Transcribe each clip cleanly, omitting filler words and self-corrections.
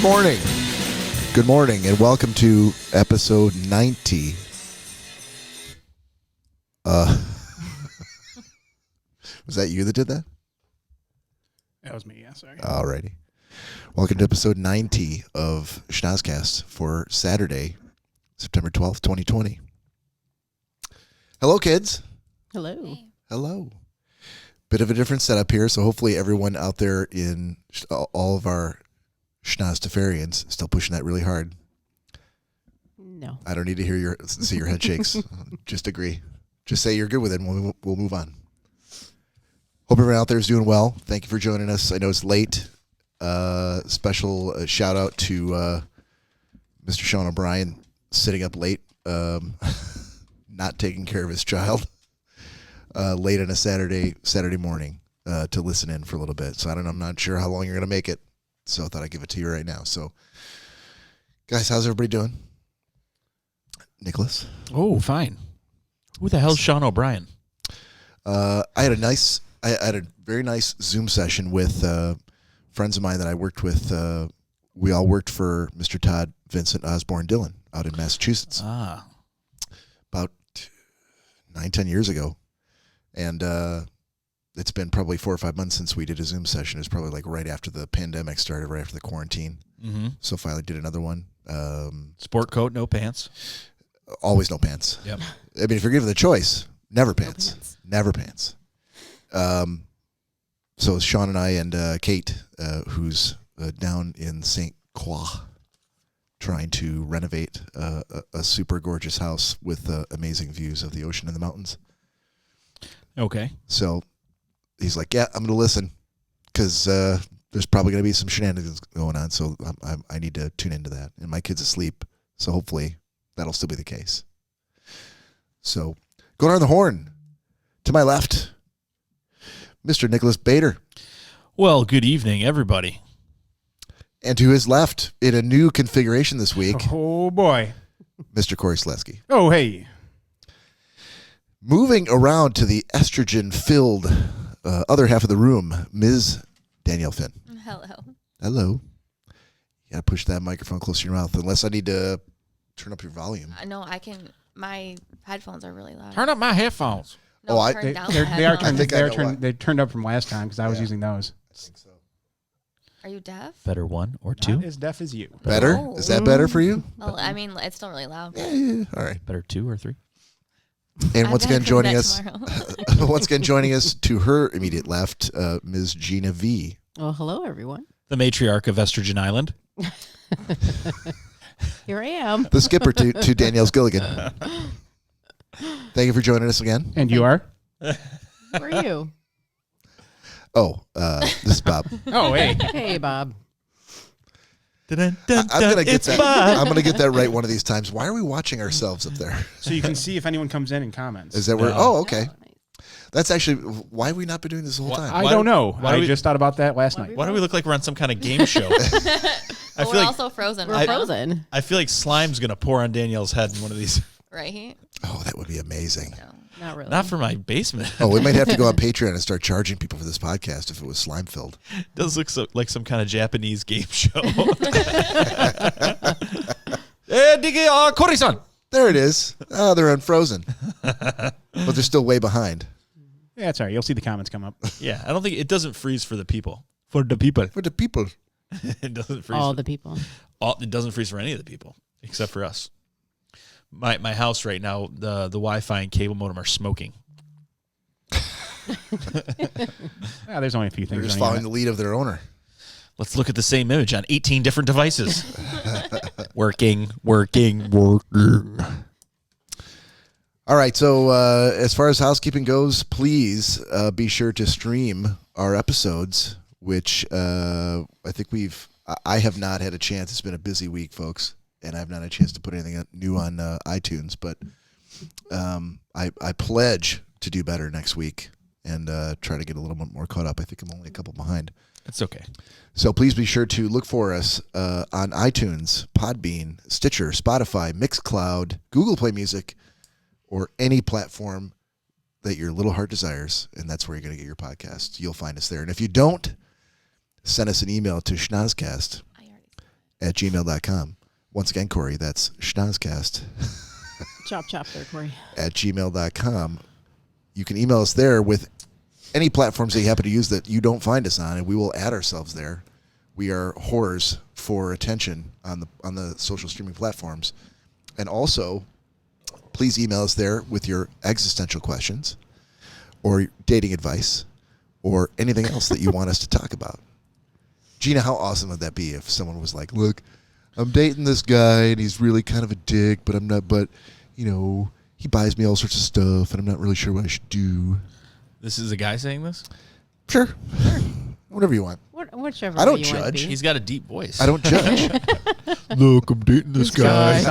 morning. Good morning, and welcome to episode 90. Was that you that did that? That was me, yeah, sorry. Alrighty. Welcome to episode 90 of Schnozzcast for Saturday, September 12th, 2020. Hello, kids. Hello. Hey. Hello. Bit of a different setup here, so hopefully everyone out there in all of our Schnozztafarians still pushing that really hard. No. I don't need to see your head shakes. Just agree. Just say you're good with it, and we'll move on. Hope everyone out there is doing well. Thank you for joining us. I know it's late. Special shout out to Mr. Sean O'Brien sitting up late, not taking care of his child, late on a Saturday morning to listen in for a little bit. So I'm not sure how long you're going to make it. So I thought I'd give it to you right now. So, guys, how's everybody doing? Nicholas? Oh, fine. Who the hell's Sean O'Brien? I had a very nice Zoom session with friends of mine that I worked with. We all worked for Mr. Todd Vincent Osborne Dillon out in Massachusetts. About 9-10 years ago. And it's been probably 4 or 5 months since we did a Zoom session. It was probably like right after the pandemic started, right after the quarantine. Mm-hmm. So finally did another one. Sport coat, no pants. Always no pants. Yep. I mean, if you're given the choice, never pants. Never pants. So Sean and I and Kate, who's down in St. Croix, trying to renovate a super gorgeous house with amazing views of the ocean and the mountains. Okay. So he's like, yeah, I'm going to listen because there's probably going to be some shenanigans going on. So I need to tune into that. And my kid's asleep. So hopefully that'll still be the case. So going on the horn to my left, Mr. Nicholas Bader. Well, good evening, everybody. And to his left, in a new configuration this week, Oh, boy. Mr. Cory Slesky. Oh, hey. Moving around to the estrogen-filled other half of the room, Ms. Danielle Finn. Hello. Hello. You got to push that microphone closer to your mouth, unless I need to turn up your volume. No, I can. My headphones are really loud. Turn up my headphones. No, Oh, turn down the They are headphones. turned. They turned up from last time because I was using those. I think so. Are you deaf? Better one or two? Not as deaf as you. Better? Oh. Is that better for you? Well, I mean, it's still really loud. Yeah. All right. Better 2 or 3? And I've once gotta again, clean joining that us, tomorrow. once again joining us to her immediate left, Ms. Gina V. Well, hello, everyone. The matriarch of Estrogen Island. Here I am. The skipper to Danielle's Gilligan. Thank you for joining us again. And you are? Where are you? Oh, this is Bob. Oh, hey. Hey, Bob. I'm gonna get that. I'm gonna get that right one of these times. Why are we watching ourselves up there? So you can see if anyone comes in and comments. Is that where? No. Oh, okay. Oh, nice. That's actually why have we not been doing this the whole time. I don't know. why do I we- just thought about that last night. Why do we look like we're on some kind of game show? But we're also frozen. We're right now. frozen. I feel like slime's going to pour on Danielle's head in one of these. Right? Oh, that would be amazing. No. Not really. Not for my basement. Oh, we might have to go on Patreon and start charging people for this podcast if it was slime filled. It does look like some kind of Japanese game show. Cory-san. There it is. Oh, they're unfrozen, but they're still way behind. Yeah, that's all right. You'll see the comments come up. Yeah, I don't think it doesn't freeze for the people. For the people. For the people. It doesn't freeze. All the people. It doesn't freeze for any of the people except for us. My house right now, the Wi-Fi and cable modem are smoking. There's only a few They're things. just running following on the lead of their owner. Let's look at the same image on 18 different devices. working. All right. So as far as housekeeping goes, please be sure to stream our episodes, which I think I have not had a chance. It's been a busy week, folks, and I've not had a chance to put anything new on iTunes. But I pledge to do better next week and try to get a little bit more caught up. I think I'm only a couple behind. It's okay. So please be sure to look for us on iTunes, Podbean, Stitcher, Spotify, Mixcloud, Google Play Music, or any platform that your little heart desires, and that's where you're going to get your podcast. You'll find us there. And if you don't, send us an email to Schnozzcast @gmail.com. Once again, Cory, that's Schnozzcast Chop there, Cory. @gmail.com. You can email us there with any platforms that you happen to use that you don't find us on, and we will add ourselves there. We are whores for attention on the social streaming platforms. And also, please email us there with your existential questions or dating advice or anything else that you want us to talk about. Gina, how awesome would that be if someone was like, look, I'm dating this guy and he's really kind of a dick, but he buys me all sorts of stuff and I'm not really sure what I should do. This is a guy saying this? Sure. Whatever you want. Whichever. I don't way you want it to judge. be. He's got a deep voice. I don't judge. Look, I'm dating this guy.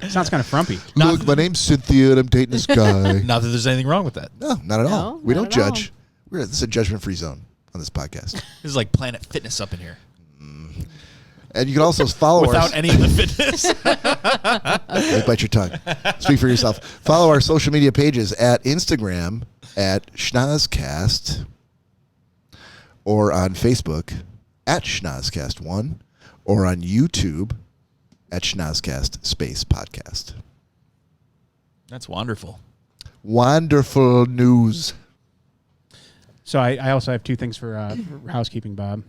Sounds kind of frumpy. Look, my name's Cynthia and I'm dating this guy. Not that there's anything wrong with that. No, not at all. No, We not don't at all. judge. This is a judgment-free zone on this podcast. This is like Planet Fitness up in here. And you can also follow Without any of the fitness. Hey, bite your tongue. Speak for yourself. Follow our social media pages at Instagram at Schnozzcast or on Facebook at Schnozzcast1 or on YouTube at Schnozzcast Space Podcast. That's wonderful. Wonderful news. So I also have two things for housekeeping, Bob.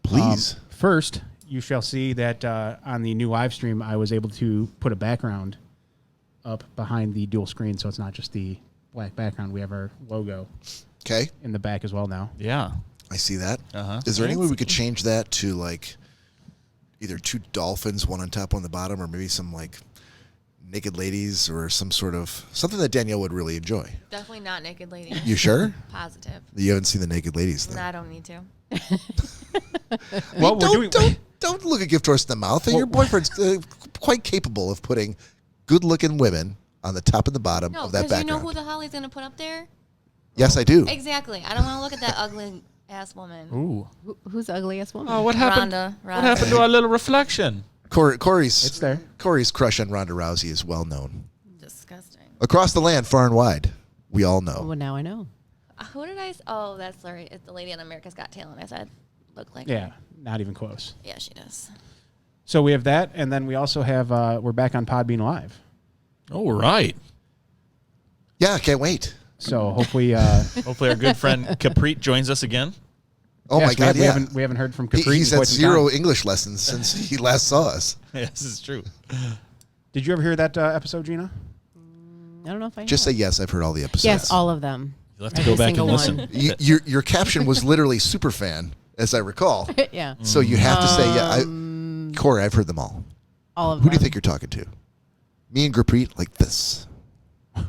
Please. First, you shall see that on the new live stream, I was able to put a background up behind the dual screen, so it's not just the black background. We have our logo Okay. in the back as well now. Yeah. I see that. Uh-huh. Is there any way we could change that to like either two dolphins, one on top, one on the bottom, or maybe some like naked ladies or some sort of something that Danielle would really enjoy? Definitely not naked lady. You sure? Positive. You haven't seen the naked ladies then? No, I don't need to. Well, Don't look a gift horse in the mouth. Your boyfriend's quite capable of putting good-looking women on the top and the bottom No, of that because you background. know who the hell he's going to put up there? Yes, I do. Exactly. I don't want to look at that ugly ass woman. Ooh. Who's the ugliest woman? Oh, what happened? Rhonda. What happened to our little reflection? Cory's It's there. Cory's crush on Ronda Rousey is well known Disgusting. across the land, far and wide. We all know. Well, now I know. Who did I? Oh, that's Larry. It's the lady on America's Got Talent. I said, look like. Yeah, her. not even close. Yeah, she does. So we have that, and then we also have, we're back on Podbean Live. All right. Yeah, I can't wait. So hopefully, Hopefully our good friend Capri joins us again. Oh yes, my God! we Yeah, haven't heard from Capri. he's in had quite some zero time. English lessons since he last saw us. Yes, this is true. Did you ever hear that episode, Gina? I don't know if I Just say have. yes. I've heard all the episodes. Yes, all of them. You'll have to Every go back and single listen. one. Your caption was literally super fan, as I recall. Yeah. So you have to say yeah. Cory, I've heard them all. All of Who them. do you think you're talking to? Me and Gurpreet like this.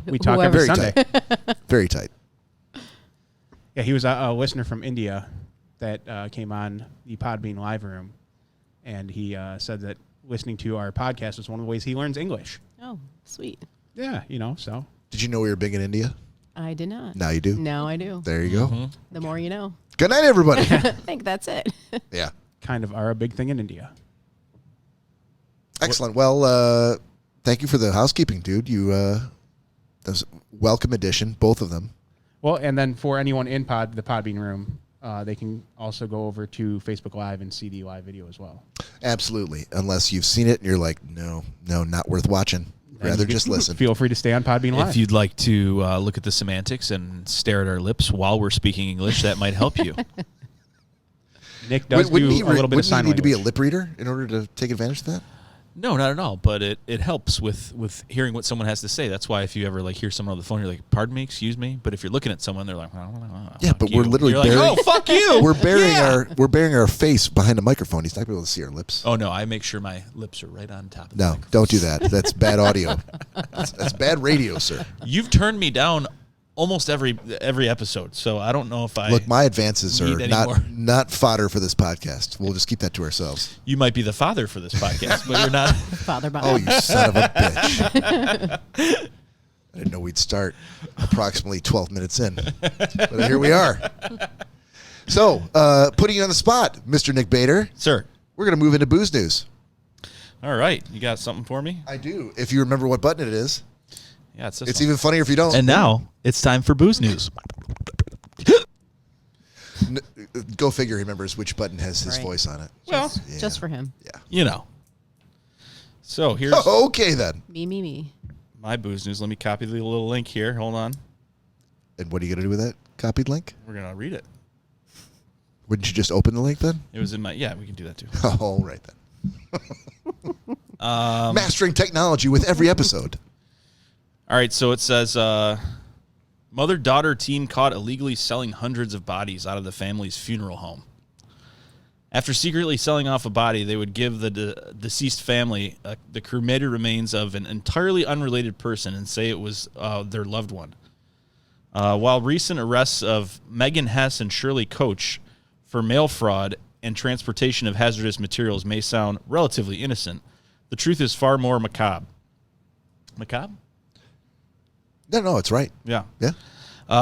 We talk Whoever- every Very Sunday. tight. Very tight. Yeah, he was a listener from India that came on the Podbean live room, and he said that listening to our podcast is one of the ways he learns English. Oh, sweet. Yeah, so. Did you know we were big in India? I did not. Now you do. Now I do. There you go. Mm-hmm. The more you know. Good night, everybody. I think that's it. Yeah. Kind of are a big thing in India. Excellent. Well, thank you for the housekeeping, dude. That was a welcome addition, both of them. Well, and then for anyone in the Podbean room, they can also go over to Facebook Live and see the live video as well. Absolutely. Unless you've seen it and you're like, no, not worth watching. Rather And you just can listen. Feel free to stay on Podbean Live. If you'd like to look at the semantics and stare at our lips while we're speaking English, that might help you. Nick does Wouldn't do he a little bit of wouldn't he sign need to be a language. lip reader in order to take advantage of that? No, not at all. But it helps with hearing what someone has to say. That's why if you ever hear someone on the phone, you're like, "Pardon me, excuse me." But if you're looking at someone, they're like, Yeah, but we're literally you're like, burying- "Oh, fuck you." We're burying our face behind a microphone. He's not going to be able to see our lips. Oh no, I make sure my lips are right on top of the No, microphone. don't do that. That's bad audio. That's bad radio, sir. You've turned me down almost every episode, so I don't know if I Look, my advances need are any more. not fodder for this podcast. We'll just keep that to ourselves. You might be the father for this podcast, but you're not. Father Bob. Oh, you son of a bitch. I didn't know we'd start approximately 12 minutes in. But here we are. So, putting you on the spot, Mr. Nick Bader, Sir. we're going to move into booze news. All right, you got something for me? I do. If you remember what button it is. Yeah, it's this It's one. even funnier if you don't. And now it's time for booze news. Go figure. He remembers which button has his Right. voice on it. Well, Yeah. Just for him. Yeah. you know. So here's Okay then. Me. my booze news. Let me copy the little link here. Hold on. And what are you gonna do with that copied link? We're going to read it. Wouldn't you just open the link then? It was in my, yeah, we can do that too. All right then. Mastering technology with every episode. All right, so it says mother-daughter team caught illegally selling hundreds of bodies out of the family's funeral home. After secretly selling off a body, they would give the deceased family the cremated remains of an entirely unrelated person and say it was their loved one. While recent arrests of Megan Hess and Shirley Coach for mail fraud and transportation of hazardous materials may sound relatively innocent, the truth is far more macabre. Macabre? No, it's right. Yeah. Yeah.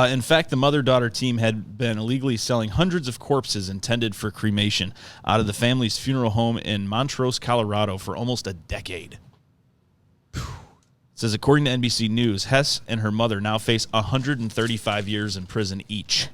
In fact, the mother-daughter team had been illegally selling hundreds of corpses intended for cremation out of the family's funeral home in Montrose, Colorado for almost a decade. It says, according to NBC News, Hess and her mother now face 135 years in prison each.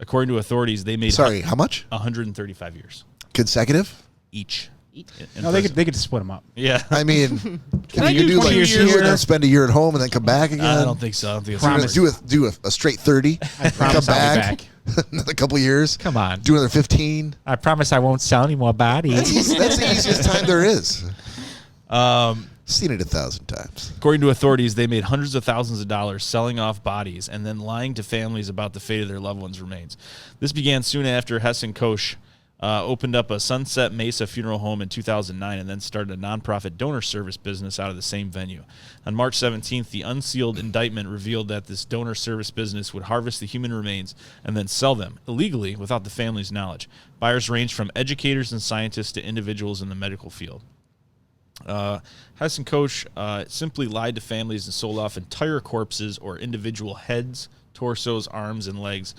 According to authorities, they made Sorry, how much? 135 years consecutive? each. in No, they prison. could split them up. Yeah. I mean, can I you do do like 20 2 years and then here? spend a year at home and then come back again? I don't think so. I don't think it's So you're Promise. gonna do a straight 30, I promise come I'll be back, back. another couple years, Come on. do another 15. I promise I won't sell any more bodies. That's the easiest time there is. Seen it 1,000 times. According to authorities, they made hundreds of thousands of dollars selling off bodies and then lying to families about the fate of their loved ones' remains. This began soon after Hess and Koch opened up a Sunset Mesa funeral home in 2009 and then started a nonprofit donor service business out of the same venue. On March 17th, the unsealed indictment revealed that this donor service business would harvest the human remains and then sell them illegally without the family's knowledge. Buyers ranged from educators and scientists to individuals in the medical field. Hess and Koch simply lied to families and sold off entire corpses or individual heads, torsos, arms, and legs,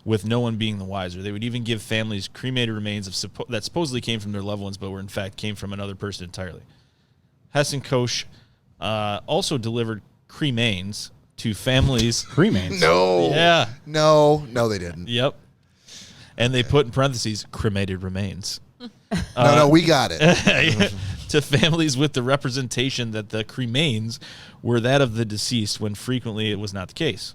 with no one being the wiser. They would even give families cremated remains that supposedly came from their loved ones, but were in fact came from another person entirely. Hess and Koch also delivered cremains to families. Cremains. No. Yeah. No, they didn't. Yep. And they put in parentheses, cremated remains. No, we got it. To families with the representation that the cremains were that of the deceased, when frequently it was not the case.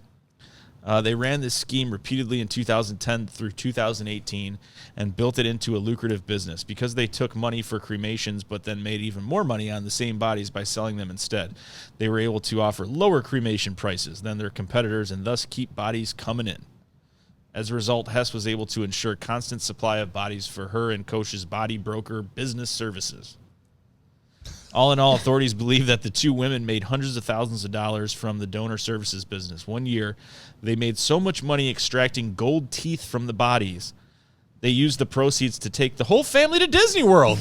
They ran this scheme repeatedly in 2010 through 2018 and built it into a lucrative business because they took money for cremations but then made even more money on the same bodies by selling them instead. They were able to offer lower cremation prices than their competitors and thus keep bodies coming in. As a result, Hess was able to ensure constant supply of bodies for her and Koch's body broker business services. All in all, authorities believe that the two women made hundreds of thousands of dollars from the donor services business. One year, they made so much money extracting gold teeth from the bodies, they used the proceeds to take the whole family to Disney World.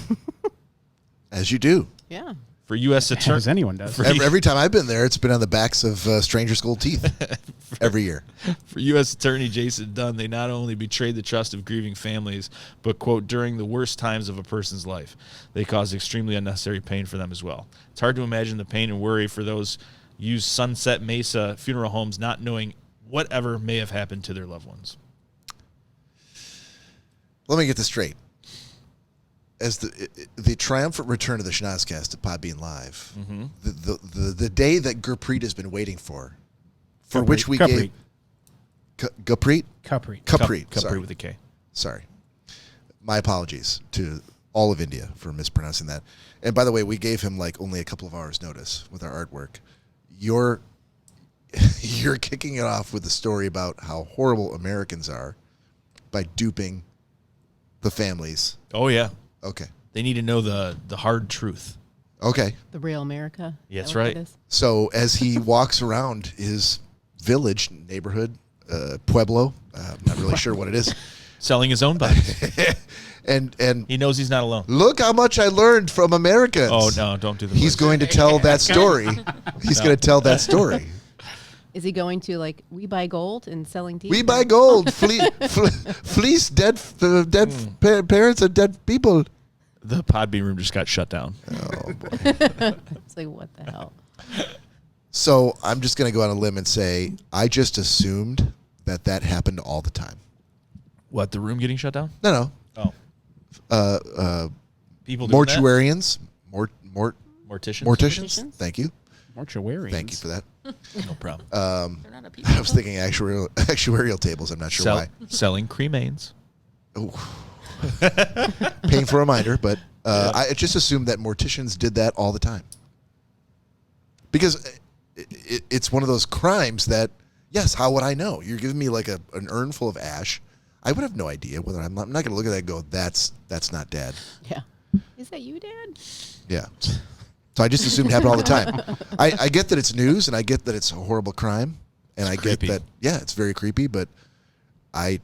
As you do. Yeah. For U.S. As attorney, anyone does. Every time I've been there, it's been on the backs of strangers' gold teeth. Every year. For U.S. Attorney Jason Dunn, they not only betrayed the trust of grieving families, but, quote, during the worst times of a person's life, they caused extremely unnecessary pain for them as well. It's hard to imagine the pain and worry for those used Sunset Mesa funeral homes not knowing whatever may have happened to their loved ones. Let me get this straight. As the triumphant return of the Schnozzcast to Podbean Live, the day that Gurpreet has been waiting for which we gave Gurpreet? Gurpreet. Capri Sorry. with a K. Sorry. My apologies to all of India for mispronouncing that. And by the way, we gave him like only a couple of hours notice with our artwork. You're kicking it off with a story about how horrible Americans are by duping the families. Oh, yeah. Okay. They need to know the hard truth. Okay. The real America. Yeah, that's Is that what right. it is? So as he walks around his village, neighborhood, pueblo, I'm not really sure what it is, Selling his own body. and He knows he's not alone. look how much I learned from Americans. Oh, no, don't do the He's voice. going to tell that story. He's going to tell that story. Is he going to like we buy gold and selling teeth? We buy gold, fleece dead parents and dead people. The Podbean room just got shut down. Oh boy. It's like what the hell? So I'm just going to go on a limb and say I just assumed that happened all the time. What, the room getting shut down? No. Oh. People doing that? Mortuarians. Morticians? Morticians. Thank you. Mortuarians. Thank you for that. No problem. They're not a people. I was thinking actuarial tables. I'm not sure why. Selling cremains. Oh. Painful reminder, but I just assumed that morticians did that all the time. Because it's one of those crimes that, yes, how would I know? You're giving me like an urn full of ash. I would have no idea whether I'm not going to look at that and go, that's not Dad. Yeah. Is that you, Dad? Yeah. So I just assumed it happened all the time. I get that it's news, and I get that it's a horrible crime, and It's I creepy. get that, yeah, it's very creepy, but I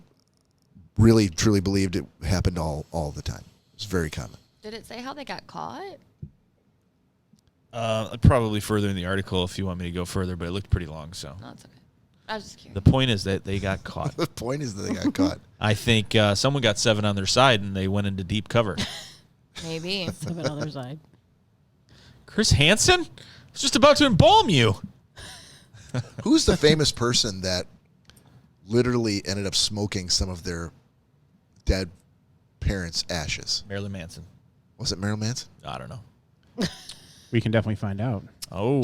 really, truly believed it happened all the time. It's very common. Did it say how they got caught? Probably further in the article if you want me to go further, but it looked pretty long, so. No, it's okay. I was just curious. The point is that they got caught. The point is that they got caught. I think someone got 7 on their side, and they went into deep cover. Maybe. Flip it on the other side. Chris Hansen? I was just about to embalm you. Who's the famous person that literally ended up smoking some of their dead parents' ashes? Marilyn Manson. Was it Marilyn Manson? I don't know. We can definitely find out. Oh,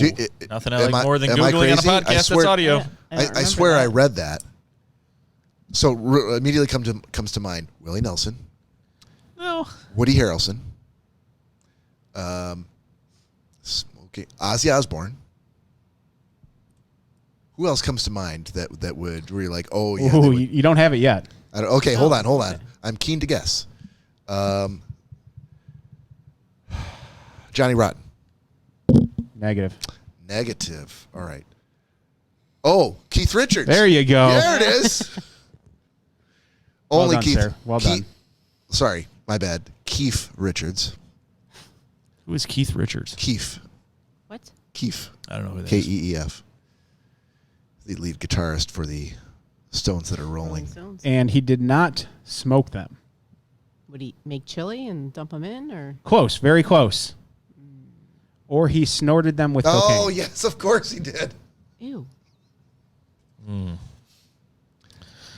nothing I am like more than am I Googling on a crazy? I podcast swear- that's audio. Yeah, don't I swear I remember read that. So immediately comes to mind Willie Nelson, No. Woody Harrelson, smoking Ozzy Osbourne. Who else comes to mind that would really like? Oh yeah. Ooh, they would- you don't have it yet. okay, hold on. I'm keen to guess. Johnny Rotten. Negative. Negative. All right. Oh, Keith Richards. There you go. There it is. Well Only done, Keith. sir. Well done. Sorry, my bad. Keith Richards. Who is Keith Richards? Keith. What? Keith. I don't know who that is. Keef. The lead guitarist for the Stones that are rolling. Stones. And he did not smoke them. Would he make chili and dump them in, or? Close. Very close. Or he snorted them with cocaine. Oh yes, of course he did. Ew.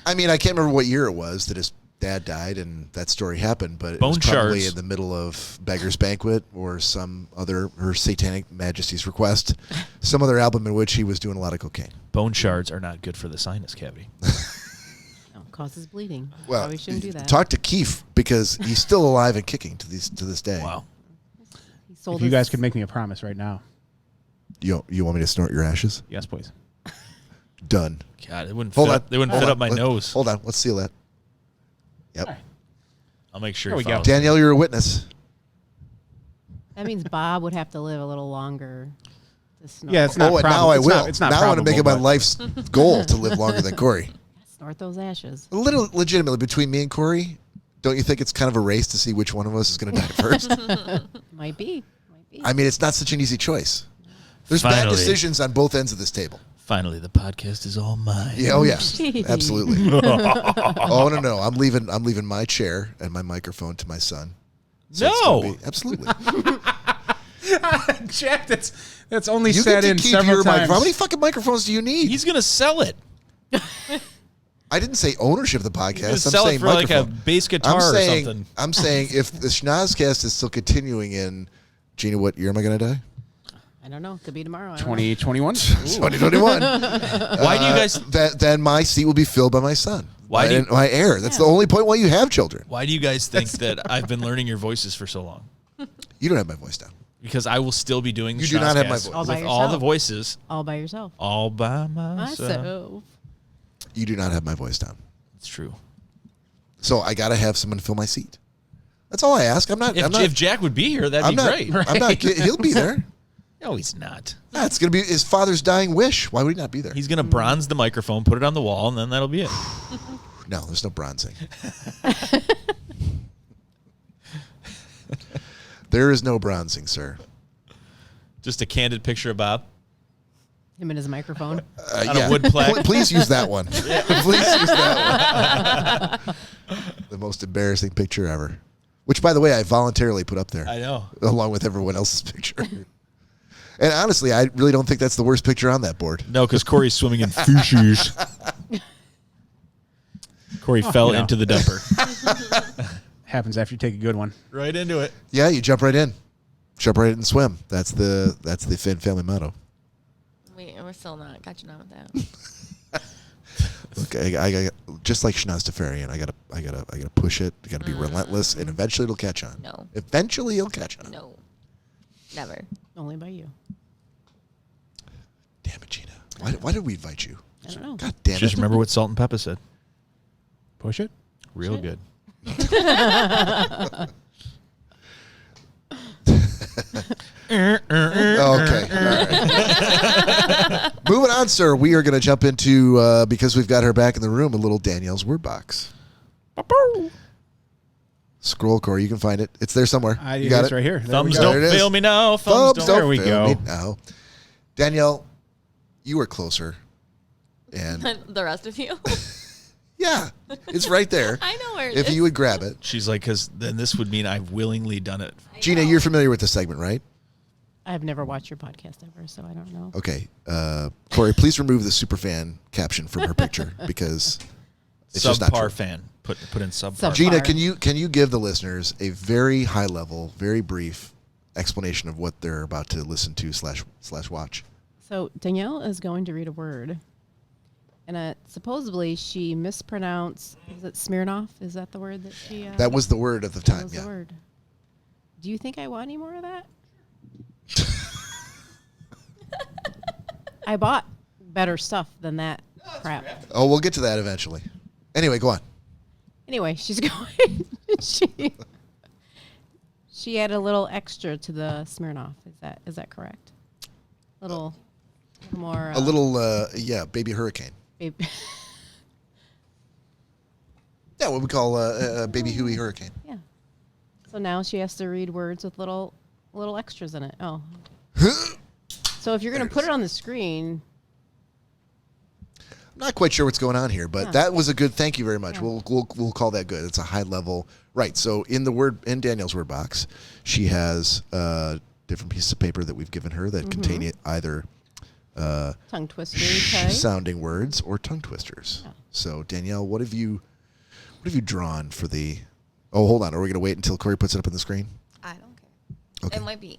I mean, I can't remember what year it was that his dad died and that story happened, but it was Bone probably shards. in the middle of Beggar's Banquet or some other Her Satanic Majesty's Request, some other album in which he was doing a lot of cocaine. Bone shards are not good for the sinus cavity. No, causes bleeding. Well, Probably shouldn't do that. talk to Keith because he's still alive and kicking to this day. Wow. He sold If you guys could make me a promise right now. You want me to snort your ashes? Yes, please. Done. God, it wouldn't Hold fit on. up, they wouldn't Hold fit on. up my nose. Hold on. Let's seal that. Yep. All right. I'll make sure There he we go. follows. Danielle, you're a witness. That means Bob would have to live a little longer to snort. Yeah, it's not and probable. now I It's will. not- it's not now I want to make it my probable, but- life's goal to live longer than Cory. Snort those ashes. Legitimately, between me and Cory, don't you think it's kind of a race to see which one of us is going to die first? Might be. I mean, it's not such an easy choice. There's bad Finally. decisions on both ends of this table. Finally, the podcast is all mine. Yeah, oh yeah, Jeez. absolutely. Oh no, I'm leaving my chair and my microphone to my son. So it's No. gonna be- absolutely. Jack, that's only You said get to in keep several your times. microphone. How many fucking microphones do you need? He's going to sell it. I didn't say ownership of the He's podcast. going I'm to sell saying it for like a microphone. bass guitar or something. I'm saying if the Schnozzcast is still continuing in, Gina, what year am I going to die? I don't know. Could be tomorrow. I don't know. 2021. 2021. Why do you guys Then my seat will be filled by my son. Why do you- my heir? That's the only point why you have children. Why do you guys think that I've been learning your voices for so long? You don't have my voice down. Because I will still be doing the You do not have my Schnozzcast voice. All by with all the yourself. voices All by yourself. all by myself. Myself. You do not have my voice down. It's true. So I got to have someone fill my seat. That's all I ask. If Jack would be here, that'd be great. I'm not. He'll be there. No, he's not. Yeah, it's gonna be his father's dying wish. Why would he not be there? He's going to bronze the microphone, put it on the wall, and then that'll be it. No, there's no bronzing. There is no bronzing, sir. Just a candid picture of Bob. Him and his microphone. On a wood plaque. Please use that one. Please use that one. The most embarrassing picture ever. Which, by the way, I voluntarily put up there. I know. Along with everyone else's picture. And honestly, I really don't think that's the worst picture on that board. No, because Cory's swimming in fishes. Cory fell into the dumper. Happens after you take a good one. Right into it. Yeah, you jump right in. Jump right in and swim. That's the Finn family motto. We're still not catching on with that. Okay, I just like Schnozzcast, I gotta push it. I gotta be relentless, and eventually it'll catch on. No. Eventually it'll catch on. No. Never. Only by you. Damn it, Gina. Why did we invite you? I don't know. God damn it. Just remember what Salt and Pepper said. Push it. Real good. Okay. All right. Moving on, sir. We are going to jump into, because we've got her back in the room, a little Danielle's word box. Scroll, Cory. You can find it. It's there somewhere. You got it right here. There we Thumbs go. don't There it is. fail me now. Thumbs Thumbs don't There we fail go. me now. Danielle, you were closer. And The rest of you. yeah, it's right there. I know where it If is. you would grab it. She's like, because then this would mean I've willingly done it. Gina, you're familiar with the segment, right? I've never watched your podcast ever, so I don't know. Okay. Cory, please remove the superfan caption from her picture because it's just not true. Subpar fan. Put in subpar. Sub- Gina, Far. can you give the listeners a very high level, very brief explanation of what they're about to listen to / watch? So Danielle is going to read a word, and supposedly she mispronounced. Is it Smirnoff? Is that the word that she? That was the word at the that time. was Yeah. the word. Do you think I want any more of that? I bought better stuff than that crap. Oh, we'll get to that eventually. Anyway, go on. Anyway, she's going. she added a little extra to the Smirnoff. Is that correct? Little more. A little, baby hurricane. Baby. Yeah, what we call baby Huey hurricane. Yeah. So now she has to read words with little extras in it. Oh. So if you're going to put it on the screen, I'm not quite sure what's going on here, but Yeah. that was a good. Thank you very much. Yeah. We'll call that good. It's a high level, right? So in Danielle's word box, she has different pieces of paper that we've given her that contain either tongue twister type. sounding words or tongue twisters. Yeah. So Danielle, what have you drawn for the? Oh, hold on. Are we going to wait until Cory puts it up on the screen? I don't care. Okay. It might be.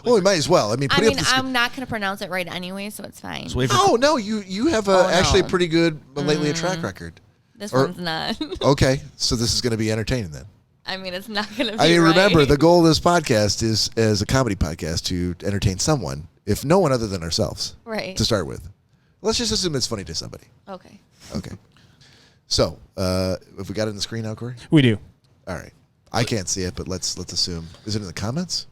Well, we might as well. Put it up the screen. I'm not going to pronounce it right anyway, so it's fine. Just wait for Oh no, you have actually a pretty good lately a track record. This or- one's not. Okay, so this is going to be entertaining then. It's not going to be. I mean, right. remember the goal of this podcast is as a comedy podcast to entertain someone, if no one other than ourselves, Right. to start with. Let's just assume it's funny to somebody. Okay. Okay. So, have we got it on the screen now, Cory? We do. All right. I can't see it, but let's assume. Is it in the comments?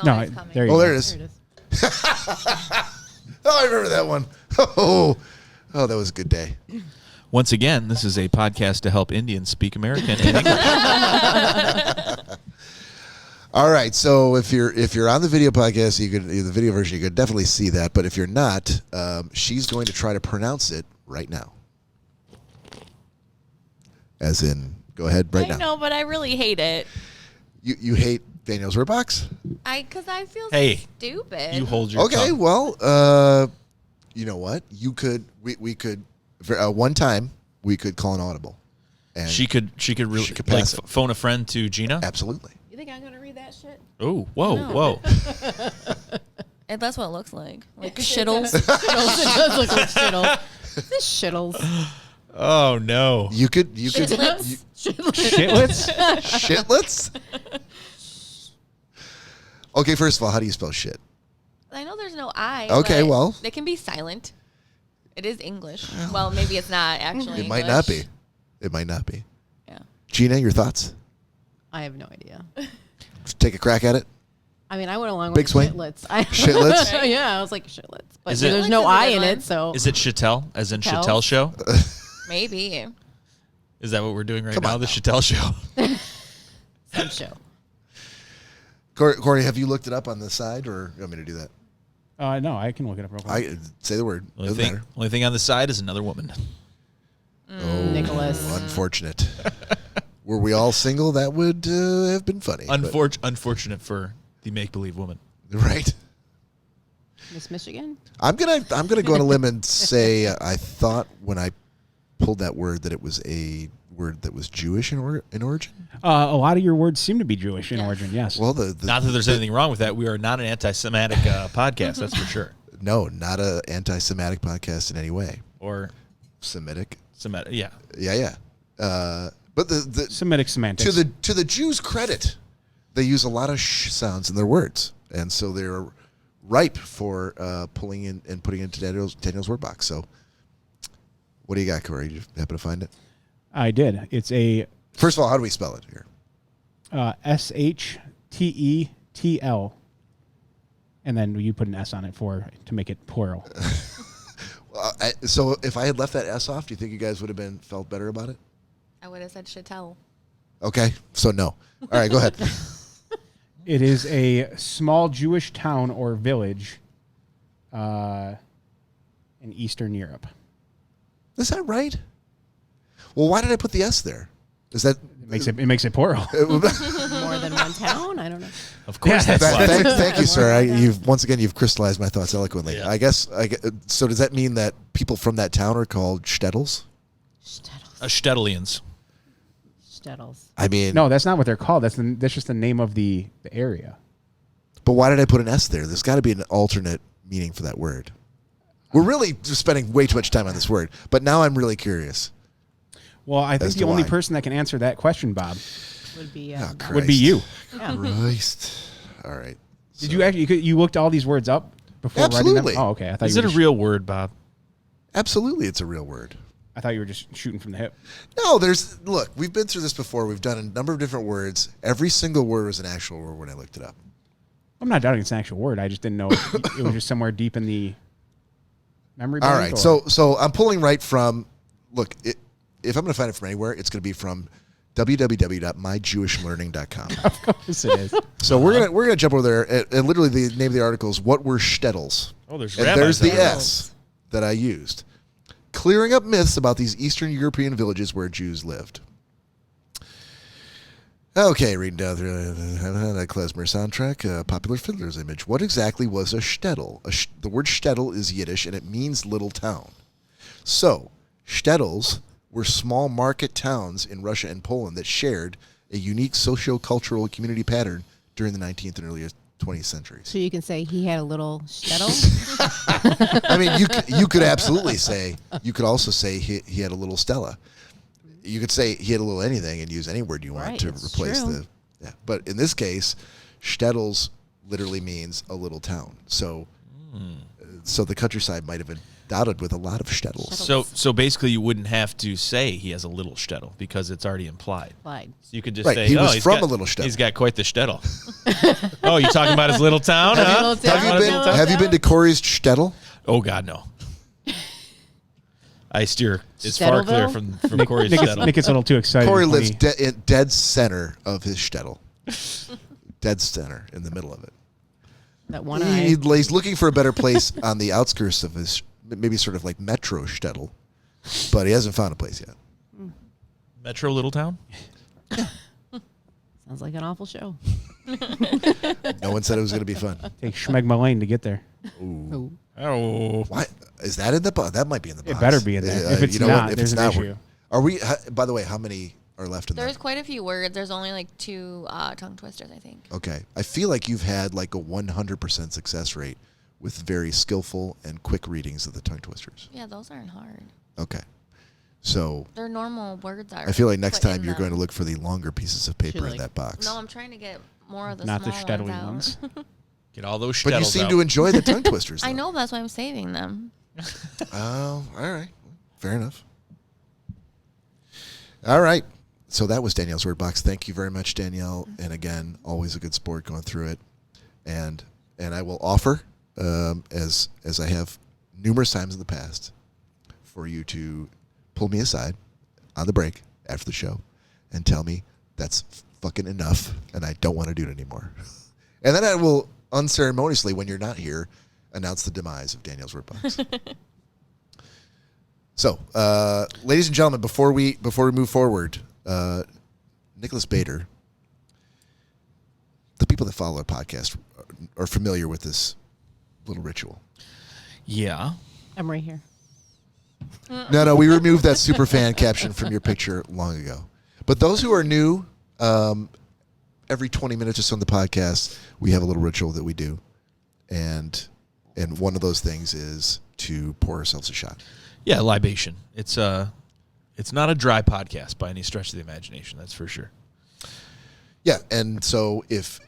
No, it's coming. there you Oh, go. there it is. There it is. Oh, I remember that one. Oh, that was a good day. Once again, this is a podcast to help Indians speak American and English. All right, so if you're on the video podcast, the video version, you could definitely see that. But if you're not, she's going to try to pronounce it right now. As in, go ahead right now. I know, but I really hate it. You hate Danielle's word box? Because I feel Hey, stupid. You hold your Okay, tongue. well, you know what? We could one time we could call an audible, and She could really She could like pass it. phone a friend to Gina. absolutely. You think I'm going to read that shit? Oh, whoa, No. whoa. And that's what it looks like. Like shittles. It does look like shittles. This shittles. Oh no. You could Shitlets. Shitlets? shitlets. Okay, first of all, how do you spell shit? I know there's no I. Okay, but well. They can be silent. It is English. Well, maybe it's not actually. It might not be. English. It might not be. Yeah. Gina, your thoughts? I have no idea. Take a crack at it. I mean, I went along Big with swing? shitlets. Shitlets? Yeah, I was like shitlets. But Is it- there's no Shitlets is a I good in one. it, so. Is it shtetl, as in Shtetl? shtetl show? Maybe. Is that what we're doing right Come now? on The now. shtetl show. Some show. Cory, have you looked it up on the side, or you want me to do that? No, I can look it up real quick. I say the word. Only Doesn't thing, matter. only thing on the side is another woman. Oh, Nicholas. unfortunate. Were we all single, that would have been funny. but- Unfortunate for the make-believe woman. right. Miss Michigan? I'm gonna go on a limb and say I thought when I pulled that word that it was a word that was Jewish in origin? A lot of your words seem to be Jewish in origin. Yes. Well, Not that there's anything wrong with that. We are not an anti-Semitic podcast, that's for sure. no, not a anti-Semitic podcast in any way. Or Semitic. Semitic, yeah. Yeah. But the Semitic semantics. to the Jews' credit, they use a lot of sh sounds in their words, and so they're ripe for pulling in and putting into Daniel's word box. So, what do you got, Cory? Did you happen to find it? I did. It's a First of all, how do we spell it here? SHTETL, and then you put an S on it to make it plural. So if I had left that S off, do you think you guys would have felt better about it? I would have said shtetl. Okay, so no. All right, go ahead. It is a small Jewish town or village in Eastern Europe. Is that right? Well, why did I put the S there? Is that It makes it plural. More than one town? I don't know. Of course, Yeah, that's why. Thank you, sir. You've crystallized my thoughts eloquently. Yeah. I guess. So does that mean that people from that town are called shtetls? Shtetlians. Shtetls. I mean, No, that's not what they're called. That's just the name of the area. but why did I put an S there? There's got to be an alternate meaning for that word. We're really just spending way too much time on this word, but now I'm really curious. Well, I think As the to only why. person that can answer that question, Bob, Would be Oh, would be you. yeah. Christ. All right. Did you actually? You looked all these words up before Absolutely. writing them? Oh, okay. I thought Is you it were a just, real word, Bob? Absolutely, it's a real word. I thought you were just shooting from the hip. No, look, we've been through this before. We've done a number of different words. Every single word was an actual word when I looked it up. I'm not doubting it's an actual word. I just didn't know it was just somewhere deep in the memory bank. All right, or- so I'm pulling right from. Look, if I'm going to find it from anywhere, it's going to be from www.myjewishlearning.com. Of course it is. So we're gonna jump over there, and literally the name of the article is "What Were Shtetls?" Oh, there's And rabbis there's the out there. S that I used. Clearing up myths about these Eastern European villages where Jews lived. Okay, reading down through that klezmer soundtrack, popular fiddler's image. What exactly was a shtetl? The word shtetl is Yiddish, and it means little town. So, shtetls were small market towns in Russia and Poland that shared a unique socio-cultural community pattern during the 19th and early 20th centuries. So you can say he had a little shtetl. I mean, you could absolutely say, you could also say he had a little Stella. You could say he had a little anything and use any word you want Right, to it's replace true. yeah. But in this case, shtetls literally means a little town. So, so the countryside might have been dotted with a lot of shtetls. So basically, you wouldn't have to say he has a little shtetl because it's already implied. Applied. So you could just Right, say, he was he's from got- a little shtetl. He's got quite the shtetl. Oh, you talking about his little town, huh? Little town. Have you been to Cory's shtetl? Oh God, no. I steer as far clear from Cory's Nick, shtetl. Nick gets a little too excited. Cory when lives he- in dead center of his shtetl. Dead center in the middle of it. That one eye. He's looking for a better place on the outskirts of his, maybe sort of like Metro shtetl, but he hasn't found a place yet. Metro Little Town. Sounds like an awful show. No one said it was going to be fun. Take Schmegma Lane to get there. Oh. Oh, Why is that in the box? That might be in the box. It better be in there. If it's you know not, what? If there's it's an not, issue. are we? By the way, how many are left in There's there? quite a few words. There's only like 2 tongue twisters, I think. Okay, I feel like you've had like a 100% success rate with very skillful and quick readings of the tongue twisters. Yeah, those aren't hard. Okay, so They're normal words. That I feel like next put time in you're them. going to look for the longer pieces of paper in like- that box. No, I'm trying to get more of the Not the small shtetly ones out. ones. get all those But you shtetls seem out. to enjoy the tongue twisters. I though. know, that's why I'm saving them. Oh, all right. Fair enough. All right. So that was Danielle's word box. Thank you very much, Danielle. And again, always a good sport going through it. And I will offer, as I have numerous times in the past, for you to pull me aside on the break after the show and tell me that's fucking enough and I don't want to do it anymore. And then I will unceremoniously, when you're not here, announce the demise of Danielle's word box. So, ladies and gentlemen, before we move forward, Nicholas Bader, the people that follow our podcast are familiar with this little ritual. Yeah. I'm right here. No, we removed that super fan caption from your picture long ago. But those who are new, every 20 minutes or so on the podcast, we have a little ritual that we do. And one of those things is to pour ourselves a shot. Yeah, libation. It's not a dry podcast by any stretch of the imagination, that's for sure. Yeah, and so if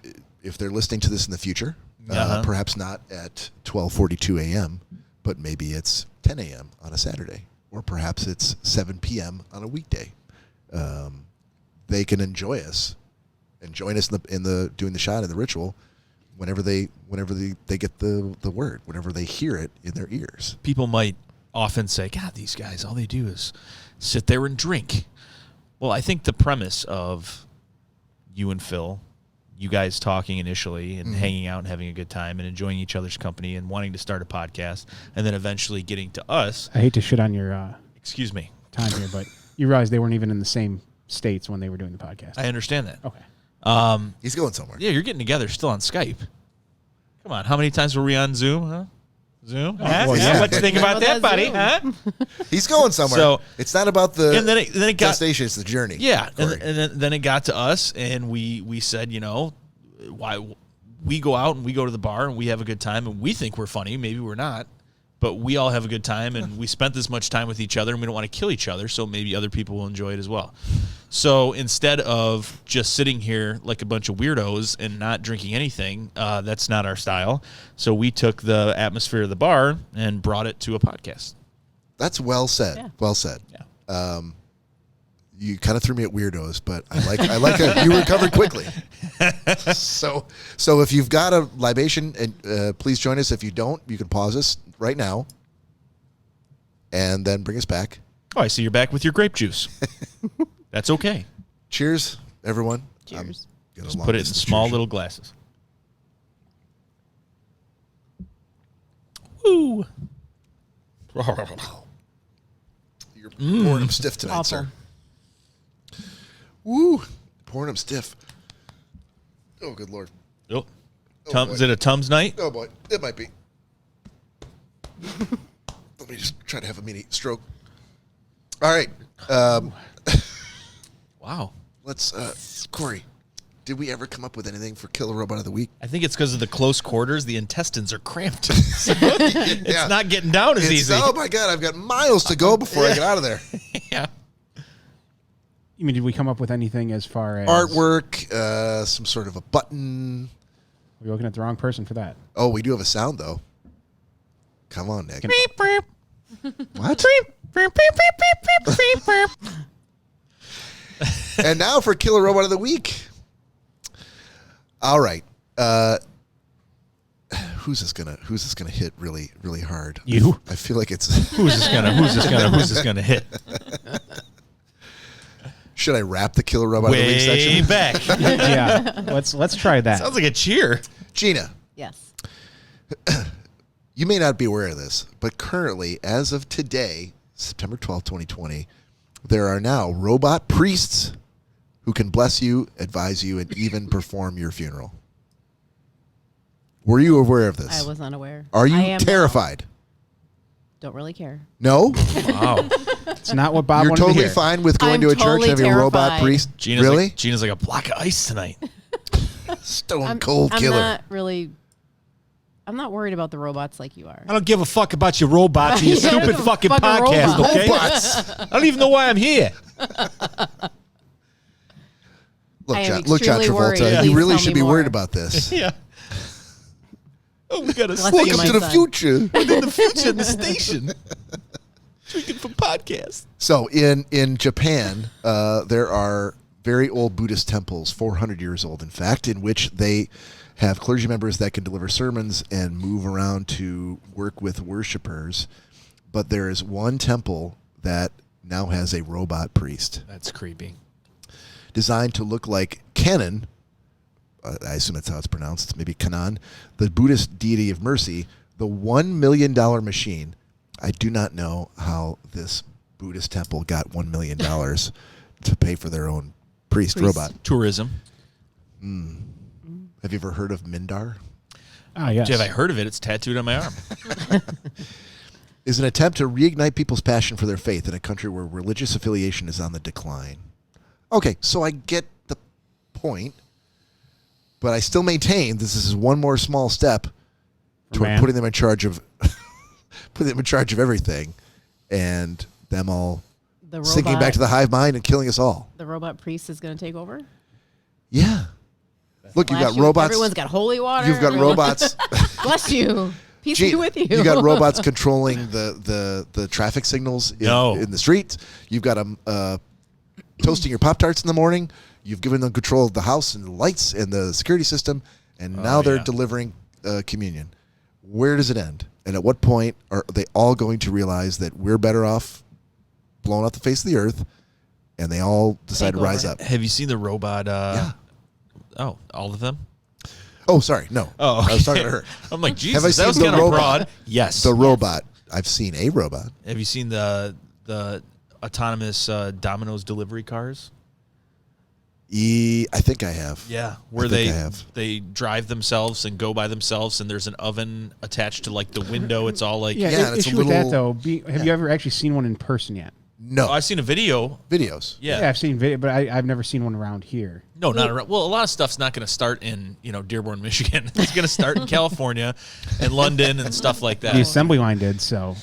they're listening to this in the future, perhaps not at 12:42 a.m., but maybe it's 10 a.m. on a Saturday, or perhaps it's 7 p.m. on a weekday, they can enjoy us and join us in the doing the shot and the ritual whenever they get the word, whenever they hear it in their ears. People might often say, God, these guys, all they do is sit there and drink. Well, I think the premise of you and Phil, you guys talking initially and hanging out and having a good time and enjoying each other's company and wanting to start a podcast and then eventually getting to us. I hate to shit on your excuse me, time here, but you realize they weren't even in the same states when they were doing the podcast. I understand that. Okay. He's going somewhere. Yeah, you're getting together still on Skype. Come on, how many times were we on Zoom? Huh? Zoom? Huh? Well, yeah. What do you think about that, buddy? Zoom. Huh? He's going somewhere. So it's not about the and then it got destination; it's the journey. yeah, Cory. and then it got to us, and we said, why we go out and we go to the bar and we have a good time and we think we're funny, maybe we're not, but we all have a good time and we spent this much time with each other and we don't want to kill each other, so maybe other people will enjoy it as well. So instead of just sitting here like a bunch of weirdos and not drinking anything, that's not our style. So we took the atmosphere of the bar and brought it to a podcast. That's well said. Yeah. Well said. Yeah. You kind of threw me at weirdos, but I like you recovered quickly. So if you've got a libation, and please join us. If you don't, you can pause us right now, and then bring us back. Oh, I see you're back with your grape juice. That's okay. Cheers, everyone. Cheers. Just put it in small little glasses. Woo. You're pouring them stiff tonight, Awful. sir. Woo, pouring them stiff. Oh, good Lord. Oh. Oh, boy. Is it a Tums night? Oh boy, it might be. Let me just try to have a mini stroke. All right. Wow. Let's, Cory, did we ever come up with anything for Killer Robot of the Week? I think it's because of the close quarters. The intestines are cramped. It's not getting down as easy. Oh, my God. I've got miles to go before I get out of there. Yeah. You mean, did we come up with anything as far as Artwork, some sort of a button. We're looking at the wrong person for that. Oh, we do have a sound, though. Come on, Nick. What? And now for Killer Robot of the Week. All right. Who's this gonna hit really, really hard? You? I feel like it's. Who's this gonna hit? Should I wrap the Killer Robot of the Week Way section? back. Yeah. Let's try that. Sounds like a cheer. Gina, Yes. you may not be aware of this, but currently, as of today, September 12th, 2020, there are now robot priests who can bless you, advise you, and even perform your funeral. Were you aware of this? I was unaware. Are I you am now. terrified? Don't really care. No? Wow. It's not what Bob You're wanted to totally hear. fine with going I'm to a church totally and having a robot terrified. priest? Gina's Really? Gina's like a block of ice tonight. Stone cold I'm killer. not really. I'm not worried about the robots like you are. I don't give a fuck about your robots and your Yeah, stupid the fucking fucking podcast, robots. okay? Robots. I don't even know why I'm here. Look, I am John extremely worried. Travolta, Please you really tell should me be worried more. about this. Yeah. Oh, we got a Bless Welcome you, my to the son. future. in the future in the station. Drinking for podcasts. So in Japan, there are very old Buddhist temples, 400 years old, in fact, in which they have clergy members that can deliver sermons and move around to work with worshipers. But there is one temple that now has a robot priest That's creepy. designed to look like Kanon. I assume that's how it's pronounced. Maybe Kanan, the Buddhist deity of mercy, the $1 million machine. I do not know how this Buddhist temple got $1 million to pay for their own priest robot. Tourism. Have you ever heard of Mindar? Ah, yes. Have I heard of it? It's tattooed on my arm. is an attempt to reignite people's passion for their faith in a country where religious affiliation is on the decline. Okay, so I get the point, but I still maintain this is one more small step toward Man. putting them in charge of everything, and them all The sinking back to the hive mind and killing us all. The robot priest is going to take over. Yeah. Look, you got Blast you- robots. Everyone's got holy water. You've got everyone- robots. Bless you. Peace be with you. You got robots controlling the traffic signals in the streets. You've got them toasting your Pop-Tarts in the morning. You've given them control of the house and the lights and the security system, and now they're delivering communion. Where does it end? And at what point are they all going to realize that we're better off blown off the face of the earth, and they all decide to rise up? Have you seen the robot? Yeah. Oh, all of them? Oh, sorry. No. Oh, I was talking to her. I'm like, Jesus, Have I that seen was the kind of robot? broad. Yes. The robot. I've seen a robot. Have you seen the autonomous Domino's delivery cars? I think I have. Yeah, where I think I have. they drive themselves and go by themselves, and there's an oven attached to like the window. It's all like Yeah, Yeah, and it's a issue with that little- though. Have you ever actually seen one in person yet? No. Oh, I've seen a video. Videos. Yeah. I've seen video, but I've never seen one around here. No, not around. Well, a lot of stuff's not going to start in Dearborn, Michigan. It's going to start in California and London and stuff like that. The assembly line did so.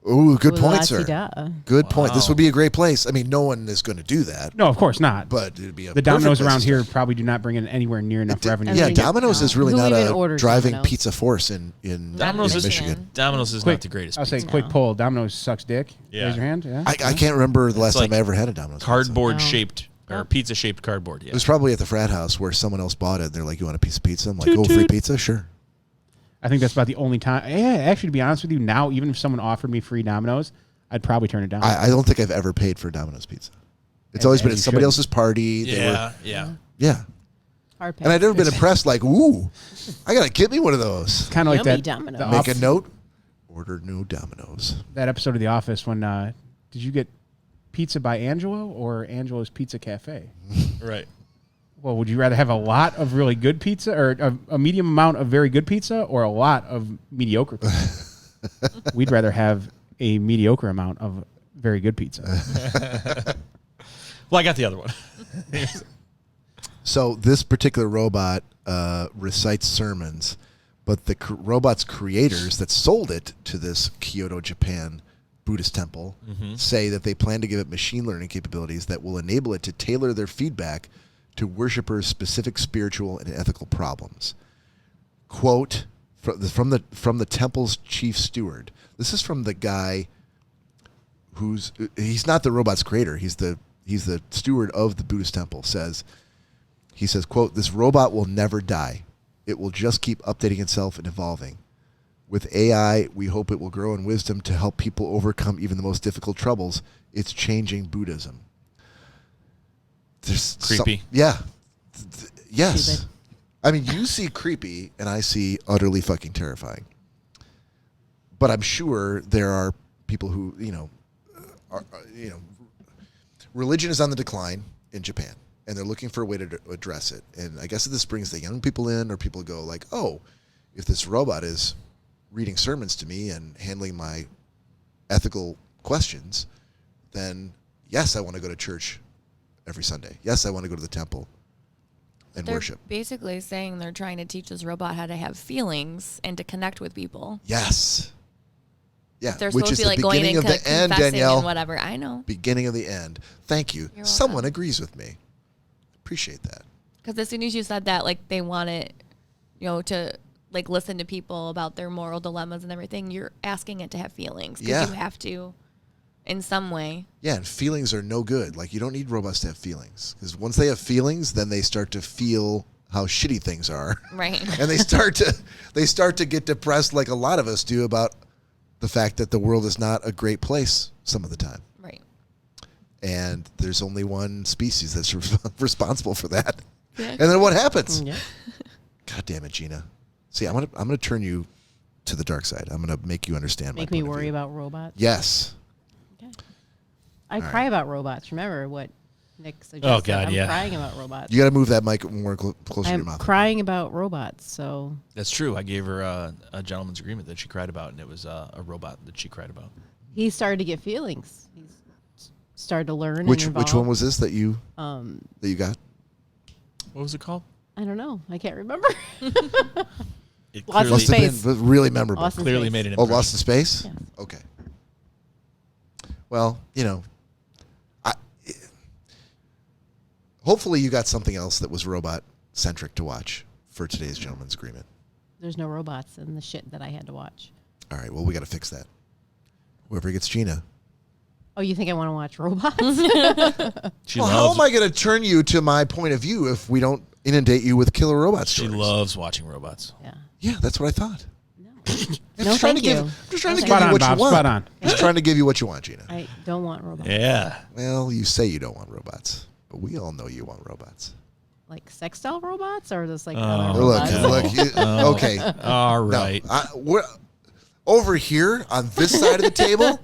Ooh, good point, sir. La-ti-da. Good point. This Wow. would be a great place. I mean, no one is going to do that, No, of course not. but it'd be a the perfect Domino's place around to here start. probably do not bring in anywhere near enough revenue. Yeah, mean, Domino's is really who not even a orders driving Domino's? pizza force in Domino's in is Michigan. Domino's is not the greatest. I'll say pizza. quick poll. Domino's sucks dick. Yeah. Raise your hand. Yeah. I can't remember the last like time I ever had a Domino's. Cardboard No. shaped or pizza shaped cardboard. Yeah. It was probably at the frat house where someone else bought it. And they're like, "You want a piece of pizza?" I'm like, Toot "Oh, free toot. pizza, sure." I think that's about the only time. Yeah, actually, to be honest with you, now even if someone offered me free Domino's, I'd probably turn it down. I don't think I've ever paid for Domino's pizza. It's And- always and been you at somebody shouldn't. else's party. They were- Yeah. yeah. Hard pass. And I've never been impressed. Like, ooh, I gotta get me one of those. Kind of like Yummy that. Domino's. the Make off- a note. Order no Domino's. that episode of The Office when did you get pizza by Angelo or Angelo's Pizza Cafe? Right. Well, would you rather have a lot of really good pizza or a medium amount of very good pizza or a lot of mediocre pizza? We'd rather have a mediocre amount of very good pizza. Well, I got the other one. So this particular robot recites sermons, but the robot's creators that sold it to this Kyoto, Japan Buddhist temple say that they plan to give it machine learning capabilities that will enable it to tailor their feedback to worshipers' specific spiritual and ethical problems. Quote from the temple's chief steward. This is from the guy he's not the robot's creator. He's the steward of the Buddhist temple. He says, quote, "This robot will never die. It will just keep updating itself and evolving. With AI, we hope it will grow in wisdom to help people overcome even the most difficult troubles. It's changing Buddhism." There's Creepy. Yeah. Yes. Stupid. I mean, you see creepy, and I see utterly fucking terrifying. But I'm sure there are people who, religion is on the decline in Japan, and they're looking for a way to address it. And I guess this brings the young people in, or people go like, "Oh, if this robot is reading sermons to me and handling my ethical questions, then yes, I want to go to church every Sunday. Yes, I want to go to the temple and They're worship." basically saying they're trying to teach this robot how to have feelings and to connect with people. Yes. Yeah, They're which supposed is to be the like going beginning and of the end, confessing Danielle. and whatever. I know. Beginning of the end. Thank you. You're Someone welcome. agrees with me. Appreciate that. Because as soon as you said that, like they want it, to like listen to people about their moral dilemmas and everything, you're asking it to have feelings. Because Yeah. you have to, in some way. Yeah, and feelings are no good. Like, you don't need robots to have feelings. Because once they have feelings, then they start to feel how shitty things are. Right. And they start to get depressed like a lot of us do about the fact that the world is not a great place some of the time. Right. And there's only one species that's responsible for that. Yeah. And then what happens? Yeah. God damn it, Gina. See, I'm gonna turn you to the dark side. I'm gonna make you understand my Make me point of worry view. about robots. Yes. I cry about robots. Remember what Nick suggested. God, I'm yeah. crying about robots. You got to move that mic more closer to your I'm mouth. crying about robots. So That's true. I gave her a gentleman's agreement that she cried about, and it was a robot that she cried about. he started to get feelings. He's started to learn. Which and one was this that you got? What was it called? I don't know. I can't remember. It Lost in Must have Space. been really memorable. Lost in clearly Space. made an Oh, impression. Lost in Space? Yes. Okay. Well, hopefully you got something else that was robot-centric to watch for today's Gentleman's Agreement. There's no robots in the shit that I had to watch. All right, well, we got to fix that. Whoever gets Gina. Oh, you think I want to watch robots? She Well, how loves. am I going to turn you to my point of view if we don't inundate you with killer robot She stories? loves watching robots. Yeah. Yeah, that's what I thought. No. I'm just No, trying thank to you. I'm just trying to give Spot you on, what Bob. you want. Spot on. Just trying to give you what you want, Gina. I don't want robots. Yeah. Well, you say you don't want robots, but we all know you want robots. Like sex doll robots or just like Oh, other Look, robots? no. look. Okay. All No, right. we're over here on this side of the table,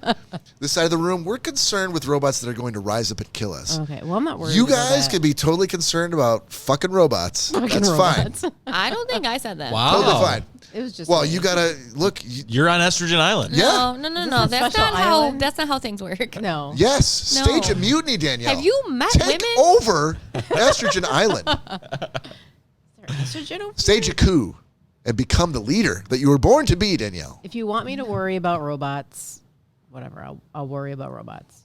this side of the room. We're concerned with robots that are going to rise up and kill us. Okay, well, I'm not worried. You about guys that. can be totally concerned about fucking robots. Fucking That's robots. fine. I don't think I said that. Wow. Totally fine. It was just. Well, me. you gotta look. You're on Estrogen Island. Yeah. No. Is That's this a not special how. island? That's not how things work. No. Yes. No. Stage a mutiny, Danielle. Have you met Take women? over Estrogen Island. Is there estrogen over Stage a coup and become the leader that you were born to be, Danielle. If you want me to worry about robots, whatever, I'll worry about robots.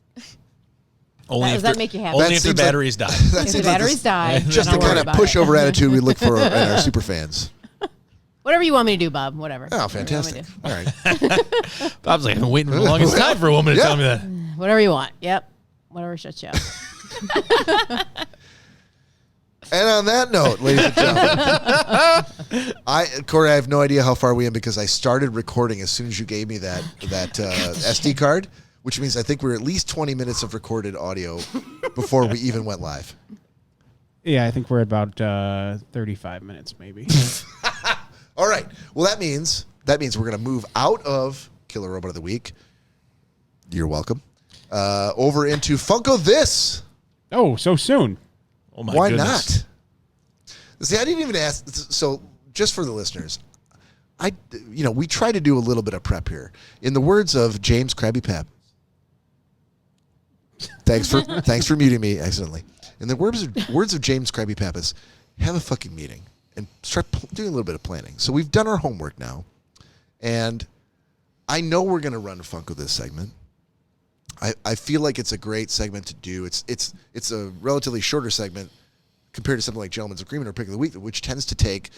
Only Does if that their- make you happy? Only That if their seems like- batteries die. That If the seems like batteries this- die, just then the I'll kind worry of about pushover it. attitude we look for in our super fans. Whatever you want me to do, Bob. Whatever. Oh, Whatever you want me fantastic. to All right. Bob's like, I've been waiting for the longest time for a woman to Yeah. tell me that. do. Whatever you want. Yep. Whatever shuts you up. And on that note, ladies and gentlemen, Cory, I have no idea how far we am because I started recording as soon as you gave me that SD card, which means I think we're at least 20 minutes of recorded audio before we even went live. Yeah, I think we're at about 35 minutes, maybe. All right. Well, that means we're going to move out of Killer Robot of the Week. You're welcome. Over into Funko This. Oh, so soon. Oh my Why goodness. not? See, I didn't even ask. So, just for the listeners, we try to do a little bit of prep here. In the words of James Krabby Pap, thanks for muting me accidentally. In the words of James Krabby Pappas, have a fucking meeting and start doing a little bit of planning. So we've done our homework now, and I know we're going to run a Funko This segment. I feel like it's a great segment to do. It's a relatively shorter segment compared to something like Gentleman's Agreement or Pick of the Week, which tends to take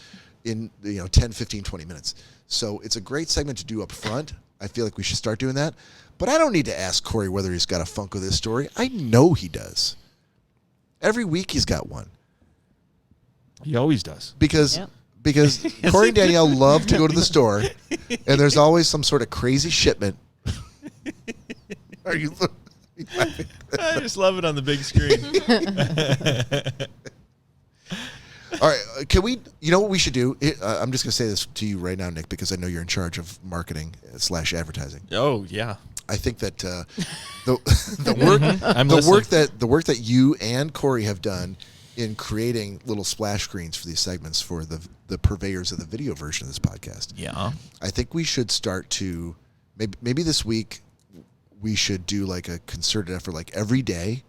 in 10, 15, 20 minutes. So it's a great segment to do up front. I feel like we should start doing that. But I don't need to ask Cory whether he's got a Funko This story. I know he does. Every week he's got one. He always does. Because Yep. Cory and Danielle love to go to the store, and there's always some sort of crazy shipment. Are you? I just love it on the big screen. All right, can we? You know what we should do? I'm just going to say this to you right now, Nick, because I know you're in charge of marketing / advertising. Oh yeah. I think that the work that you and Cory have done in creating little splash screens for these segments for the purveyors of the video version of this podcast. Yeah. I think we should start to maybe this week we should do like a concerted effort, like every day.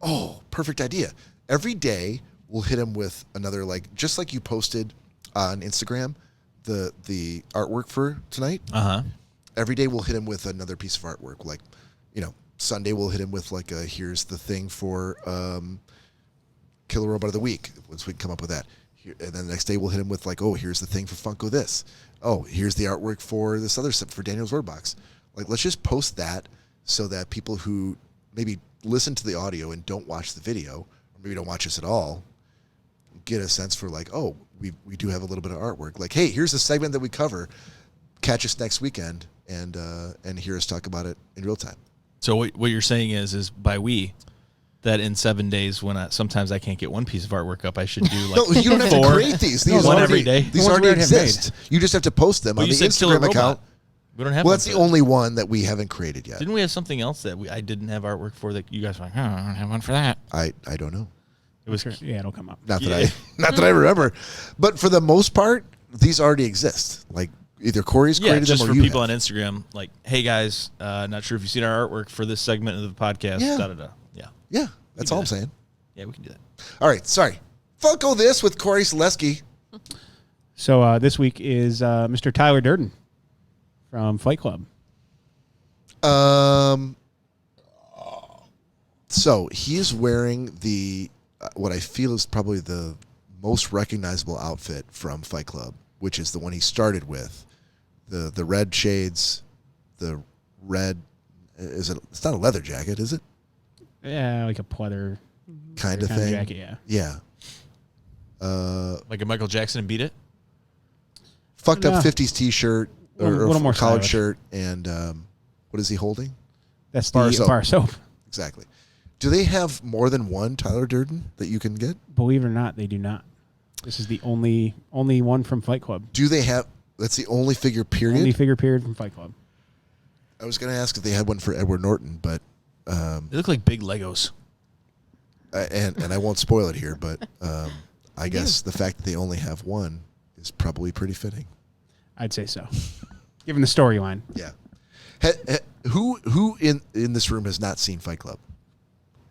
Oh, perfect idea. Every day we'll hit him with another, like, just like you posted on Instagram, the artwork for tonight. Every day we'll hit him with another piece of artwork. Like, Sunday we'll hit him with like here's the thing for Killer Robot of the Week, once we can come up with that. And then the next day we'll hit him with like, oh, here's the thing for Funko This. Oh, here's the artwork for this other stuff for Daniel's Word Box. Like, let's just post that so that people who maybe listen to the audio and don't watch the video, or maybe don't watch us at all, get a sense for like, oh, we do have a little bit of artwork. Like, hey, here's a segment that we cover. Catch us next weekend and hear us talk about it in real time. So what you're saying is by that in 7 days when sometimes I can't get one piece of artwork up, I should do like No, you don't have to 4. create these. One already, every day. These The ones already we already have exist. You just have to post them Well, on you the said Killer Instagram account. Robot. We don't have. Well, one that's for the that. only one that we haven't created yet. Didn't we have something else that I didn't have artwork for that you guys were like, oh, I don't have one for that. I don't know. It was Yeah, it'll come up. Not that Yeah. not that I remember. But for the most part, these already exist. Like either Cory's yeah, created just them or for you people have. on Instagram. Like, hey guys, not sure if you've seen our artwork for this segment of the podcast. Yeah. Da, da, da. Yeah, Yeah, that's do all I'm that. saying. yeah, we can do that. All right, sorry. Funko this with Cory Selesky. So this week is Mr. Tyler Durden from Fight Club. So he is wearing the what I feel is probably the most recognizable outfit from Fight Club, which is the one he started with, the red shades, the red. Is it? It's not a leather jacket, is it? Yeah, like a pleather Kind of kind of thing. jacket. Yeah. Yeah. Like a Michael Jackson and Beat It. Fucked up No. 50s T-shirt A little more collared stylish. shirt, and what is he holding? That's Bar the soap. bar soap. Exactly. Do they have more than one Tyler Durden that you can get? Believe it or not, they do not. This is the only one from Fight Club. Do they have? That's the only figure. Period. Only figure period from Fight Club. I was going to ask if they had one for Edward Norton, but They look like big Legos. and I won't spoil it here, but I guess the fact that they only have one is probably pretty fitting. I'd say so. Given the storyline. Yeah. Who in this room has not seen Fight Club?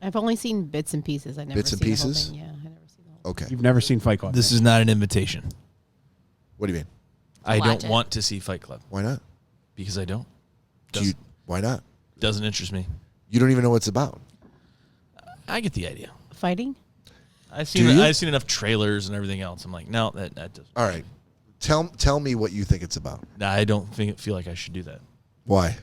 I've only seen bits and pieces. I've never Bits and seen the whole pieces? thing. Yeah, I never seen the whole Okay. You've never seen Fight Club. This is not an invitation. What do you mean? I Watch don't it. want to see Fight Club Why not? because I don't. Why not? Doesn't interest me. You don't even know what it's about. I get the idea. Fighting? I've Do you? seen enough trailers and everything else. I'm like, no, that doesn't. All right. Tell me what you think it's about. Nah, I don't feel like I should do that. Why?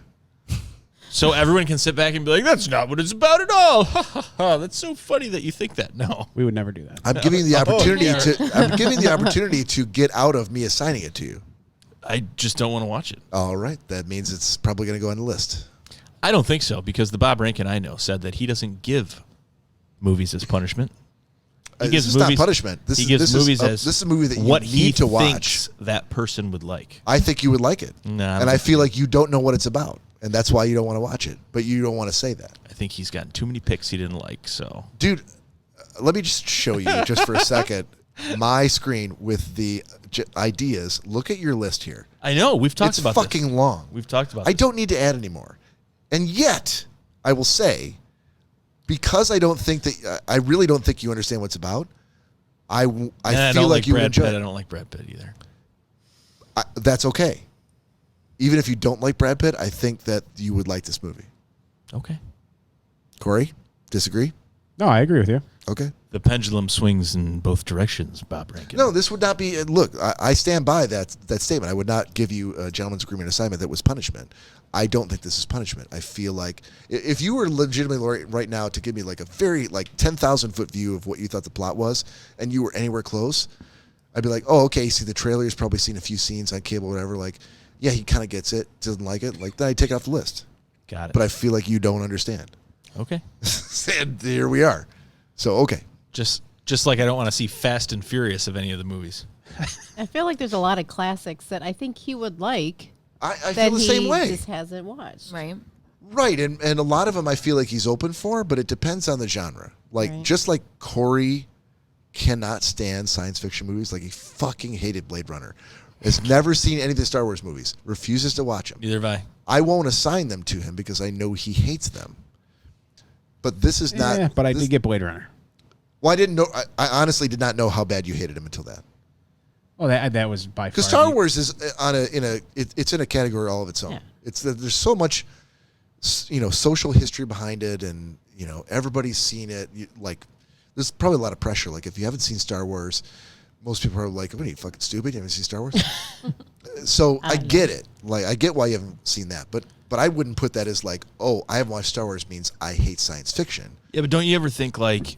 So everyone can sit back and be like, that's not what it's about at all. Ha, ha, ha. That's so funny that you think that. No. We would never do that. I'm giving you the opportunity yeah. I'm giving the opportunity to get out of me assigning it to you. I just don't want to watch it. All right. That means it's probably going to go on the list. I don't think so because the Bob Rankin I know said that he doesn't give movies as punishment. He This is not punishment. This he is gives this movies is as this is a movie that you what need he to watch. thinks that person would like. I think you would like it. Nah, I don't and I think feel like you don't know what it's about. And that's why you don't want to watch it. But you don't want to say that. I think he's gotten too many picks he didn't like. So Dude, let me just show you just for a second my screen with the ideas. Look at your list here. I know we've talked It's about fucking this. long. We've talked about. I this. don't need to add anymore. And yet, I will say, because I really don't think you understand what's about, I And feel don't like you would Brad enjoy Pitt. it. I don't like Brad Pitt either. That's okay. Even if you don't like Brad Pitt, I think that you would like this movie. Okay. Corey, disagree? No, I agree with you. Okay. The pendulum swings in both directions, Bob Rankin. No, this would not be. Look, I stand by that statement. I would not give you a gentleman's agreement assignment that was punishment. I don't think this is punishment. I feel like if you were legitimately right now to give me like a very 10,000 foot view of what you thought the plot was, and you were anywhere close, I'd be like, oh, okay. See the trailer. He's probably seen a few scenes on cable, or whatever. Like, yeah, he kind of gets it. Doesn't like it. Like, then I take it off the list. Got it. But I feel like you don't understand. Okay. And here we are. So okay. Just like I don't want to see Fast and Furious of any of the movies. I feel like there's a lot of classics that I think he would like I that feel the same he way. just hasn't watched. Right. Right, and a lot of them I feel like he's open for, but it depends on the genre. Like, Right. just like Cory cannot stand science fiction movies, like he fucking hated Blade Runner. Has never seen any of the Star Wars movies, refuses to watch them. Neither have I. I won't assign them to him because I know he hates them. But this is not... but I this- did get Blade Runner. Well, I didn't know... I honestly did not know how bad you hated him until that. Well, that was by far. Because Star Wars is it's in a category all of its own. Yeah. There's so much, social history behind it, and everybody's seen it. There's probably a lot of pressure. Like if you haven't seen Star Wars, most people are like, "What are you fucking stupid? You haven't seen Star Wars?" So I get it. Like I get why you haven't seen that, but I wouldn't put that as like, "Oh, I haven't watched Star Wars means I hate science fiction." Yeah, but don't you ever think like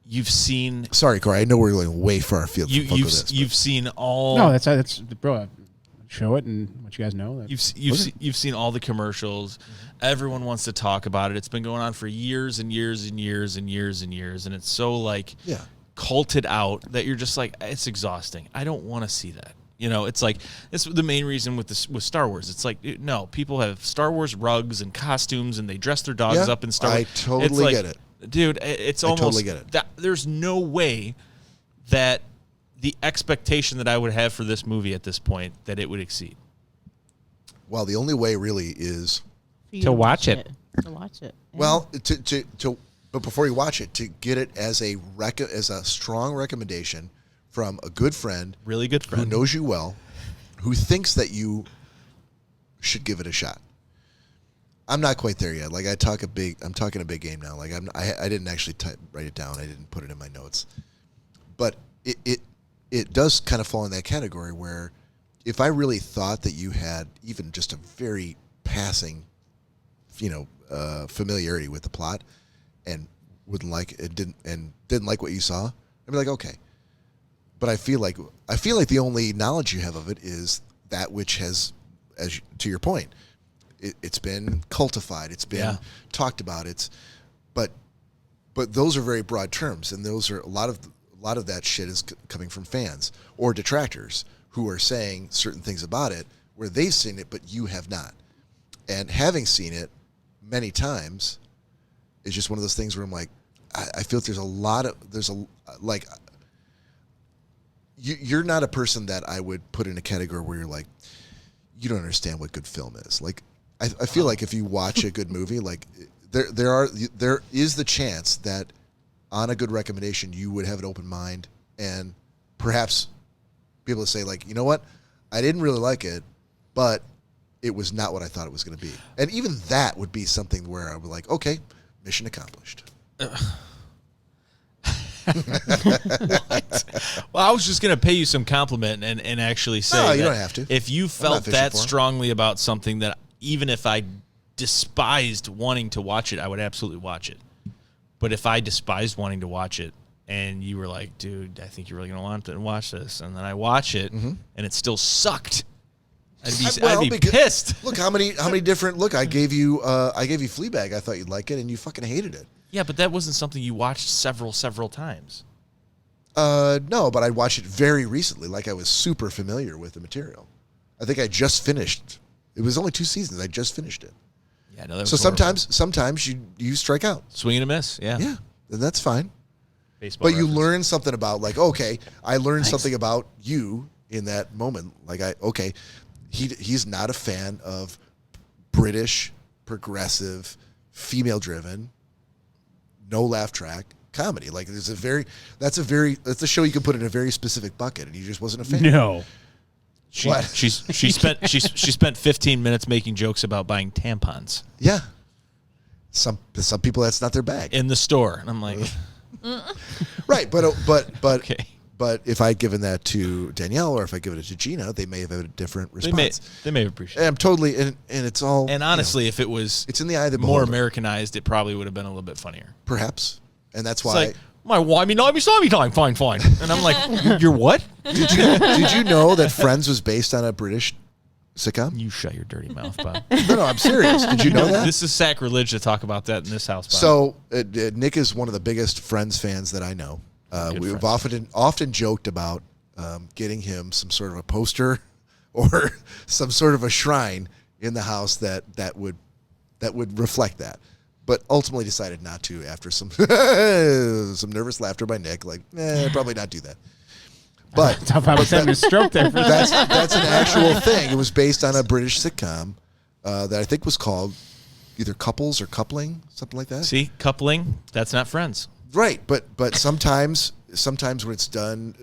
you've seen Sorry, Corey. I know we're going way far afield. From you've seen all No, that's bro. Show it and let you guys know. That. You've seen all the commercials. Everyone wants to talk about it. It's been going on for years and years and years and years and years, and it's so Yeah. culted out that you're just like, it's exhausting. I don't want to see that. You know, it's like it's the main reason with Star Wars. It's like no, people have Star Wars rugs and costumes, and they dress their dogs up in Star Wars. I totally get it, dude. It's almost totally get it. That there's no way that the expectation that I would have for this movie at this point that it would exceed. Well, the only way really is For you To watch it. To watch it. Yeah. well but before you watch it, to get it as a strong recommendation from a good friend, Really good who friend. knows you well, who thinks that you should give it a shot. I'm not quite there yet. Like I'm talking a big game now. Like I didn't actually write it down. I didn't put it in my notes. But it does kind of fall in that category where if I really thought that you had even just a very passing, familiarity with the plot, and didn't like what you saw, I'd be like, okay. But I feel like the only knowledge you have of it is that which has, to your point, it's been cultified, it's been talked about. But those are very broad terms, and those are a lot of that shit is coming from fans or detractors who are saying certain things about it where they've seen it but you have not, and having seen it many times is just one of those things where I'm like, I feel like you're not a person that I would put in a category where you're like, you don't understand what good film is. Like, I feel like if you watch a good movie, like there is the chance that on a good recommendation you would have an open mind and perhaps be able to say like, you know what, I didn't really like it, but it was not what I thought it was going to be. And even that would be something where I would like, okay, mission accomplished. Well, I was just going to pay you some compliment and actually say No, you that don't have to. If you felt fishing that for 'em. strongly about something, that even if I despised wanting to watch it, I would absolutely watch it. But if I despised wanting to watch it and you were like, dude, I think you're really going to want to watch this, and then I watch it and it still sucked, I'd be pissed. Look how many different. Look, I gave you Fleabag. I thought you'd like it, and you fucking hated it. Yeah, but that wasn't something you watched several times. No, but I watched it very recently. Like I was super familiar with the material. I think I just finished. It was only 2 seasons. I just finished it. Yeah, no. That was So horrible. sometimes you strike out. Swing and a miss. Yeah. Yeah, and that's fine. Baseball But you reference. learn something about, like, okay, I learned something about you in that moment. Like, he's not a fan of British, progressive, female-driven, no laugh track comedy. Like, that's a show you can put in a very specific bucket, and he just wasn't a fan. No. She What? she spent 15 minutes making jokes about buying tampons Yeah. Some people, that's not their bag. in the store, and I'm like, Right, but okay. But if I'd given that to Danielle or if I given it to Gina, they may have had a different They may response. have appreciated. And I'm totally, and it's all. And honestly, if it was it's in the eye of the more beholder, Americanized, it probably would have been a little bit funnier. perhaps, and that's It's why. like my saw me time, fine, and I'm like, you're what? Did you know that Friends was based on a British sitcom? You shut your dirty mouth, Bob. No, I'm serious. Did you know that? This is sacrilege to talk about that in this house, Bob. So Nick is one of the biggest Friends fans that I know. Good We've friends. often joked about getting him some sort of a poster or some sort of a shrine in the house that would reflect that, but ultimately decided not to after some some nervous laughter by Nick. Like, probably not do that. But Tough, I was having a stroke there for a second. that's an actual thing. It was based on a British sitcom that I think was called either Couples or Coupling, something like that. See, coupling, that's not Friends. Right, but sometimes when it's done,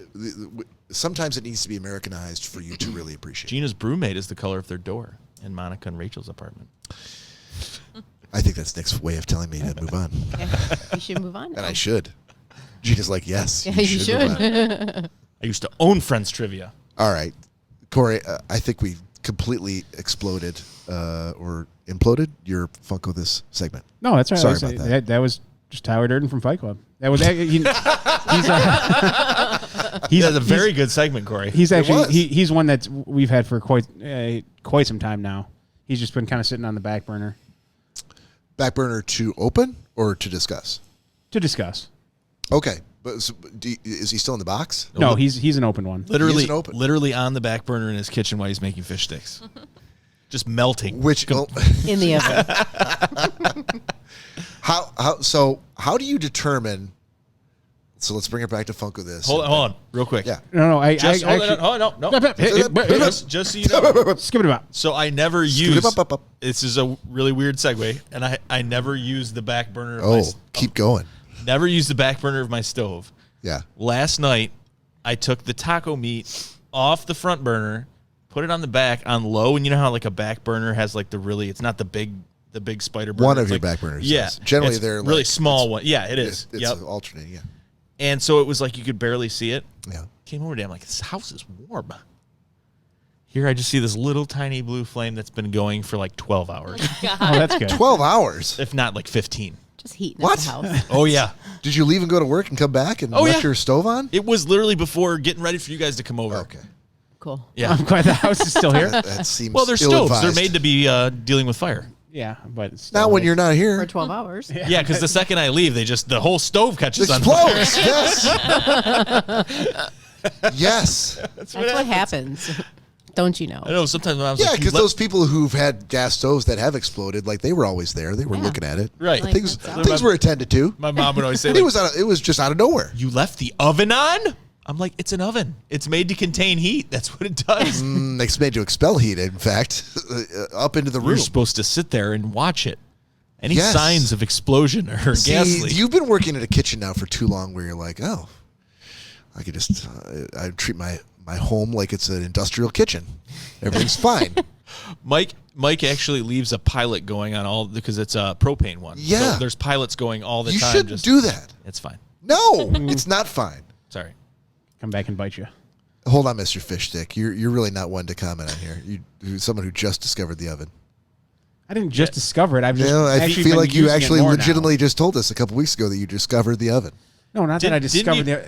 sometimes it needs to be Americanized for you to really appreciate it. Gina's brewmate is the color of their door in Monica and Rachel's apartment. I think that's Nick's way of telling me to move on, Okay. You should move on. and I should. Gina's like, yes, Yeah, you move should. on. I used to own Friends trivia. All right, Cory, I think we completely exploded or imploded your Funko this segment. No, that's right. Sorry about that. That was just Tyler Durden from Fight Club. That was he's That's a very good segment, Cory. He's actually was. he's one that we've had for quite some time now. He's just been kind of sitting on the back burner Back burner to open or to discuss? to discuss. Okay, but is he still in the box? No, he's an open one. Literally, He isn't open. literally on the back burner in his kitchen while he's making fish sticks. Just melting. Which In the oven. how do you determine? So let's bring it back to Funko this. Hold on, real quick. Yeah. No, I Just hold actually, on. Oh, no. Just so you know. skip it about. So I never use. Up. This is a really weird segue, and I never use the back burner. Of my, Keep going. Never use the back burner of my stove. Yeah. Last night, I took the taco meat off the front burner, put it on the back on low, and you know how like a back burner has like it's not the big spider burner. One of It's your like, back burners. Yeah. Yes. Generally, it's they're really like, small one. Yeah, it is. It's Yep. alternating. Yeah. And so it was like you could barely see it. Yeah. Came over to him like, this house is warm. Here I just see this little tiny blue flame that's been going for like 12 hours, Oh, that's good. 12 hours. if not like 15. Just heating What? up the house. Oh, yeah. Did you leave and go to work and come back and Oh, left yeah. your stove on? It was literally before getting ready for you guys to come over. Okay. Cool. Yeah. I'm glad the house is still here. That seems Well, they're stoves. ill-advised. They're made to be dealing with fire. Yeah, but it's still Not when like- you're not For here. 12 hours. Yeah, because the second I leave, the whole stove catches on fire. Explodes. Yes. Yes. That's what happens. Don't you know? I know sometimes when I was Yeah, like, because those people who've had gas stoves that have exploded, like they were always there. They were Yeah. looking at it. Right. Like, Things that's things were attended to. my mom would always say, It like, was just out of nowhere. you left the oven on? I'm like, it's an oven. It's made to contain heat. That's what it does. It's made to expel heat. In fact, up into the room. You're supposed to sit there and watch it. Any Yes. signs of explosion or gas leak? You've been working in a kitchen now for too long, where you're like, oh, I could just I treat my home like it's an industrial kitchen. Everything's fine. Mike actually leaves a pilot going on all because it's a propane one. Yeah. So there's pilots going all the You time. shouldn't do that. It's fine. No, it's not fine. Sorry. come back and bite you. Hold on, Mr. Fish Stick. You're really not one to comment on here. You're someone who just discovered the oven. I didn't just discover it. I've just I actually feel been like you using it actually more now. legitimately just told us a couple weeks ago that you discovered the oven. No, not that I Didn't discovered you-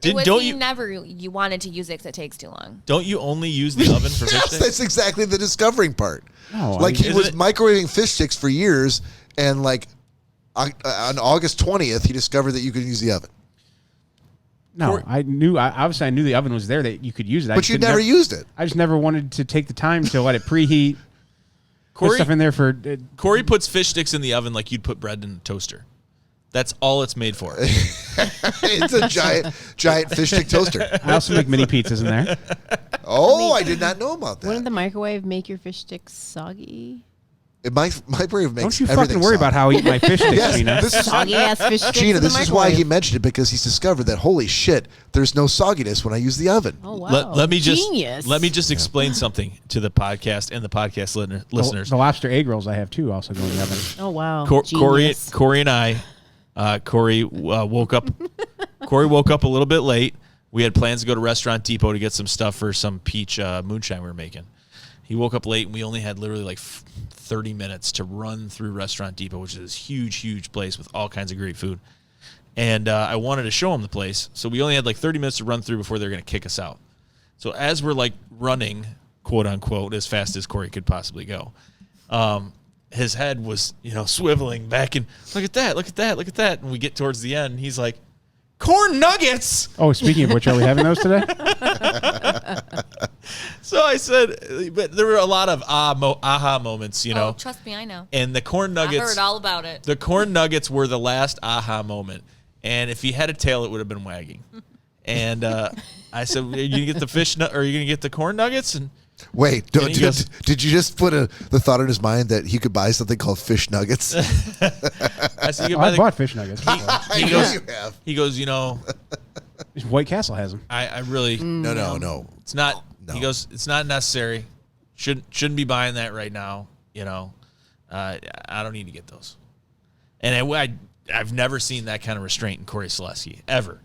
the. Don't you you never you wanted to use it 'cause it takes too long. don't you only use the oven for fish Yes, sticks? that's exactly the discovering part. No, Like he Isn't was it- microwaving fish sticks for years, and like on August 20th, he discovered that you could use the oven. No, Cory- I knew. Obviously, I knew the oven was there that you could use it. I But just you could never used it. I just never wanted to take the time to let it preheat. Put Cory, stuff in there for. Cory puts fish sticks in the oven like you'd put bread in a toaster. That's all it's made for. It's a giant fish stick toaster. I also make mini pizzas in there. Oh, I did not know about Wouldn't that. the microwave make your fish sticks soggy? My microwave makes Don't you everything fucking worry soggy. about how I eat my fish sticks, Yes, Gina. this is Soggy ass fish sticks Gina. in the This is why he microwave. mentioned it, because he's discovered that holy shit, there's no sogginess when I use the oven. Oh wow! Let me Genius. just explain something to the podcast and the podcast listeners. The lobster egg rolls I have too also go in the oven. Oh wow! Cory Genius. and I, Cory woke up. Cory woke up a little bit late. We had plans to go to Restaurant Depot to get some stuff for some peach moonshine we were making. He woke up late, and we only had literally like 30 minutes to run through Restaurant Depot, which is this huge place with all kinds of great food. And I wanted to show him the place, so we only had like 30 minutes to run through before they were going to kick us out. So as we're like running, quote unquote, as fast as Cory could possibly go, his head was, swiveling back and look at that. And we get towards the end, and he's like, corn nuggets. Oh, speaking of which, are we having those today? So I said, but there were a lot of aha moments, Oh, trust me, I know. and the corn I nuggets, heard all about it. the corn nuggets were the last aha moment. And if he had a tail, it would have been wagging. And I said, "Are you gonna get the fish nut? Or are you gonna get the corn nuggets?" And Wait, And he goes- did you just put the thought in his mind that he could buy something called fish nuggets? I said, Oh, I bought fish nuggets. before. I know goes- you have. he goes, White Castle has them. I really, No. it's not. No. He goes, it's not necessary. Shouldn't be buying that right now. I don't need to get those. And I've never seen that kind of restraint in Cory Selesky ever.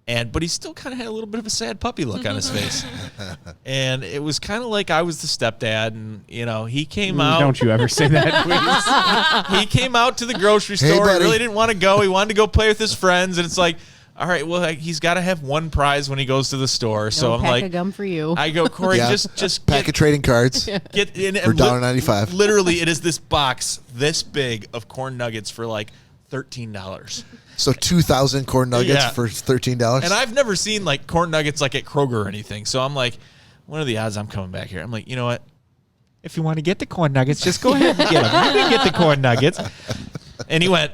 But he still kind of had a little bit of a sad puppy look on his face. And it was kind of like I was the stepdad, and he came out. Don't you ever say that, please. He came out to the grocery Hey, store. He buddy. really didn't want to go. He wanted to go play with his friends, and it's like, all right, well, he's got to have one prize when he goes to the store. So No I'm pack like, of gum for you. I go, Cory, Yeah. just Pack of trading cards get in for $1.95. Literally, it is this box this big of corn nuggets for like $13. So 2,000 corn nuggets Yeah. for $13. And I've never seen like corn nuggets like at Kroger or anything. So I'm like, what are the odds I'm coming back here? I'm like, you know what? If you want to get the corn nuggets, just go ahead and get them. You can get the corn nuggets. And he went,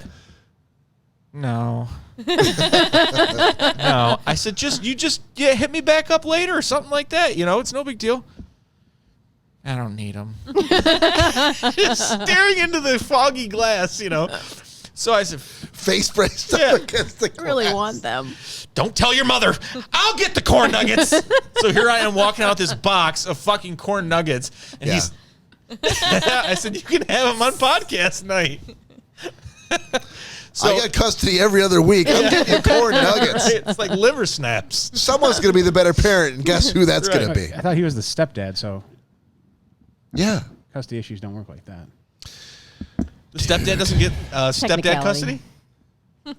No. no. I said, hit me back up later or something like that. You know, it's no big deal. I don't need them. Just staring into the foggy glass, you know. So I said, Face braced Yeah. up against the I really glass. want them. don't tell your mother. I'll get the corn nuggets. So here I am walking out this box of fucking corn nuggets. And Yeah. he's, I said, you can have them on podcast night. So I got custody every other week. I'm getting you corn nuggets. it's like liver snaps. Someone's going to be the better parent, and guess who that's going to be? I thought he was the stepdad, so Yeah. custody issues don't work like that. The stepdad doesn't get stepdad Technicality. custody?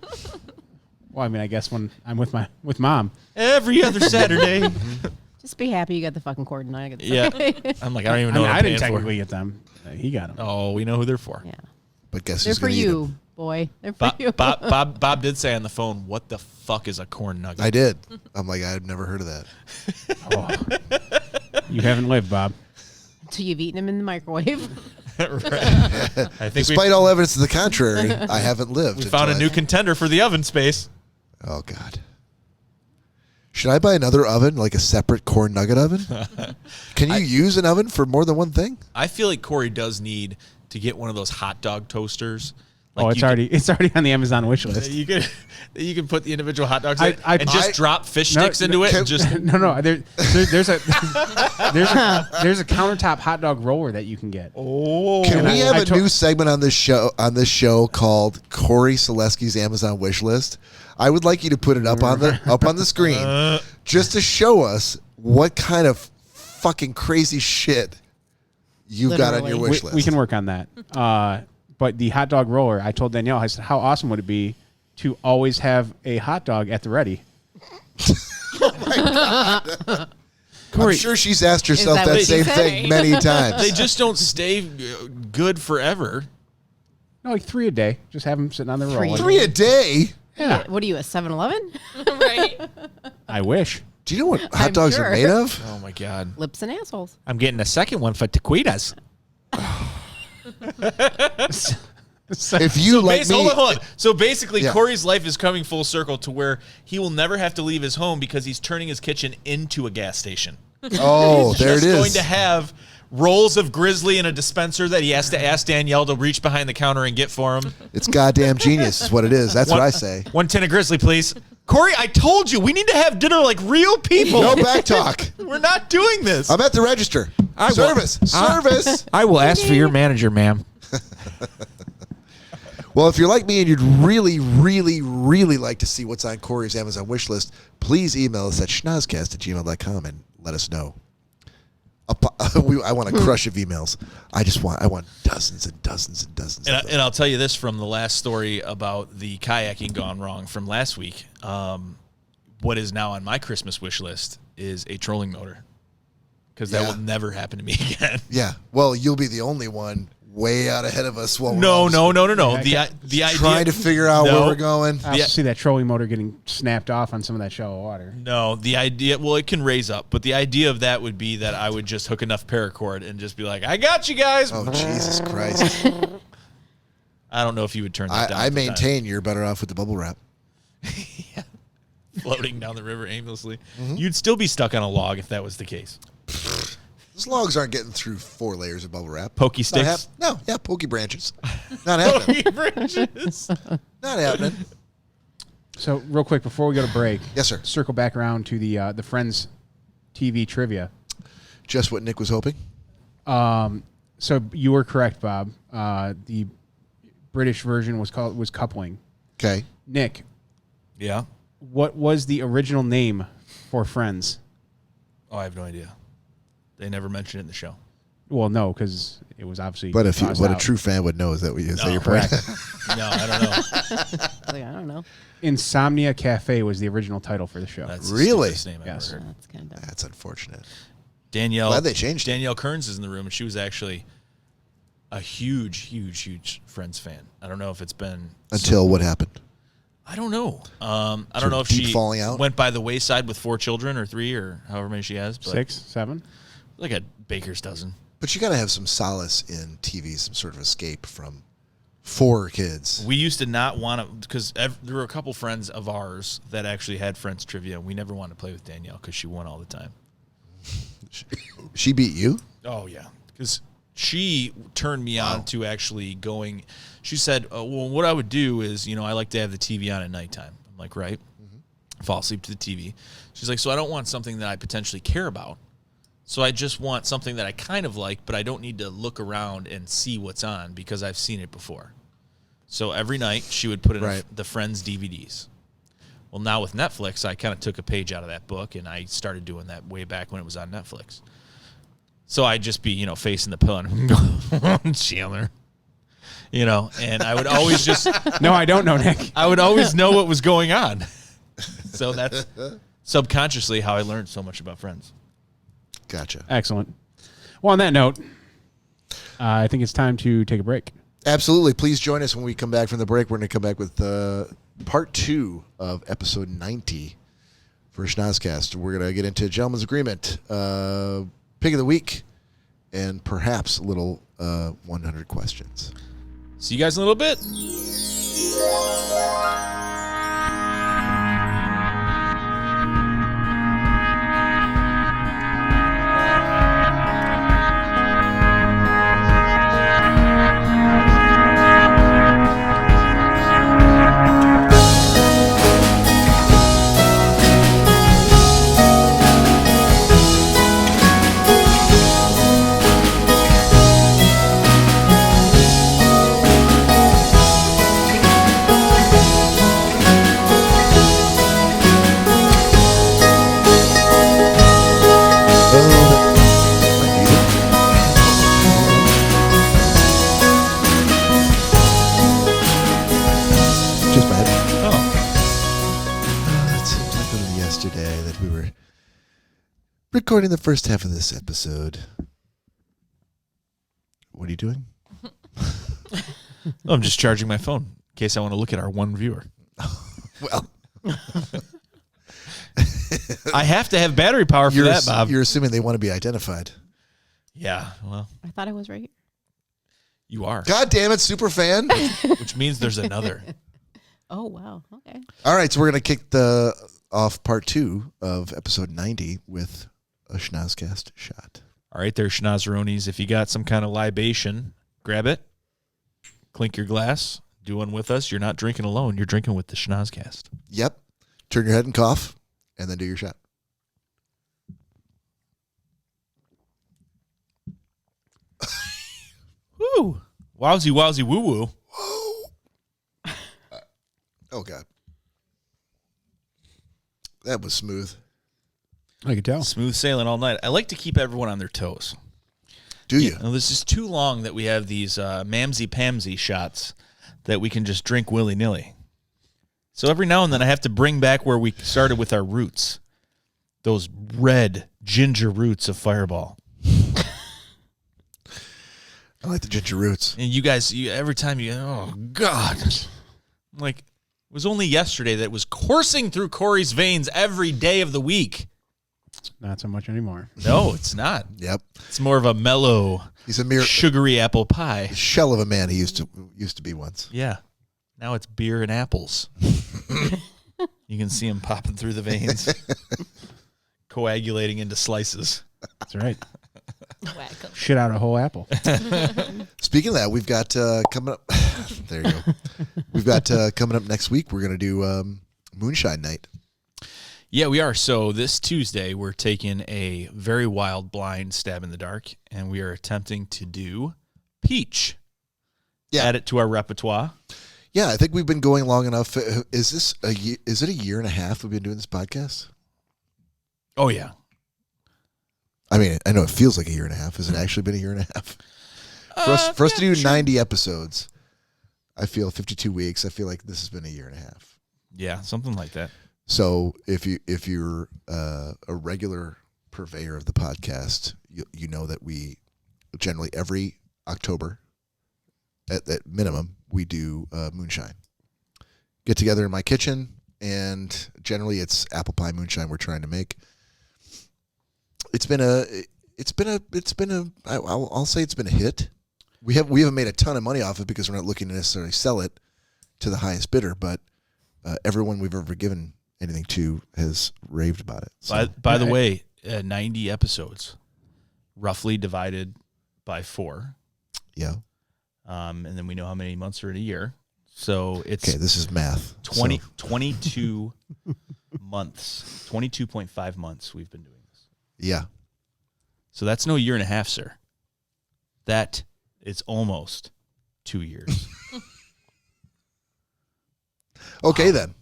Well, I mean, I guess when I'm with mom. Every other Saturday. Just be happy you got the fucking corn nuggets. Yeah. I'm like, I don't even know what I I'm didn't paying technically for. get them. He got them. Oh, we know who they're for. Yeah. But guess They're who's for going to eat you, them? boy. They're for you. Bob did say on the phone, what the fuck is a corn nugget? I did. I'm like, I've never heard of that. Oh. You haven't lived, Bob. Until you've eaten them in the microwave. I think Despite all evidence to the contrary, I haven't lived. we found a until new contender for the oven space. Oh, God. Should I buy another oven, like a separate corn nugget oven? Can you use an oven for more than one thing? I feel like Cory does need to get one of those hot dog toasters. Like It's already on the Amazon wish list. You can put the individual hot dogs in I- and just drop fish sticks into it. And just No. There's a countertop hot dog roller that you can get. Can we have a new segment on this show called Cory Selesky's Amazon wish list? I would like you to put it up on the screen just to show us what kind of fucking crazy shit you've got on your Literally. wish list. We can work on that. But the hot dog roller, I told Danielle, I said, how awesome would it be to always have a hot dog at the ready? I'm sure she's asked herself that that what she same said? thing many times. they just don't stay good forever. No, like 3 a day. Just have them sitting on the roller. 3 a day? Yeah, What are you, a 7-Eleven? Right. I wish. Do you know what hot I'm dogs sure. are made of? Oh my God. Lips and assholes. I'm getting a second one for taquitas. If you like me, Hold on. So basically, Yeah. Cory's life is coming full circle to where he will never have to leave his home because he's turning his kitchen into a gas station. oh, there it Just going is. to have rolls of Grizzly in a dispenser that he has to ask Danielle to reach behind the counter and get for him. It's goddamn genius, is what it is. That's what I say. 1 tin of Grizzly, please. Cory, I told you we need to have dinner like real people. No back talk. We're not doing this. I'm at the register. Service. I will ask for your manager, ma'am. Well, if you're like me and you'd really, really, really like to see what's on Cory's Amazon wish list, please email us at schnozzcast@gmail.com and let us know. I want a crush of emails. I want dozens and dozens and dozens. of them. And I'll tell you this from the last story about the kayaking gone wrong from last week. What is now on my Christmas wish list is a trolling motor, because that Yeah. will never happen to me again. Yeah. Well, you'll be the only one way out ahead of us. While we're No. all Yeah, The idea trying to figure out where No. we're going. I also see that trolling motor getting snapped off on some of that shallow water. No, the idea, well, it can raise up, but the idea of that would be that I would just hook enough paracord and just be like, I got you guys. Oh, Jesus Christ. I don't know if you would turn that down. I at the time. maintain you're better off with the bubble wrap. Floating down the river aimlessly. Mm-hmm. You'd still be stuck on a log if that was the case. Those logs aren't getting through 4 layers of bubble wrap. Pokey Not sticks. pokey branches. Not happening. Pokey branches. Not happening. So real quick before we go to break, Yes, sir. circle back around to the Friends TV trivia. Just what Nick was hoping. So you were correct, Bob. The British version was coupling. Okay. Nick, Yeah. what was the original name for Friends? Oh, I have no idea. They never mentioned it in the show. Well, no, because it was obviously. But tossed what a out. true fan would know is that is that No, your point? No, I don't know. I don't know. Insomnia Cafe was the original title for the show. That's the Really? stupidest name I've Yes. ever heard. That's kind of dumb. That's unfortunate. Danielle. Glad they changed it. Danielle Kearns is in the room, and she was actually a huge, huge, huge Friends fan. I don't know if it's been Until what happened? I don't know. I Sort don't know of if deep she falling out? went by the wayside with 4 children or 3 or however many she has. But 6, 7. like a baker's dozen. But you got to have some solace in TV, some sort of escape from 4 kids. We used to not want to, because there were a couple friends of ours that actually had Friends trivia, and we never wanted to play with Danielle because she won all the time. She beat you? Oh, yeah. Because she turned me on to actually going. She said, well, what I would do is, I like to have the TV on at nighttime. I'm like, right. Fall asleep to the TV. She's like, so I don't want something that I potentially care about. So I just want something that I kind of like, but I don't need to look around and see what's on because I've seen it before. So every night she would put in the Friends DVDs. Well, now with Netflix, I kind of took a page out of that book, and I started doing that way back when it was on Netflix. So I'd just be, facing the pillow and go, Chandler. And I would always just... No, I don't know, Nick. I would always know what was going on. So that's subconsciously how I learned so much about Friends. Gotcha. Excellent. Well, on that note, I think it's time to take a break. Absolutely. Please join us when we come back from the break. We're going to come back with part 2 of episode 90 for Schnozzcast. We're going to get into Gentleman's Agreement, Pick of the Week, and perhaps a little 100 questions. See you guys in a little bit. Recording the first half of this episode. What are you doing? I'm just charging my phone in case I want to look at our one viewer. Well, I have to have battery power for that, Bob. You're assuming they want to be identified. Yeah, well, I thought I was right here. you are. God damn it, super fan. Which means there's another. Oh, wow. Okay. All right, so we're going to kick off part 2 of episode 90 with a Schnozzcast shot. All right, there, Schnozzeronis. If you got some kind of libation, grab it, clink your glass, do one with us. You're not drinking alone. You're drinking with the Schnozzcast. Yep. Turn your head and cough, and then do your shot. Woo! Wowzy, wowzy, woo woo. Whoa. Oh, God. That was smooth. I could tell. Smooth sailing all night. I like to keep everyone on their toes. Do you? This is too long that we have these mamsy-pamsy shots that we can just drink willy-nilly. So every now and then I have to bring back where we started with our roots. Those red ginger roots of Fireball. I like the ginger roots. And you guys, every time oh, God. Like, it was only yesterday that it was coursing through Cory's veins every day of the week. Not so much anymore. No, it's not. Yep. It's more of a mellow, He's a mere sugary apple pie. shell of a man he used to be once. Yeah. Now it's beer and apples. You can see him popping through the veins, coagulating into slices. That's right. Whack 'em. Shit out a whole apple. Speaking of that, we've got coming up. There you go. We've got coming up next week. We're going to do Moonshine Night. Yeah, we are. So this Tuesday, we're taking a very wild blind stab in the dark, and we are attempting to do peach. Yeah. Add it to our repertoire. Yeah, I think we've been going long enough. Is it a year and a half we've been doing this podcast? Oh, yeah. I mean, I know it feels like a year and a half. Has it actually been a year and a half? For us to do 90 episodes, I feel 52 weeks. I feel like this has been a year and a half. Yeah, something like that. So if you're a regular purveyor of the podcast, you know that we generally every October, at minimum, we do moonshine. Get together in my kitchen, and generally it's apple pie moonshine we're trying to make. I'll say it's been a hit. We haven't made a ton of money off it because we're not looking to necessarily sell it to the highest bidder, but everyone we've ever given anything to has raved about it. So. By the way, 90 episodes, roughly divided by 4. Yeah. And then we know how many months are in a year. So it's okay. This is math. 22 months, 22.5 months we've been doing this. Yeah. So that's no year and a half, sir. That is almost 2 years. Okay, then.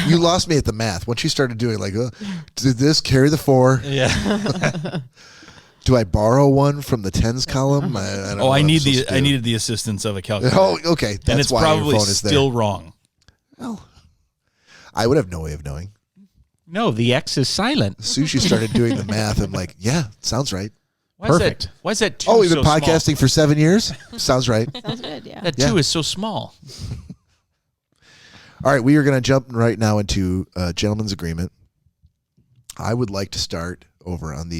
You lost me at the math. Once you started doing did this carry the 4? Yeah. Do I borrow one from the tens column? I don't know I what I'm supposed to do. I needed the assistance of a calculator. Oh, okay. That's and it's why probably your phone is still there. wrong. Well, I would have no way of knowing. No, the X is silent. As soon as you started doing the math, I'm like, yeah, sounds right. Perfect. Why is that 2 Oh, we've so been podcasting for 7 years? Sounds right. Sounds good, yeah. small? That Yeah. 2 is so small. All right, we are going to jump right now into gentleman's agreement. I would like to start over on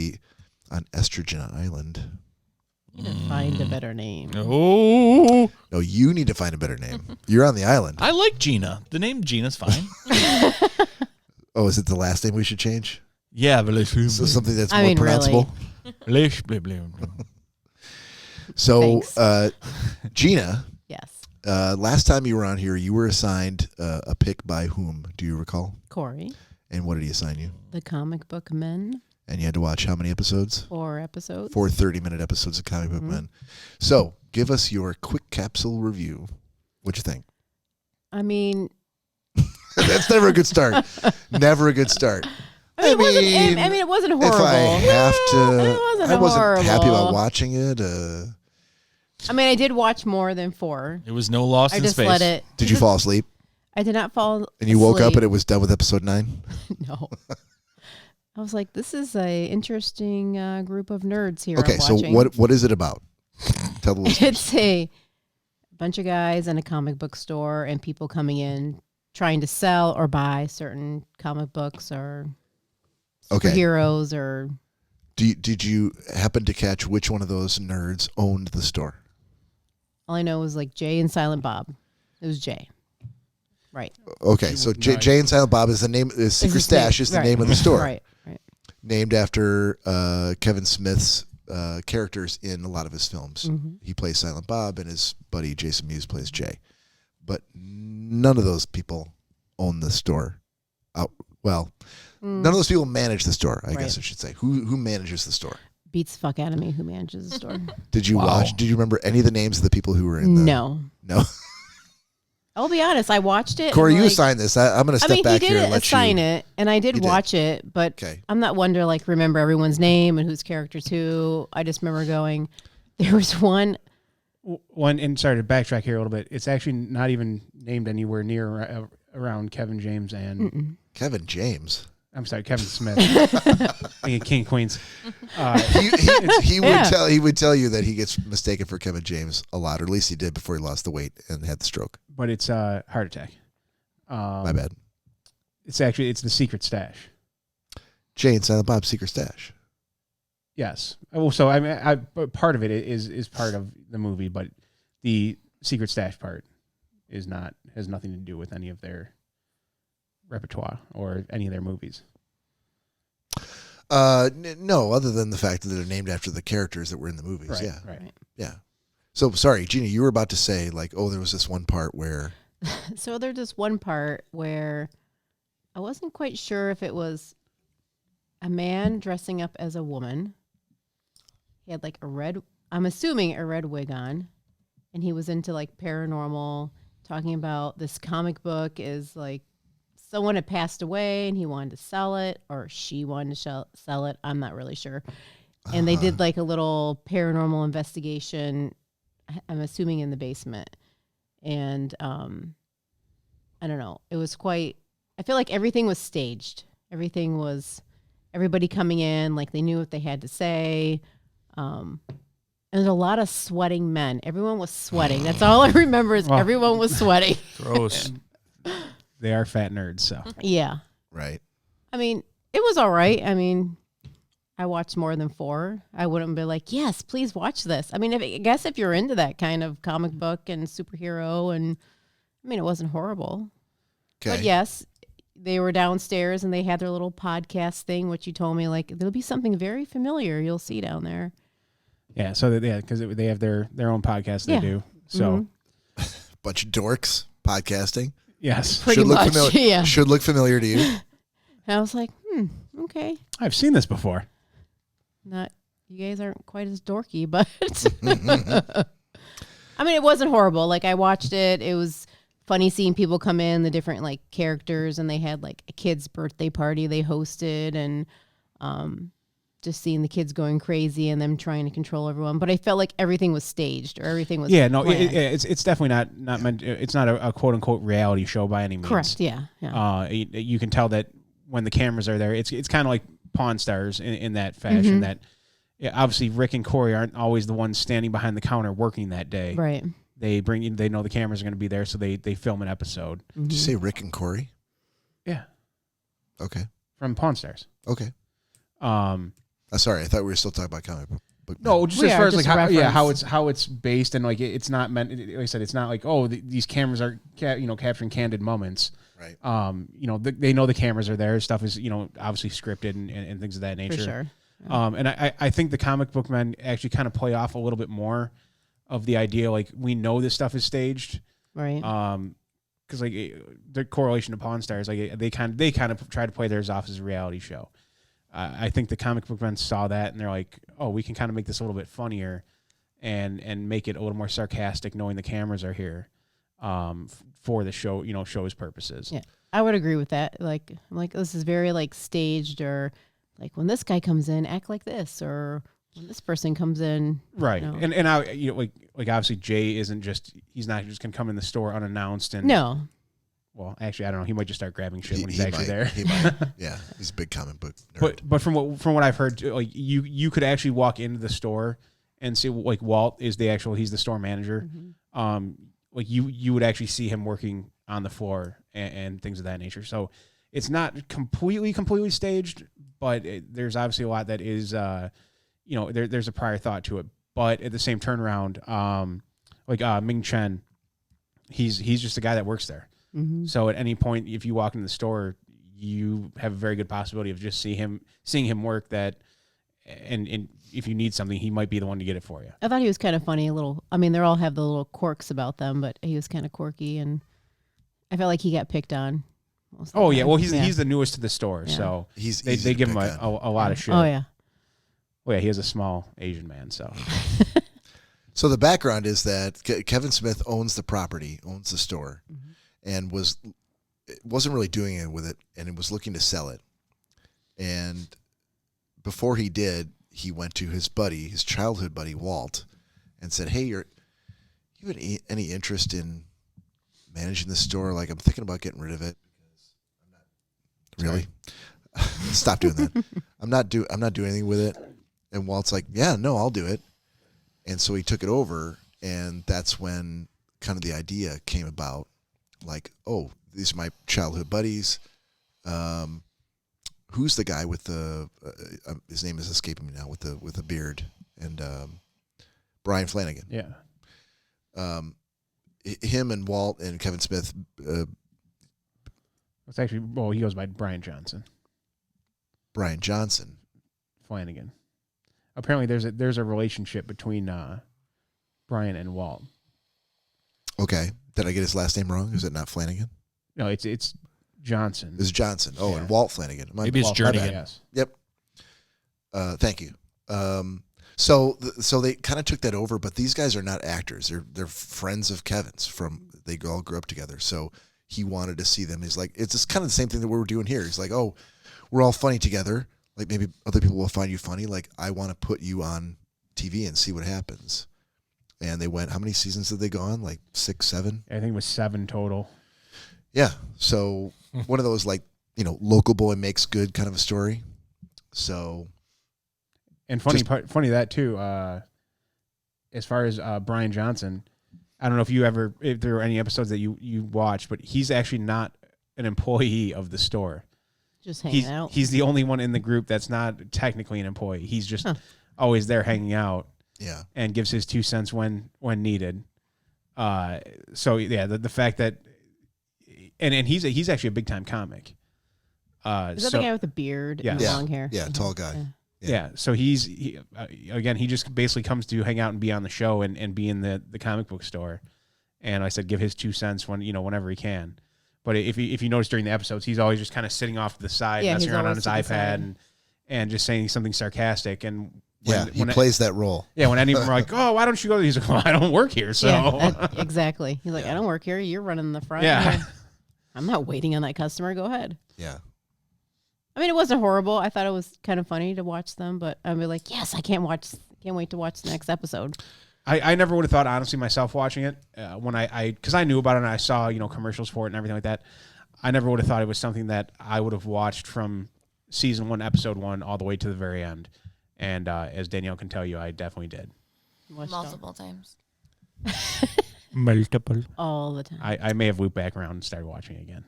Estrogen Island. You need to find a better name. Oh. No, you need to find a better name. You're on the island. I like Gina. The name Gina's fine. Oh, is it the last name we should change? Yeah, but So something that's I more mean, really. pronounceable. So, Gina, Yes. last time you were on here, you were assigned a pick by whom? Do you recall? Cory, And what did he assign you? the comic book men, And you had to watch how many episodes? 4 episodes. 4 30-minute episodes of Comic Book Men. So, give us your quick capsule review. What you think? I mean, That's never a good start. Never a good start. it wasn't horrible. If I have to, It wasn't I wasn't happy about horrible. watching it. I mean, I did watch more than 4. It was no lost I in just space. let it. Did you fall asleep? I did not fall And you woke up asleep. and it was done with episode 9? No. I was like, this is a interesting group of nerds here. Okay, I'm so watching. what is it about? Tell the listeners. It's a bunch of guys in a comic book store and people coming in trying to sell or buy certain comic books or Okay. superheroes or Did you happen to catch which one of those nerds owned the store? all I know was like Jay and Silent Bob. It was Jay. Right. Okay, so Jay and Silent Bob is the name. Secret his Stash name. is the Right. name of the store. Right. Named after Kevin Smith's characters in a lot of his films. Mm-hmm. He plays Silent Bob, and his buddy Jason Mewes plays Jay. But none of those people own the store. None of those people manage the store. I guess I should say. Who manages the store? Beats the fuck out of me who manages the store. Did you watch? Did you remember any of the names of the people who were in the? No. I'll be honest. I watched it. Corey, and, you like, assigned this. I'm going to step back he here did and let assign you. it, and I did You did. watch it, but Okay. I'm not one to like remember everyone's name and whose characters who. I just remember going. There was one. And sorry to backtrack here a little bit. It's actually not even named anywhere near around Kevin James and Kevin James. I'm sorry, Kevin Smith. Thinking King Queens. He would tell you that he gets mistaken for Kevin James a lot, or at least he did before he lost the weight and had the stroke. But it's heart attack. My bad. It's the Secret Stash. Jay and Silent Bob's Secret Stash. Yes. Well, so I mean, but part of it is part of the movie, but the Secret Stash part has nothing to do with any of their repertoire or any of their movies. No, other than the fact that they're named after the characters that were in the movies. Right, Yeah. right. Yeah. So sorry, Gina, you were about to say like, oh, there was this one part where. So there's this one part where I wasn't quite sure if it was a man dressing up as a woman. He had like I'm assuming a red wig on, and he was into like paranormal, talking about this comic book is like someone had passed away and he wanted to sell it, or she wanted to sell it. I'm not really sure. And they did like a little paranormal investigation, I'm assuming in the basement. And I don't know. It was I feel like everything was staged. Everything was everybody coming in, like they knew what they had to say. And there's a lot of sweating men. Everyone was sweating. That's all I remember is everyone was sweating. Gross. They are fat nerds, so. Yeah. Right. I mean, it was all right. I mean, I watched more than 4. I wouldn't be like, yes, please watch this. I mean, I guess if you're into that kind of comic book and superhero, and I mean, it wasn't horrible. Okay. But yes, they were downstairs and they had their little podcast thing, which you told me, like, there'll be something very familiar you'll see down there. Yeah, so because they have their own podcast they do. So, Bunch of dorks podcasting. yes. Pretty much, yeah. Should look familiar to you. And I was like, okay. I've seen this before. Not, you guys aren't quite as dorky, but I mean, it wasn't horrible. Like, I watched it. It was funny seeing people come in, the different like characters, and they had like a kid's birthday party they hosted, and just seeing the kids going crazy and them trying to control everyone. But I felt like everything was staged or everything was it's definitely not meant. It's not a quote unquote reality show by any means. correct. Yeah. You can tell that when the cameras are there, it's kind of like Pawn Stars in that fashion. That obviously Rick and Cory aren't always the ones standing behind the counter working that day. Right. They bring in. They know the cameras are going to be there, so they film an episode. Did you say Rick and Cory? Yeah, Okay. from Pawn Stars. Okay. Sorry, I thought we were still talking about comic book. No, just We as are, far as just like reference. how it's based, and like it's not meant. Like I said, it's not like these cameras are capturing candid moments. Right. They know the cameras are there. Stuff is obviously scripted and things of that nature. For sure. And I think the comic book men actually kind of play off a little bit more of the idea, like we know this stuff is staged. Right. Because like the correlation to Pawn Stars, like they kind of try to play theirs off as a reality show. I think the comic book men saw that and they're like, oh, we can kind of make this a little bit funnier, and make it a little more sarcastic, knowing the cameras are here, for the show, show's purposes. Yeah, I would agree with that. Like, I'm like, this is very like staged, or like when this guy comes in, act like this, or when this person comes in, Right. No. And I like obviously Jay he's not just gonna come in the store unannounced and no. Well, actually, I don't know. He might just start grabbing shit when he's He actually might. there. He might. Yeah, he's a big comic book nerd. But from what I've heard, like you could actually walk into the store and see like Walt is he's the store manager. Like you would actually see him working on the floor and things of that nature. So it's not completely staged, but there's obviously a lot that is there's a prior thought to it. But at the same turnaround, Ming Chen, he's just a guy that works there. So at any point, if you walk into the store, you have a very good possibility of just seeing him work. That, and if you need something, he might be the one to get it for you. I thought he was kind of funny. They all have the little quirks about them, but he was kind of quirky, and I felt like he got picked on. most of the Oh yeah, time. well he's the newest to the store, Yeah. so He's they easy to give him pick on. a lot of shit. Oh yeah. Well, yeah, he is a small Asian man, so So the background is that Kevin Smith owns the property, owns the store, and wasn't really doing it with it, and it was looking to sell it. And before he did, he went to his childhood buddy Walt, and said, "Hey, you have any interest in managing the store? Like, I'm thinking about getting rid of it. Really? Stop doing that. I'm not doing anything with it." And Walt's like, "Yeah, no, I'll do it." And so he took it over, and that's when kind of the idea came about. Like, oh, these are my childhood buddies. Who's the guy with the? His name is escaping me now. With the beard and Brian Flanagan. yeah. Him and Walt and Kevin Smith. It's actually he goes by Brian Johnson Brian Johnson. Flanagan. Apparently, there's a relationship between Brian and Walt. Okay, did I get his last name wrong? Is it not Flanagan? No, it's Johnson. It's Johnson. Oh, Yeah. and Walt Flanagan. Maybe it's my Jernigan. bad. Yes. Yep. Thank you. So they kind of took that over, but these guys are not actors. They're friends of Kevin's. They all grew up together. So he wanted to see them. He's like, it's just kind of the same thing that we're doing here. He's like, oh, we're all funny together. Like maybe other people will find you funny. Like I want to put you on TV and see what happens. And they went. How many seasons did they go on? Like 6, 7. I think it was 7 total. Yeah. So one of those like local boy makes good kind of a story. So. And funny that too. as far as Brian Johnson, I don't know if there were any episodes that you watched, but he's actually not an employee of the store. Just hanging out. He's the only one in the group that's not technically an employee. He's just always there hanging out. Yeah. And gives his 2 cents when needed. So yeah, the fact that and he's actually a big time comic. Is that the guy with the beard and the long hair? Yeah, tall guy. Yeah. So he just basically comes to hang out and be on the show and be in the comic book store. And I said, give his 2 cents whenever he can. But if you notice during the episodes, he's always just kind of sitting off to the side, messing around on his iPad and just saying something sarcastic. And he plays that role. Yeah. When any of them are like, oh, why don't you go? He's like, well, I don't work here. So exactly. He's like, I don't work here. You're running the front. Yeah. I'm not waiting on that customer. Go ahead. Yeah. I mean, it wasn't horrible. I thought it was kind of funny to watch them, but I'd be like, yes, I can't wait to watch the next episode. I never would have thought, honestly, myself watching it when because I knew about it and I saw, commercials for it and everything like that. I never would have thought it was something that I would have watched from season 1, episode 1, all the way to the very end. And as Danielle can tell you, I definitely did. Multiple times. Multiple. All the time. I may have looped back around and started watching it again.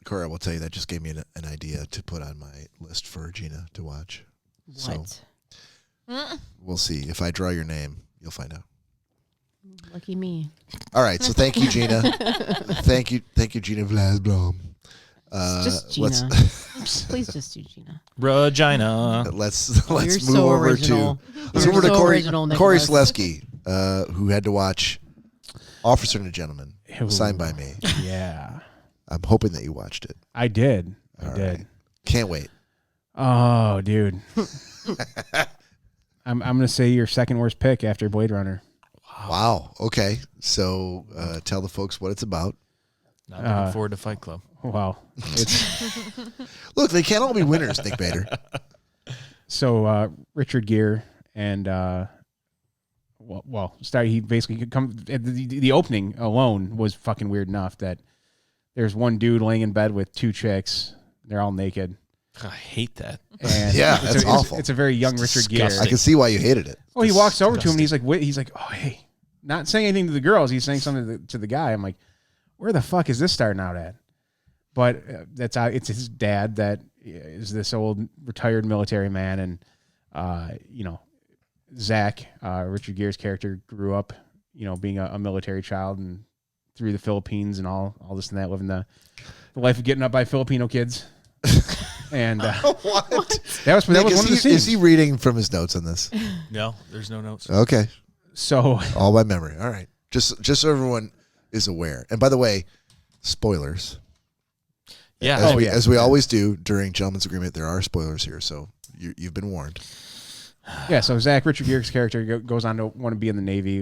Cory, I will tell you that just gave me an idea to put on my list for Gina to watch. What? So we'll see. If I draw your name, you'll find out. Lucky me. All right. So thank you, Gina. thank you, Gina Vlasblom. Just Gina. Please just do Gina. Regina. Let's You're move so over original. to Cory original, Cory Nicholas. Selesky, who had to watch Officer and a Gentleman, signed by me. Yeah. I'm hoping that you watched it. I did. I All did. right. Can't wait. Oh, dude. I'm going to say your second worst pick after Blade Runner. Wow. Okay. So tell the folks what it's about. Not looking forward to Fight Club. Wow. Look, they can't all be winners, Nick Bader. So Richard Gere and he basically could come. The opening alone was fucking weird enough that there's one dude laying in bed with 2 chicks. They're all naked. I hate that. And Yeah, that's awful. It's a very young Richard Gere. I can see why you hated it. Well, he walks over to him and he's like, oh, hey, not saying anything to the girls. He's saying something to the guy. I'm like, where the fuck is this starting out at? But it's his dad that is this old retired military man. And, Zach, Richard Gere's character, grew up, being a military child and through the Philippines and all this and that, living the life of getting up by Filipino kids. And What? that was Nick, one of the scenes. Is he reading from his notes on this? No, there's no notes. Okay. So All by memory. All right. Just so everyone is aware. And by the way, spoilers. Yeah. As we always do during Gentleman's Agreement, there are spoilers here, so you've been warned. yeah, so Richard Gere's character goes on to want to be in the Navy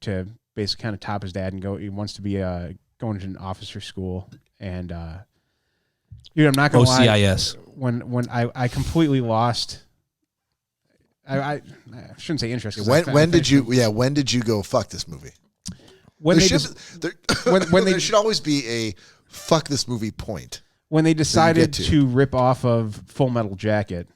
to basically kind of top his dad and go. He wants to be going to an officer school, and I'm not gonna lie. OCIS. When I completely lost. I shouldn't say interest. When did you go fuck this movie? When there they there should always be a fuck this movie point. When they decided to. to rip off of Full Metal Jacket,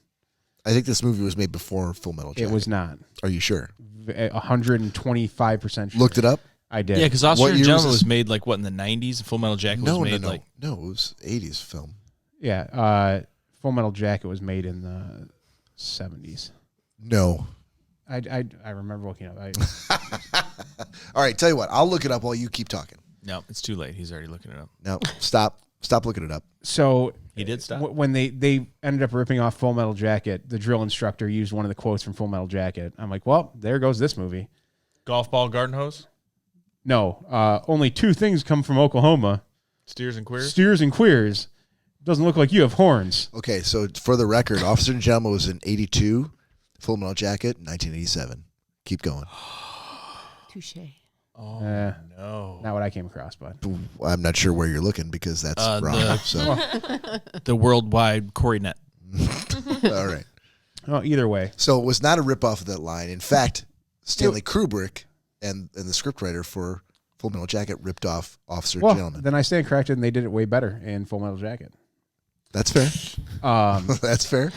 I think this movie was made before Full Metal Jacket. it was not. Are you sure? 125% sure. Looked it up? I did. Yeah, because What Officer and year was Gentleman this? was made like what in the 90s. Full Metal Jacket was made like No, it was 80s film. Yeah, Full Metal Jacket was made in the 70s. No. I remember looking up. All right, tell you what. I'll look it up while you keep talking. no, it's too late. He's already looking it up. No, stop looking it up. So He did stop. when they ended up ripping off Full Metal Jacket, the drill instructor used one of the quotes from Full Metal Jacket. I'm like, well, there goes this movie. Golf ball, garden hose, No, only 2 things come from Oklahoma: steers and queers. steers and queers. Doesn't look like you have horns. Okay, so for the record, Officer and Gentleman was in 82, Full Metal Jacket, 1987. Keep going. Touche. Oh no, Not what I came across, but I'm not sure where you're looking because that's wrong. So, the worldwide Cory net. all right. well, either way, So it was not a ripoff of that line. In fact, Stanley Kubrick and the scriptwriter for Full Metal Jacket ripped off Officer and well, Gentleman. then I stand corrected, and they did it way better in Full Metal Jacket. That's fair. But That's fair.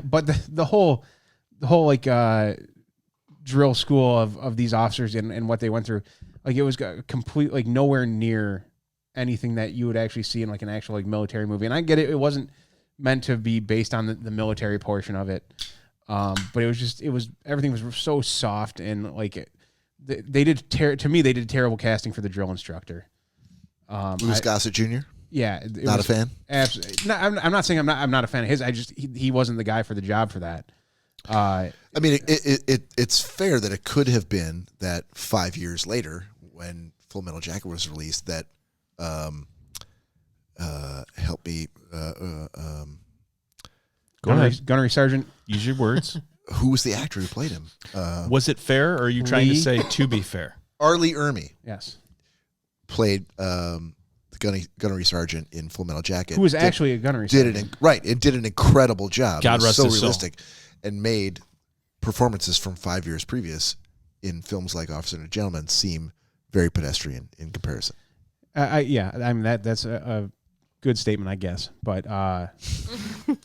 but the whole like drill school of these officers and what they went through. Like it was complete, like nowhere near anything that you would actually see in like an actual like military movie. And I get it. It wasn't meant to be based on the military portion of it. But everything was so soft and like they did terrible casting for the drill instructor. Louis Gossett Jr. Yeah, not a fan. Absolutely. No, I'm not saying I'm not a fan of his. He wasn't the guy for the job for that. I mean, it's fair that it could have been that 5 years later, when Full Metal Jacket was released, that help me. Gunnery Sergeant. Use your words. Who was the actor who played him? Was it fair, or are you trying to say to be fair? R. Lee Ermey Yes. played the gunnery sergeant in Full Metal Jacket. Who was actually a gunnery sergeant. It did an incredible job. God it was rest so his soul. realistic, and made performances from 5 years previous in films like Officer and a Gentleman seem very pedestrian in comparison. I mean that's a good statement, I guess. But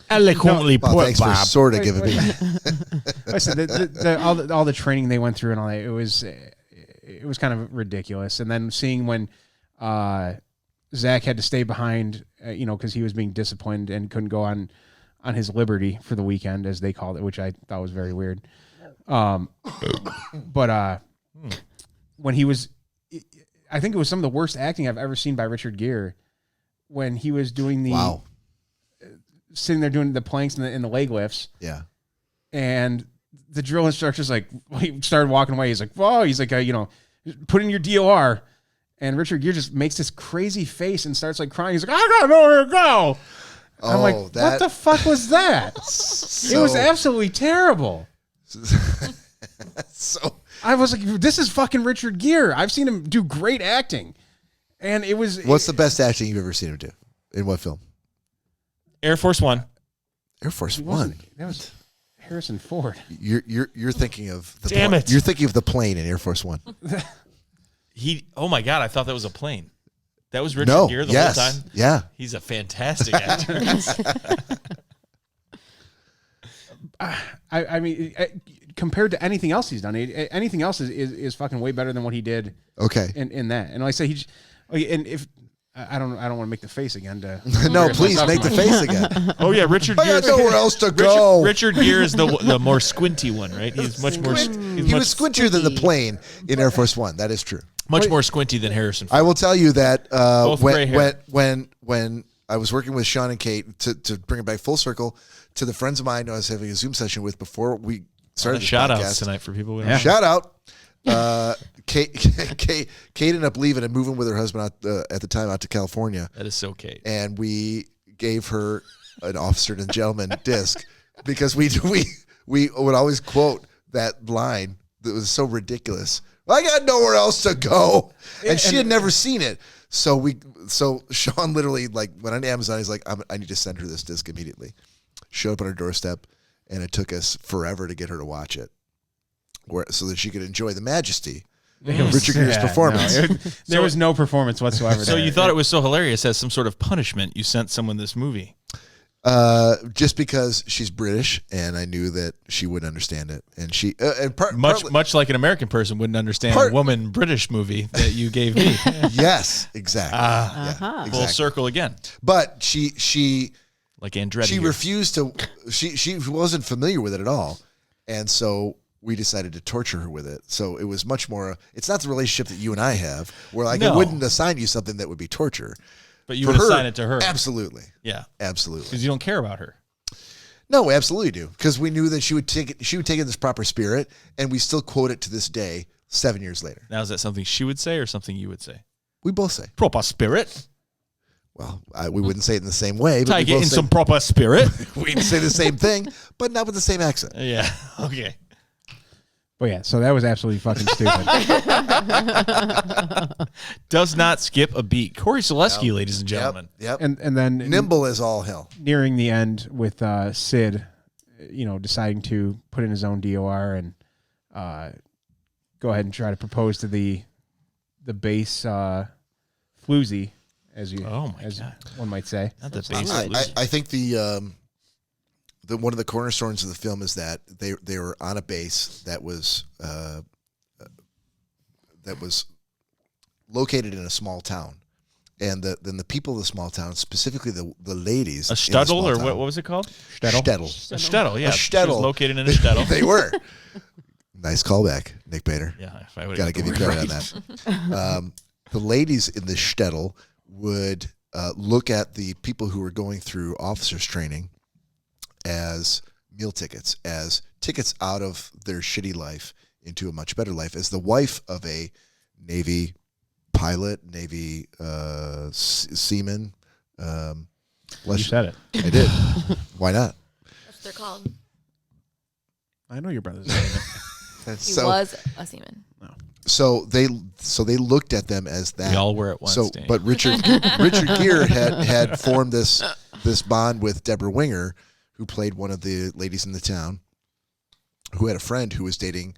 Eloquently Well, put, thanks for Bob. sort of giving me. listen, all the training they went through and all that, it was kind of ridiculous. And then seeing when Zach had to stay behind, because he was being disciplined and couldn't go on his liberty for the weekend, as they called it, which I thought was very weird. But when he was, I think it was some of the worst acting I've ever seen by Richard Gere, when he was doing the sitting there doing the planks and the leg lifts. Yeah. And the drill instructor's like, he started walking away. He's like, whoa, he's like, put in your DOR. And Richard Gere just makes this crazy face and starts like crying. He's like, I got nowhere to go. I'm like, what the fuck was that? It was absolutely terrible. So I was like, this is fucking Richard Gere. I've seen him do great acting. And it was... What's the best acting you've ever seen him do? In what film? Air Force One. Air Force One. That was Harrison Ford. You're thinking of the Damn it. You're thinking of the plane in Air Force One. Oh my God, I thought that was a plane. That was Richard Gere the whole time? Yeah. He's a fantastic actor. I mean, compared to anything else he's done, anything else is fucking way better than what he did. Okay. In that, and like I say, and if I don't want to make the face again. No, please make the face again. Oh yeah, Richard I Gere. got nowhere else to go. Richard Gere is the more squinty one, right? He's much more. He was squintier than the plane in Air Force One. That is true. Much more squinty than Harrison Ford. I will tell you that gray hair. when I was working with Sean and Kate to bring it back full circle to the friends of mine I was having a Zoom session with before we started this shout outs podcast. tonight for people. Shout out. Kate ended up leaving and moving with her husband at the time out to California. That is so Kate. And we gave her an Officer and Gentleman disc because we would always quote that line that was so ridiculous. I got nowhere else to go, and she had never seen it. So Sean literally like went on Amazon. He's like, I need to send her this disc immediately. Showed up on her doorstep, and it took us forever to get her to watch it, so that she could enjoy the majesty of Richard Gere's performance. No, there was no performance whatsoever. So there. you thought it was so hilarious as some sort of punishment you sent someone this movie? Just because she's British, and I knew that she wouldn't understand it, and she much like an American person wouldn't understand a woman British movie that you gave me. Yes, exactly. Full Exactly. circle again. But she Like Andretti. She refused to. She wasn't familiar with it at all, and so we decided to torture her with it. So it was much more. It's not the relationship that you and I have, where I wouldn't assign you something that would be torture. But you would assign it to her. Absolutely. Yeah. Absolutely. Because you don't care about her. No, we absolutely do. Because we knew that she would take it. She would take it in this proper spirit, and we still quote it to this day, 7 years later. Now, is that something she would say or something you would say? We both say proper spirit. Well, we wouldn't say it in the same way. But take it in some proper spirit. We'd say the same thing, but not with the same accent. Yeah. Okay. But yeah, so that was absolutely fucking stupid. Does not skip a beat. Cory Selesky, ladies and gentlemen. Yep. And then nimble as all hell. Nearing the end with Sid, deciding to put in his own DOR and go ahead and try to propose to the base floozy, as one might say. Not the base floozy. I think one of the cornerstones of the film is that they were on a base that was located in a small town, and then the people of the small town, specifically the ladies, A in the shtetl, small or town- what was it called? shtetl. A shtetl, yeah. A She was shtetl. located in a shtetl. They were. Nice callback, Nick Bader. Yeah, if I would Got to give you credit on that. The ladies in the shtetl would look at the people who were going through officers training as meal tickets, as tickets out of their shitty life into a much better life, as the wife of a Navy pilot, Navy seaman. You said it. I did. Why not? That's what they're called. I know your brother's saying it. He was a seaman. So they looked at them as that. We all were at once. Danny. But Richard Gere had formed this bond with Deborah Winger, who played one of the ladies in the town, who had a friend who was dating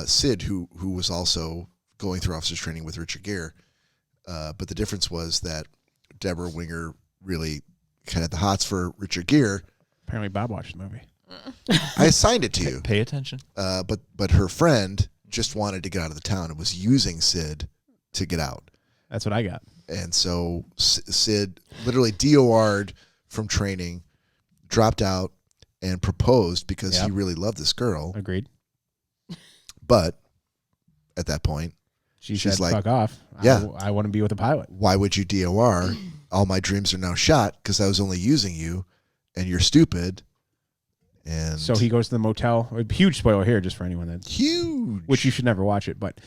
Sid, who was also going through officers training with Richard Gere. But the difference was that Deborah Winger really kind of had the hots for Richard Gere. Apparently, Bob watched the movie. I assigned it to you. Pay attention. But her friend just wanted to get out of the town and was using Sid to get out. That's what I got. And so Sid literally DOR'd from training, dropped out, and proposed because he really loved this girl. Agreed. But at that point, She's she's said, like, fuck off. yeah. I want to be with a pilot. why would you DOR? All my dreams are now shot because I was only using you, and you're stupid. And So he goes to the motel. A huge spoiler here, just for anyone that, huge. which you should never watch it. But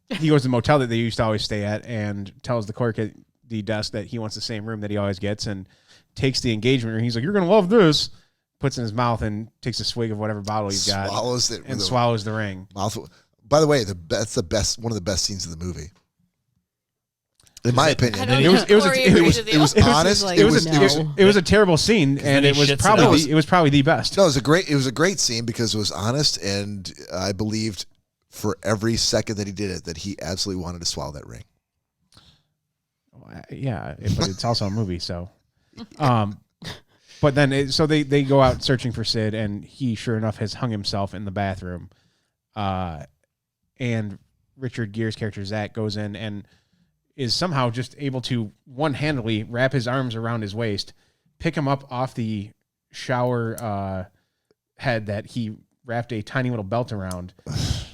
he goes to the motel that they used to always stay at and tells the clerk at the desk that he wants the same room that he always gets, and takes the engagement ring. He's like, "You're gonna love this." Puts it in his mouth and takes a swig of whatever bottle he's got, swallows it and with a swallows the ring. mouth. By the way, that's the best. One of the best scenes of the movie, in my opinion. I don't It was- think it was- Corey it agrees was- with it you. was honest. like, It it was. was- It was. no. It was a terrible scene, and then it he was shits it probably out. it was probably the best. No, it was a great scene because it was honest, and I believed for every second that he did it that he absolutely wanted to swallow that ring. Yeah, but it's also a movie, so. But then, so they go out searching for Sid, and he, sure enough, has hung himself in the bathroom. And Richard Gere's character, Zach, goes in and is somehow just able to one-handedly wrap his arms around his waist, pick him up off the shower head that he wrapped a tiny little belt around.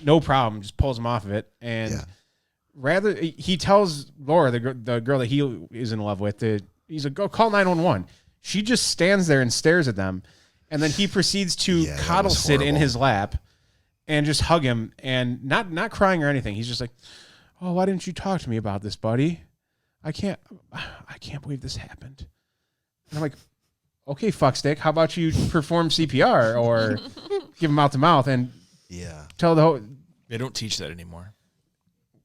No problem, just pulls him off of it. And rather, he tells Laura, the girl that he is in love with, he's like, go call 911. She just stands there and stares at them. And then he proceeds to that coddle was Sid in horrible. his lap and just hug him, and not crying or anything. He's just like, "Oh, why didn't you talk to me about this, buddy? I can't believe this happened." And I'm like, "Okay, fuckstick, how about you perform CPR or give him mouth to mouth and tell the whole." They don't teach that anymore.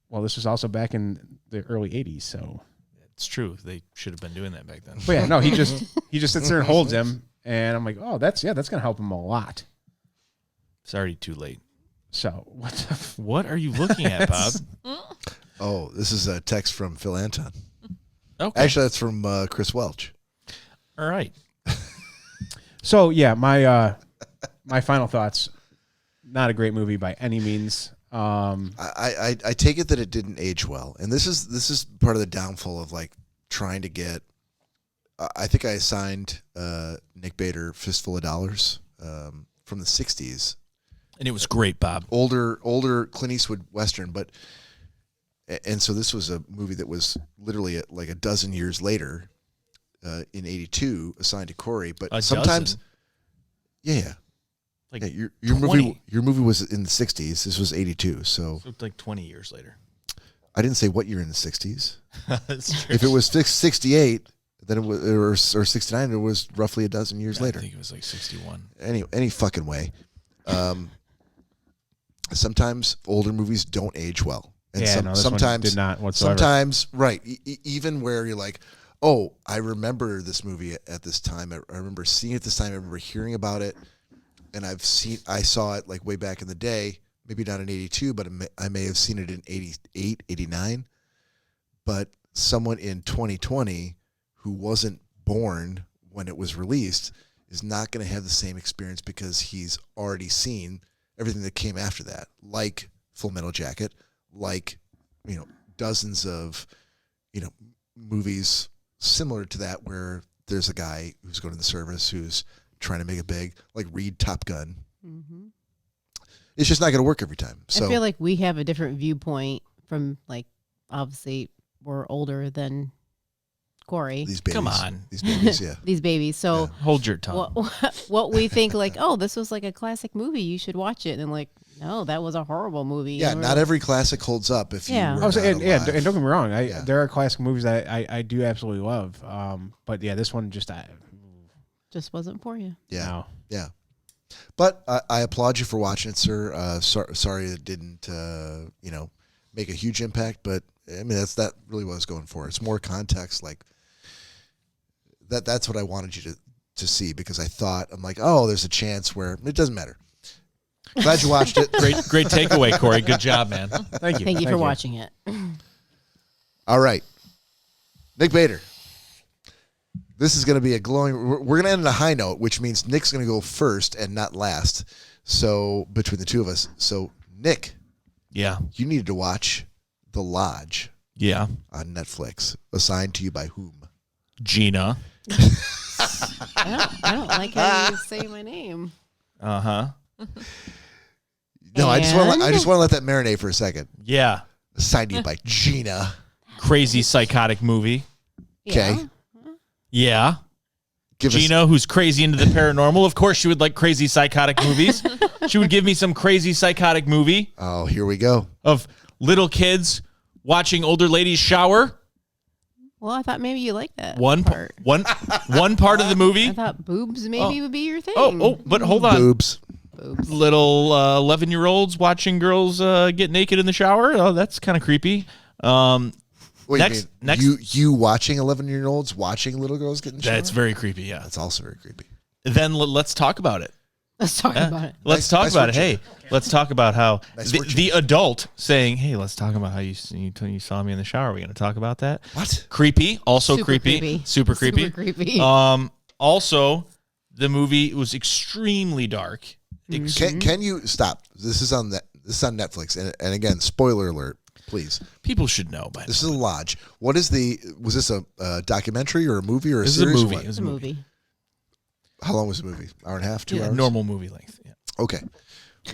Well, this was also back in the early '80s, so. It's true. They should have been doing that back then. But yeah, no, he just sits there and holds him, and I'm like, "Oh, that's gonna help him a lot." It's already too late. So What are you looking at, Bob? Oh, this is a text from Phil Anton. Okay. Actually, that's from Chris Welch. All right. So yeah, my final thoughts. Not a great movie by any means. I take it that it didn't age well, and this is part of the downfall of like trying to get. I think I assigned Nick Bader Fistful of Dollars from the '60s. And it was great, Bob. Older Clint Eastwood Western, and so this was a movie that was literally like a dozen years later, in '82, assigned to Cory. But A sometimes, dozen? Like your 20. movie was in the '60s. This was '82, so It looked like 20 years later. I didn't say what year in the '60s. That's true. If it was 68, then it was or '69, it was roughly a dozen years later. I think it was like 61. Any fucking way. Sometimes older movies don't age well, and Yeah, no, this one sometimes did not whatsoever. Sometimes, right? Even where you're like, oh, I remember this movie at this time. I remember seeing it this time. I remember hearing about it, and I saw it like way back in the day. Maybe not in '82, but I may have seen it in '88, '89. But someone in 2020 who wasn't born when it was released is not going to have the same experience because he's already seen everything that came after that, like Full Metal Jacket, like, dozens of, movies similar to that where there's a guy who's going to the service who's trying to make it big, like read Top Gun. Mm-hmm. It's just not going to work every time. So I feel like we have a different viewpoint from, like, obviously we're older than Cory. These babies. Come on. These babies, yeah. These babies. So Hold your tongue. what we think, like, oh, this was like a classic movie, you should watch it. And like, no, that was a horrible movie. Yeah, And not every classic holds up if Yeah. you were Oh, so, not and alive. don't get me wrong. Yeah. There are classic movies that I do absolutely love. But yeah, this one just just wasn't for you. Yeah, no. yeah. But I applaud you for watching it, sir. Sorry it didn't, make a huge impact. But I mean, that really what I was going for. It's more context, like that. That's what I wanted you to see because I thought I'm like, oh, there's a chance where it doesn't matter. Glad you watched it. Great takeaway, Cory. Good job, man. Thank you. Thank you for watching it. All right, Nick Bader. This is going to be a glowing. We're going to end on a high note, which means Nick's going to go first and not last. So between the two of us, so Nick, Yeah. you needed to watch The Lodge Yeah. on Netflix. Assigned to you by whom? Gina. I don't like how you say my name. Uh-huh. No, I just want And? to let that marinate for a second. Yeah. Assigned to you by Gina. Crazy psychotic movie. Okay, Yeah. Yeah. give us. Gina, who's crazy into the paranormal. Of course, she would like crazy psychotic movies. She would give me some crazy psychotic movie Oh, here we go. of little kids watching older ladies shower. Well, I thought maybe you liked that One part. part of the movie. I thought boobs maybe would be your thing. But hold on. Boobs. Boobs. Little 11-year-olds watching girls get naked in the shower. Oh, that's kind of creepy. Wait, Next- you mean you watching 11-year-olds watching little girls getting showered? That's very creepy, yeah. That's also very creepy. Then let's talk about it. Let's talk about it. Let's Nice- talk nice about work, it. Hey, Gina. let's talk about how Nice the, work, the Gina. adult saying, "Hey, let's talk about how you saw me in the shower." Are we going to talk about that? What? Creepy, also Super creepy, creepy. super creepy. Super creepy. Also, the movie was extremely dark. Can you stop? This is on Netflix, and again, spoiler alert, please. People should know by now. This is a lodge. What is was this a documentary or a movie or a This is a series? or movie. what? It was It's a movie. How long was the movie? Hour and a half, 2 Yeah, hours? normal movie length. Yeah. Okay.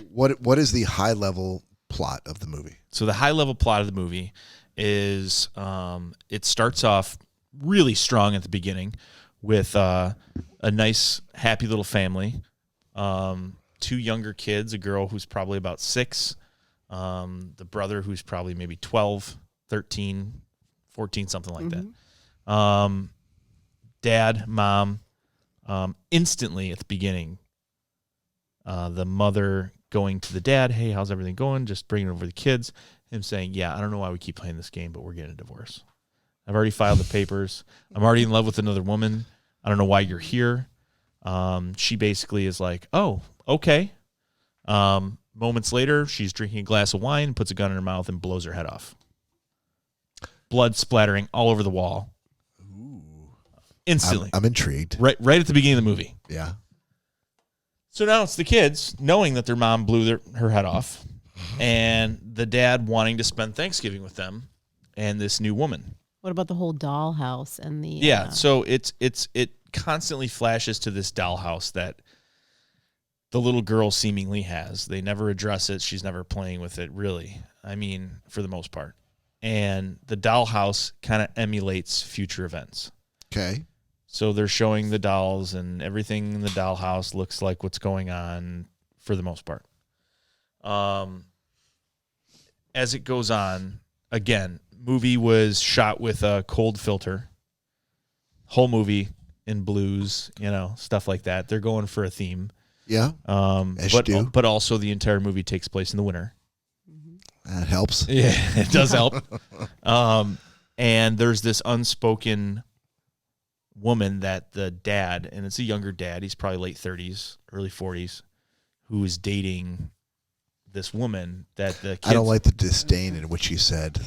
What is the high level plot of the movie? So the high level plot of the movie is it starts off really strong at the beginning with a nice happy little family, 2 younger kids, a girl who's probably about 6, the brother who's probably maybe 12, 13, 14, something like that. Dad, mom, instantly at the beginning, the mother going to the dad, "Hey, how's everything going?" Just bringing over the kids. Him saying, "Yeah, I don't know why we keep playing this game, but we're getting a divorce. I've already filed the papers. I'm already in love with another woman. I don't know why you're here." She basically is like, "Oh, okay." Moments later, she's drinking a glass of wine, puts a gun in her mouth, and blows her head off. Blood splattering all over the wall. Instantly. I'm intrigued. Right at the beginning of the movie. Yeah. So now it's the kids knowing that their mom blew her head off, and the dad wanting to spend Thanksgiving with them and this new woman. What about the whole dollhouse and the Yeah, so it constantly flashes to this dollhouse that the little girl seemingly has. They never address it. She's never playing with it, really. I mean, for the most part. And the dollhouse kind of emulates future events. Okay. So they're showing the dolls, and everything in the dollhouse looks like what's going on for the most part. As it goes on, again, movie was shot with a cold filter. Whole movie in blues, stuff like that. They're going for a theme. Yeah. As you do. But also the entire movie takes place in the winter. That helps. Yeah, it does help. And there's this unspoken woman that the dad, and it's a younger dad, he's probably late 30s, early 40s, who is dating this woman that the kids... I don't like the disdain in which you said.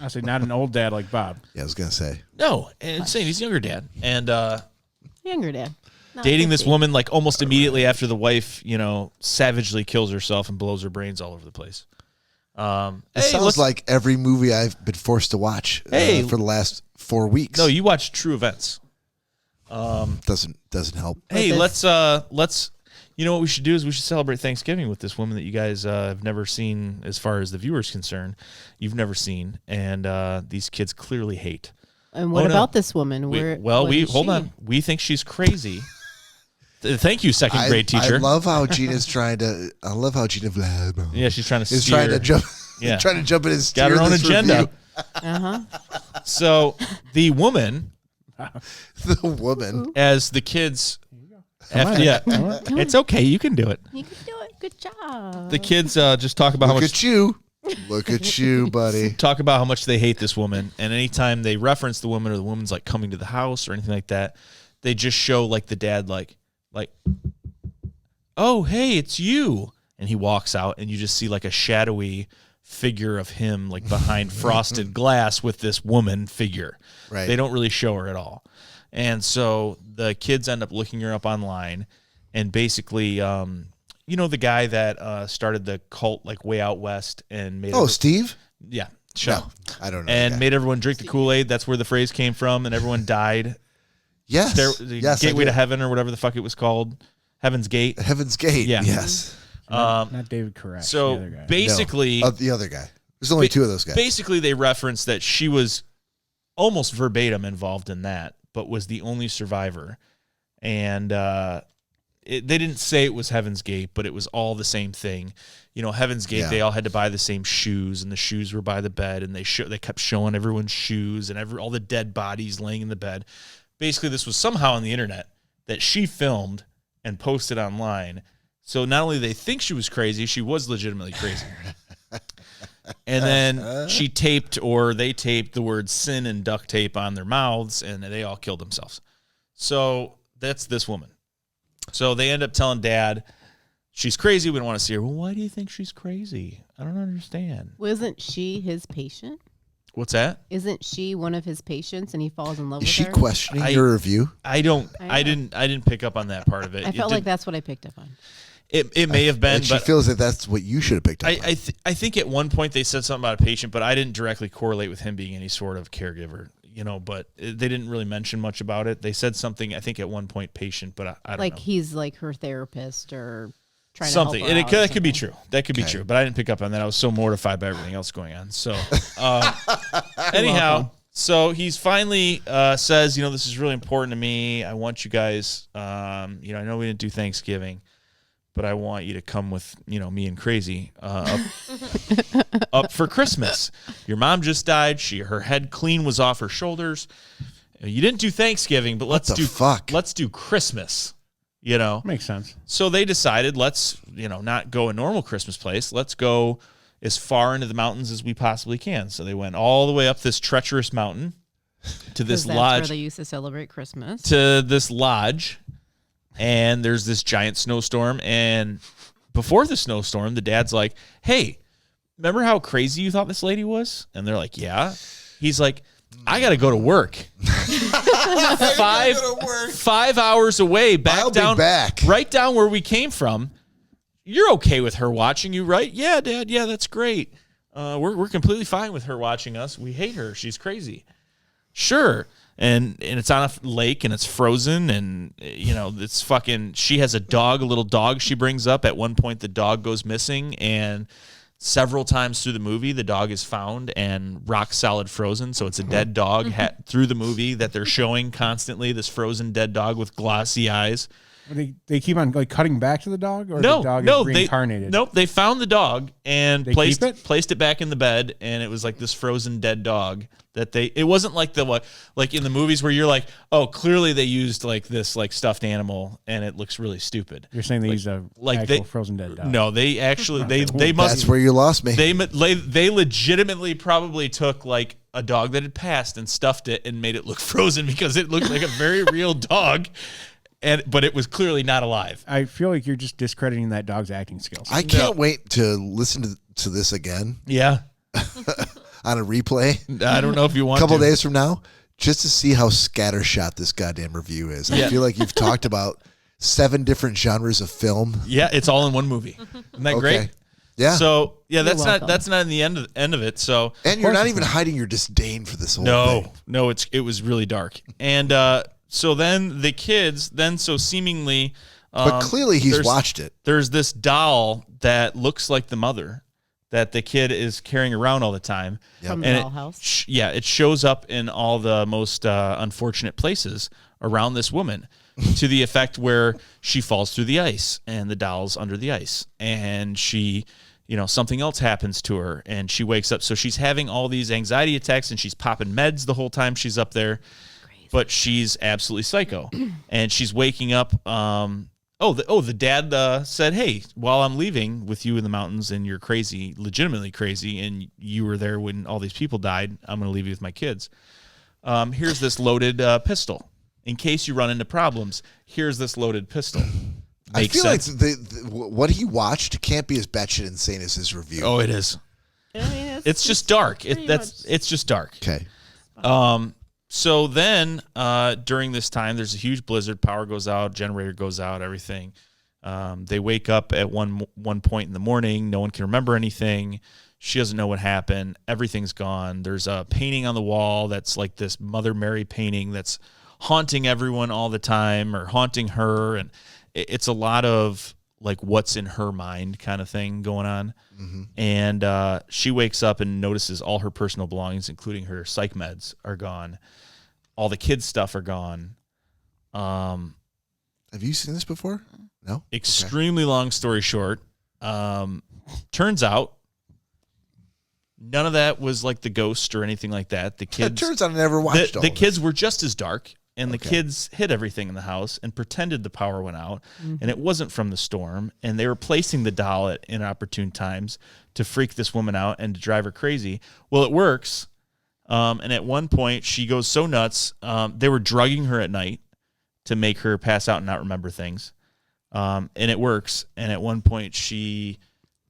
I say not an old dad like Bob. Yeah, I was gonna say. No, and it's saying he's a younger dad. And Yeah, Younger dad. Not Dating this 50. woman like almost immediately after the wife, savagely kills herself and blows her brains all over the place. It sounds like every movie I've been forced to watch for the last 4 weeks. No, you watch True Events. Doesn't help. Hey, let's you know what we should do is we should celebrate Thanksgiving with this woman that you guys have never seen as far as the viewer's concerned. You've never seen, and these kids clearly hate. And what about this woman? Hold on. We think she's crazy. Thank you, second grade teacher. I love how Gina's trying to. I love how Gina Vlasblom. Yeah, she's trying to. Is trying to jump. Yeah, trying to jump in and steer got her own this agenda. review. So the woman, The woman, as the kids, it's okay. You can do it. You can do it. Good job. The kids just talk about how look much. at you. Look at you, buddy. Talk about how much they hate this woman, and anytime they reference the woman or the woman's like coming to the house or anything like that, they just show like the dad like, oh hey, it's you, and he walks out, and you just see like a shadowy figure of him like behind frosted glass with this woman figure. Right. They don't really show her at all, and so the kids end up looking her up online, and basically, the guy that started the cult like way out west and made. Steve. Yeah. No, I don't know. And made everyone drink the Kool-Aid. That's where the phrase came from, and everyone died. Yes. Yes, Gateway to Heaven or whatever the fuck it was called. Heaven's Gate. Heaven's Gate. Yeah. Yes. Not David Koresh. So the other guy. basically, No, the other guy. There's only two of those guys. Basically, they referenced that she was almost verbatim involved in that, but was the only survivor. And they didn't say it was Heaven's Gate, but it was all the same thing. Heaven's Gate, they all had to buy the same shoes, and the shoes were by the bed, and they kept showing everyone's shoes and all the dead bodies laying in the bed. Basically, this was somehow on the internet that she filmed and posted online. So not only they think she was crazy, she was legitimately crazy. And then they taped the word sin and duct tape on their mouths, and they all killed themselves. So that's this woman. So they end up telling Dad, she's crazy. We don't want to see her. Well, why do you think she's crazy? I don't understand. Wasn't she his patient? What's that? Isn't she one of his patients and he falls in love Is with she her? questioning your review? I didn't pick up on that part of it. I felt like that's what I picked up on. It may have been, And she but feels that that's what you should have picked up on. I think at one point they said something about a patient, but I didn't directly correlate with him being any sort of caregiver, but they didn't really mention much about it. They said something, I think at one point patient, but I don't know. Like he's like her therapist or trying something. to help her And out that could be true. That could be true, but I didn't pick up on that. I was so mortified by everything else going on. So anyhow, so he's finally says, this is really important to me. I want you guys, I know we didn't do Thanksgiving, but I want you to come with, me and Crazy up for Christmas. Your mom just died. Her head clean was off her shoulders. You didn't do Thanksgiving, but let's do Christmas. Makes sense. So they decided, let's not go a normal Christmas place. Let's go as far into the mountains as we possibly can. So they went all the way up this treacherous mountain to this that's lodge. where they used to celebrate Christmas. To this lodge. And there's this giant snowstorm. And before the snowstorm, the dad's like, hey, remember how crazy you thought this lady was? And they're like, yeah. He's like, I got to go to work. 5 hours away, back. Right down where we came from. You're okay with her watching you, right? Yeah, Dad. Yeah, that's great. We're completely fine with her watching us. We hate her. She's crazy. Sure. And it's on a lake and it's frozen and it's fucking. She has a little dog she brings up. At one point, the dog goes missing, and several times through the movie, the dog is found and rock solid frozen. So it's a dead dog through the movie that they're showing constantly. This frozen dead dog with glossy eyes. They keep on cutting back to the dog, or the dog is reincarnated? Nope, they found the dog and placed it back in the bed, and it was like this frozen dead dog that it wasn't like like in the movies where you're like, oh, clearly they used like this like stuffed animal and it looks really stupid. You're saying they used a actual frozen dead dog? No, they actually they must. That's where you lost me. They legitimately probably took like a dog that had passed and stuffed it and made it look frozen because it looked like a very real dog. But it was clearly not alive. I feel like you're just discrediting that dog's acting skills. I can't wait to listen to this again. Yeah. On a replay. I don't know if you want a couple days from now, just to see how scattershot this goddamn review is. I Yeah. feel like you've talked about 7 different genres of film. Yeah, it's all in one movie. Isn't that great? Yeah. So yeah, that's welcome. not in the end of it. So and you're not even hiding your disdain for this whole thing. no, it was really dark. And so then the kids, so seemingly, But clearly he's there's- watched it. There's this doll that looks like the mother that the kid is carrying around all the time. From the And dollhouse. it shows up in all the most unfortunate places around this woman, to the effect where she falls through the ice and the doll's under the ice, and she, something else happens to her and she wakes up. So she's having all these anxiety attacks and she's popping meds the whole time she's up there. Crazy. But she's absolutely psycho, and she's waking up. The dad said, "Hey, while I'm leaving with you in the mountains, and you're crazy, legitimately crazy, and you were there when all these people died, I'm going to leave you with my kids. Here's this loaded pistol. In case you run into problems, here's this loaded pistol." I Makes feel sense. like what he watched can't be as batshit insane as his review. Oh, it is. I mean, It's just dark. pretty It's just dark. Okay. So then, during this time, there's a huge blizzard. Power goes out, generator goes out, everything. They wake up at one point in the morning. No one can remember anything. She doesn't know what happened. Everything's gone. There's a painting on the wall that's like this Mother Mary painting that's haunting everyone all the time, or haunting her, and it's a lot of like what's in her mind kind of thing going on. Mm-hmm. And she wakes up and notices all her personal belongings, including her psych meds, are gone. All the kids' stuff are gone. Have you seen this before? No? Extremely long story short, turns out none of that was like the ghost or anything like that. The It kids, turns out I never watched all the of kids were just as dark, and the Okay. kids hid everything in the house and pretended the power went out, and it wasn't from the storm, and they were placing the doll at inopportune times to freak this woman out and to drive her crazy. Well, it works. And at one point, she goes so nuts. They were drugging her at night to make her pass out and not remember things. And it works. And at one point, she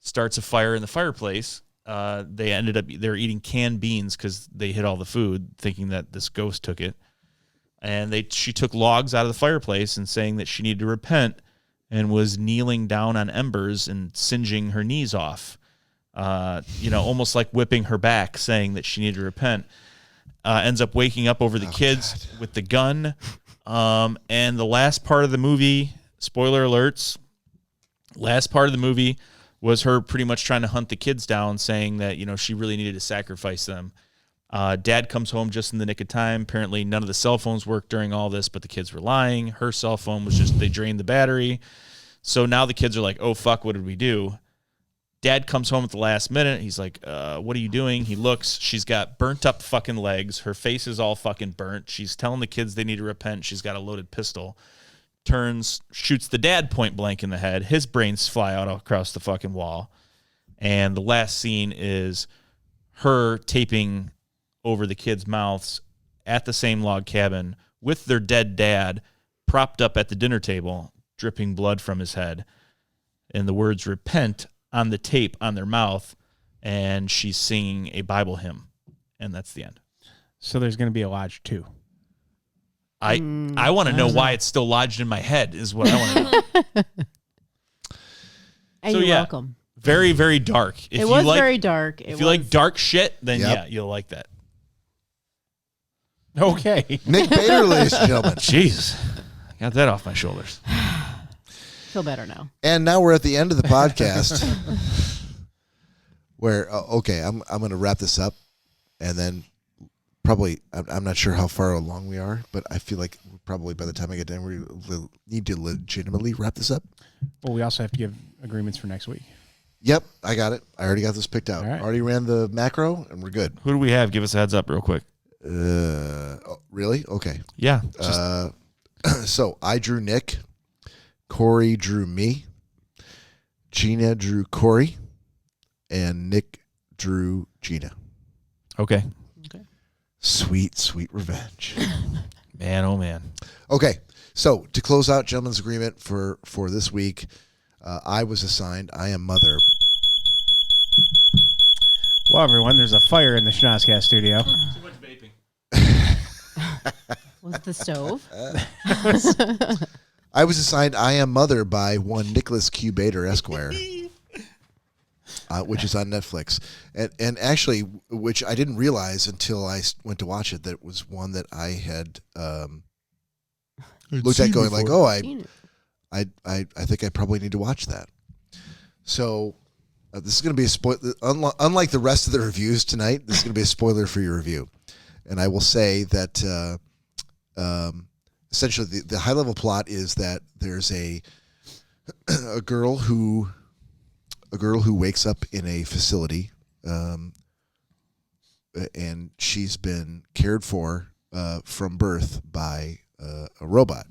starts a fire in the fireplace. They're eating canned beans because they hid all the food, thinking that this ghost took it. And she took logs out of the fireplace and saying that she needed to repent, and was kneeling down on embers and singeing her knees off. Almost like whipping her back, saying that she needed to repent. Ends up waking up over the kids with the gun. And the last part of the movie, spoiler alerts, last part of the movie was her pretty much trying to hunt the kids down, saying that, she really needed to sacrifice them. Dad comes home just in the nick of time. Apparently none of the cell phones worked during all this, but the kids were lying. Her cell phone was they drained the battery. So now the kids are like, oh, fuck, what did we do? Dad comes home at the last minute. He's like, what are you doing? He looks. She's got burnt up fucking legs. Her face is all fucking burnt. She's telling the kids they need to repent. She's got a loaded pistol. Turns, shoots the dad point blank in the head. His brains fly out across the fucking wall. And the last scene is her taping over the kids' mouths at the same log cabin with their dead dad propped up at the dinner table, dripping blood from his head. And the words repent on the tape on their mouth, and she's singing a Bible hymn, and that's the end. So there's going to be a Lodge 2. I want to know why it's still lodged in my head is what I want to know. And So, you're yeah. welcome. Very, very dark. If It you was like, very dark. if you like dark shit, then Yep. yeah, you'll like that. Okay. Nick Bader, ladies and gentlemen. Jeez, got that off my shoulders. Feel better now. And now we're at the end of the podcast where, I'm going to wrap this up, and then probably, I'm not sure how far along we are, but I feel like probably by the time I get done, we need to legitimately wrap this up. Well, we also have to give agreements for next week. Yep, I got it. I already got this picked out. All right. Already ran the macro, and we're good. Who do we have? Give us a heads up real quick. Really? Okay. Yeah. So I drew Nick. Cory drew me. Gina drew Cory. And Nick drew Gina. Okay. Sweet, sweet revenge. Man, oh man. Okay, so to close out gentleman's agreement for this week, I was assigned, I am mother. Well, everyone, there's a fire in the Schnozzcast studio. Too much vaping. Was it the stove? I was assigned I Am Mother by one Nicholas Q. Bader, Esquire, which is on Netflix. And actually, which I didn't realize until I went to watch it, that it was one that I had looked at going like, oh, I think I probably need to watch that. So this is going to be a spoiler. Unlike the rest of the reviews tonight, this is going to be a spoiler for your review. And I will say that essentially the high-level plot is that there's a girl who wakes up in a facility, and she's been cared for from birth by a robot.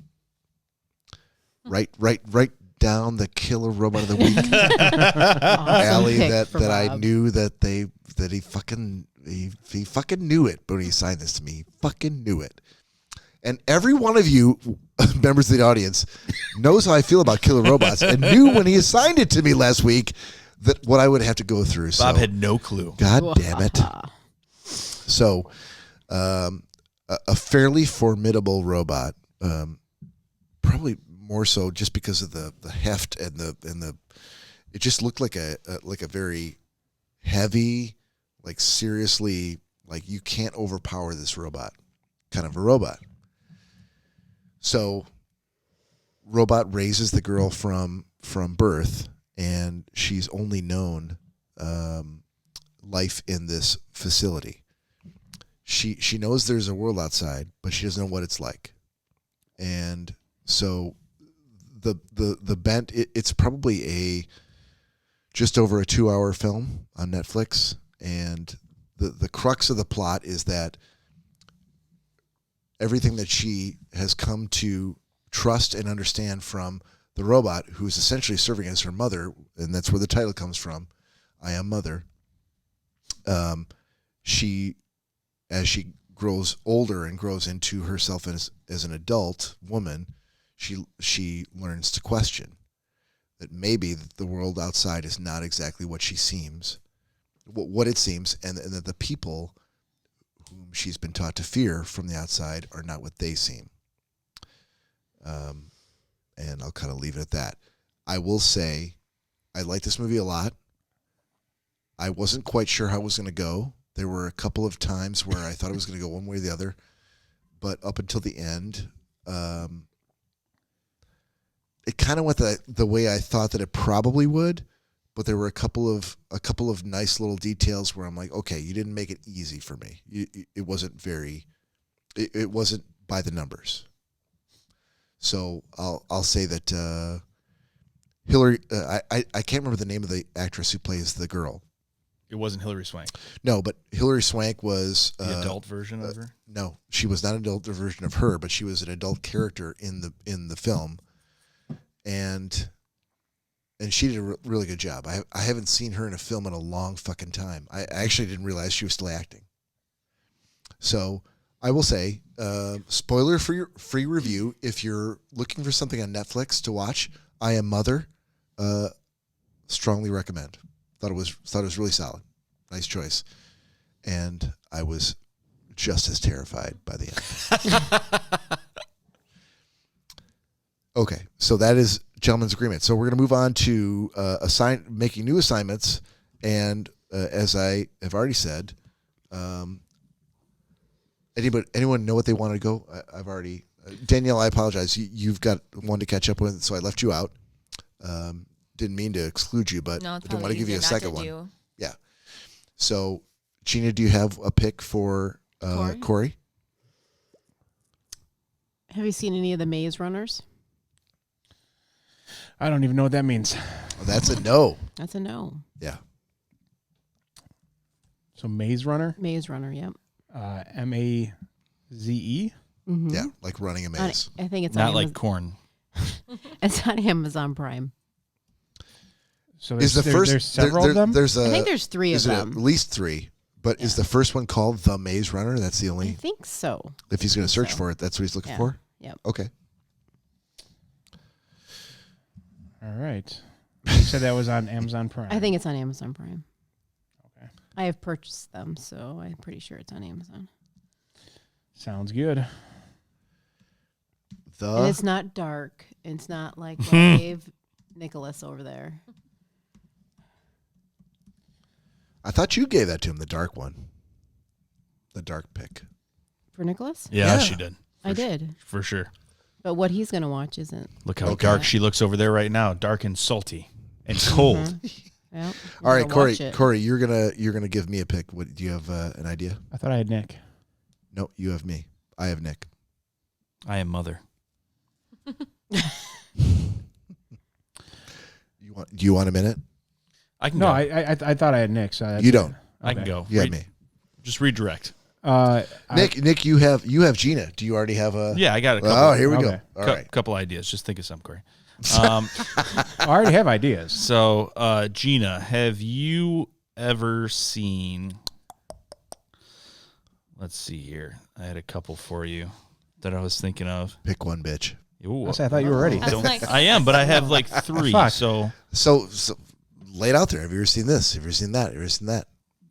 Right down the killer robot of the week alley that I knew that he fucking knew it when he signed this to me. He fucking knew it. And every one of you members of the audience knows how I feel about killer robots and knew when he assigned it to me last week that what I would have to go through. Bob so, had no clue. God damn it. So a fairly formidable robot, probably more so just because of the heft and the it just looked like a very heavy, like seriously, like you can't overpower this robot kind of a robot. So robot raises the girl from birth, and she's only known life in this facility. She knows there's a world outside, but she doesn't know what it's like. And so the bent, it's probably just over a 2-hour film on Netflix, and the crux of the plot is that everything that she has come to trust and understand from the robot, who's essentially serving as her mother, and that's where the title comes from, I Am Mother. As she grows older and grows into herself as an adult woman, she learns to question that maybe the world outside is not exactly what she seems, what it seems, and that the people whom she's been taught to fear from the outside are not what they seem. And I'll kind of leave it at that. I will say I like this movie a lot. I wasn't quite sure how it was going to go. There were a couple of times where I thought it was going to go one way or the other, but up until the end, it kind of went the way I thought that it probably would. But there were a couple of nice little details where I'm like, okay, you didn't make it easy for me. It wasn't it wasn't by the numbers. So I'll say that Hillary, I can't remember the name of the actress who plays the girl. It wasn't Hilary Swank. No, but Hilary Swank was The adult version of her? No, she was not an adult version of her, but she was an adult character in the film, and she did a really good job. I haven't seen her in a film in a long fucking time. I actually didn't realize she was still acting. So I will say, spoiler for your free review, if you're looking for something on Netflix to watch, I Am Mother, strongly recommend. Thought it was really solid. Nice choice. And I was just as terrified by the end. Okay, so that is gentleman's agreement. So we're going to move on to making new assignments. And as I have already said, anyone know what they want to go? I've already Danielle, I apologize. You've got one to catch up with, so I left you out. Didn't mean to exclude you, but No, I it's didn't want probably to give you a easier not second to one. do. Yeah. So, Gina, do you have a pick for Cory? Have you seen any of the Maze Runners? I don't even know what that means. Oh, that's a no. That's a no. Yeah. So Maze Runner, Maze Runner, yep. Maze. Mm-hmm. Yeah, like running a maze. I think it's Not on like corn. It's on Amazon Prime. So Is the first there's several of them. I think there's 3 of is it them. at least 3? But is the first one called The Maze Runner? That's the I only. think so. If he's going to search so. for it, that's what he's looking Yeah. for. Yep. Okay. All right. You said that was on Amazon Prime. I think it's on Amazon Prime. Okay. I have purchased them, so I'm pretty sure it's on Amazon. Sounds good. And it's not dark. It's not like Dave Nicholas over there. I thought you gave that to him, the dark one. The dark pick. For Nicholas? Yeah, Yeah. she did. I did. For sure. But what he's going to watch isn't. Look how Okay. dark she looks over there right now. Dark and salty and cold. Yep. All right, Cory. Watch it. Cory, you're gonna give me a pick. What do you have an idea? I thought I had Nick. No, you have me. I have Nick. I am mother. Do you want a minute? I can No, go. I thought I had Nick. So that's You don't. I can Okay. go. You have me. Just redirect. Nick, you have Gina. Do you already have a? Yeah, I got a couple. Oh, here we go. Okay. All right. Couple ideas. Just think of some, Cory. I already have ideas. So, Gina, have you ever seen? Let's see here. I had a couple for you that I was thinking of. Pick one, bitch. Ooh, I thought you were ready. That's don't- nice. I am, but I have like three. Fuck. So So lay it out there. Have you ever seen this? Have you ever seen that? Have you ever seen that?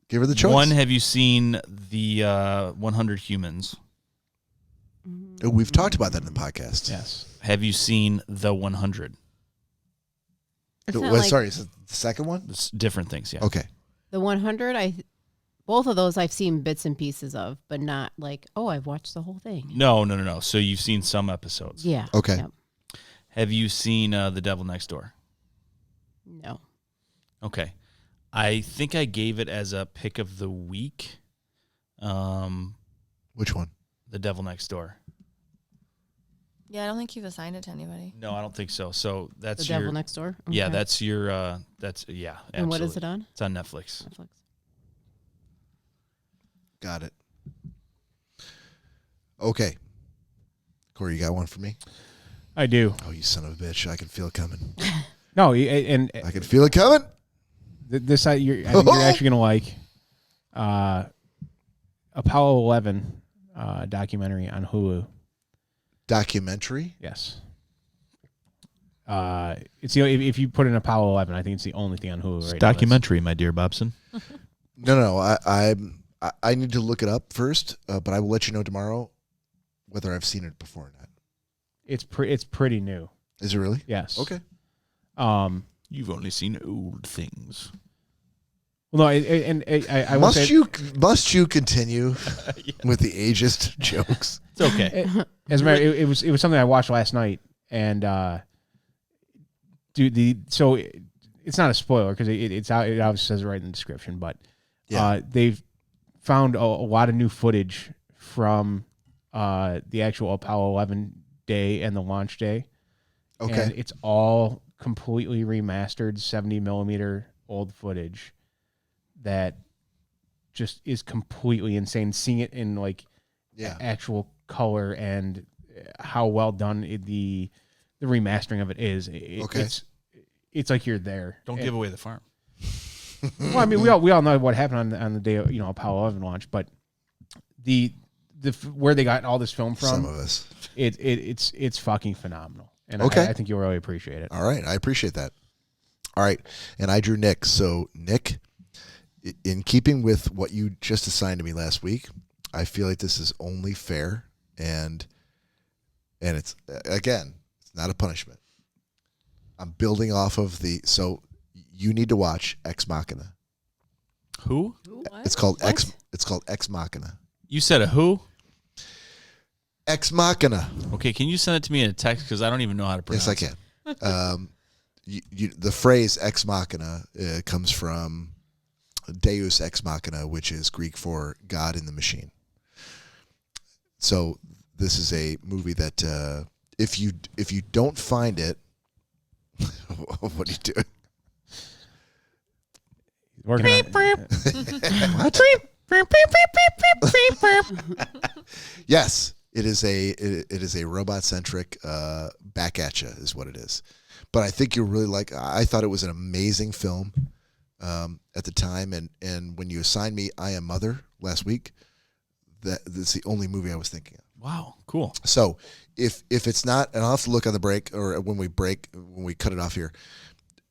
Give her the choice. one, have you seen the 100 Humans? Oh, we've talked about that in the podcast. Yes. Have you seen the 100? It's not Well, like sorry, is it the second one? It's different things, yeah. Okay. the 100. Both of those I've seen bits and pieces of, but not like, oh, I've watched the whole thing. No. So you've seen some episodes. Yeah. Okay. Yep. Have you seen The Devil Next Door? No. Okay. I think I gave it as a pick of the week. Which one? The Devil Next Door. Yeah, I don't think you've assigned it to anybody. No, I don't think so. So that's The your Devil Next Door. Yeah, Okay. that's your that's yeah. And what is absolutely. it on? It's on Netflix. Netflix. Got it. Okay. Cory, you got one for me? I do. Oh, you son of a bitch. I can feel it coming. No, and I can feel it coming. this I think you're actually gonna like Apollo 11 documentary on Hulu. Documentary? Yes. It's if you put in Apollo 11, I think it's the only thing on Hulu right now. Documentary, my dear Bobson. No. I need to look it up first, but I will let you know tomorrow whether I've seen it before or not. It's pretty new. Is it really? Yes. Okay. You've only seen old things. Well, no, I will say must you continue with the ageist jokes? It's okay. as a matter, it was something I watched last night, and so it's not a spoiler because it obviously says it right in the description, but Yeah. they've found a lot of new footage from the actual Apollo 11 day and the launch day. Okay. And it's all completely remastered 70 millimeter old footage that just is completely insane. Seeing it in like Yeah. actual color and how well done the remastering of it is. Okay. It's like you're there. Don't give away the farm. Well, I mean, we all know what happened on the day of, Apollo 11 launch, but the where they got all this film Some from, of us. it's fucking phenomenal, and Okay. I think you'll really appreciate it. All right. I appreciate that. All right. And I drew Nick. So, Nick, in keeping with what you just assigned to me last week, I feel like this is only fair. And it's, again, it's not a punishment. I'm building off of so you need to watch Ex Machina. Who? It's called It's called Ex Machina. You said a who? Ex Machina. Okay, can you send it to me in a text because I don't even know how to pronounce Yes, I can. The phrase Ex Machina comes from Deus Ex Machina, which is Greek for God in the machine. So this is a movie that if you don't find it, what are you doing? Working on it. Yes, it is a robot centric back at you is what it is. But I think you'll really like. I thought it was an amazing film at the time, and when you assigned me I Am Mother last week, that's the only movie I was thinking of. Wow, cool. So if it's not, and I'll have to look on the break or when we cut it off here,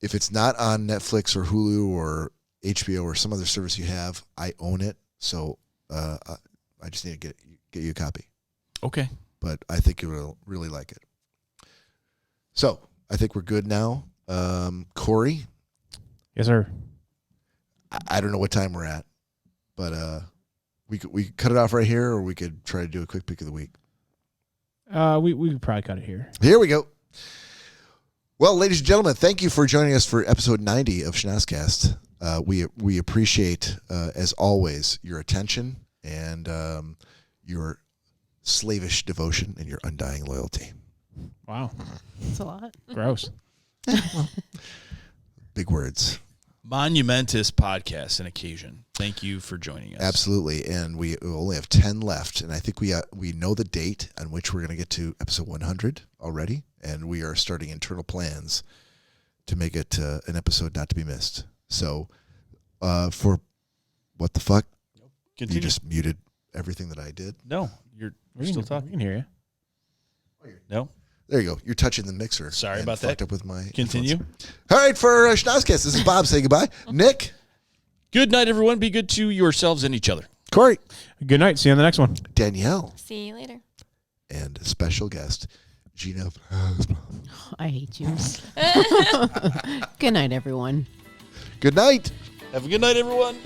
if it's not on Netflix or Hulu or HBO or some other service you have, I own it. So I just need to get get you a copy. Okay. But I think you will really like it. So I think we're good now. Cory, Yes, sir. I don't know what time we're at, but we could cut it off right here, or we could try to do a quick pick of the week. We could probably cut it here. Here we go. Well, ladies and gentlemen, thank you for joining us for episode 90 of Schnozzcast. We appreciate, as always, your attention and your slavish devotion and your undying loyalty. Wow. That's a lot. Gross. Big words. Monumentous podcast and occasion. Thank you for joining us. Absolutely. And we only have 10 left. And I think we know the date on which we're going to get to episode 100 already. And we are starting internal plans to make it an episode not to be missed. So for what the fuck? Continue. You just muted everything that I did. No, you're still We talking. can hear you. No. There you go. You're touching the mixer. Sorry and about fucked that. Up with my Continue. headphones. All right, for Schnozzcast, this is Bob. Say goodbye. Nick. Good night, everyone. Be good to yourselves and each other. Cory. Good night. See you on the next one. Danielle. See you later. And special guest, Gina Vlasblom. I hate you. Good night, everyone. Good night. Have a good night, everyone.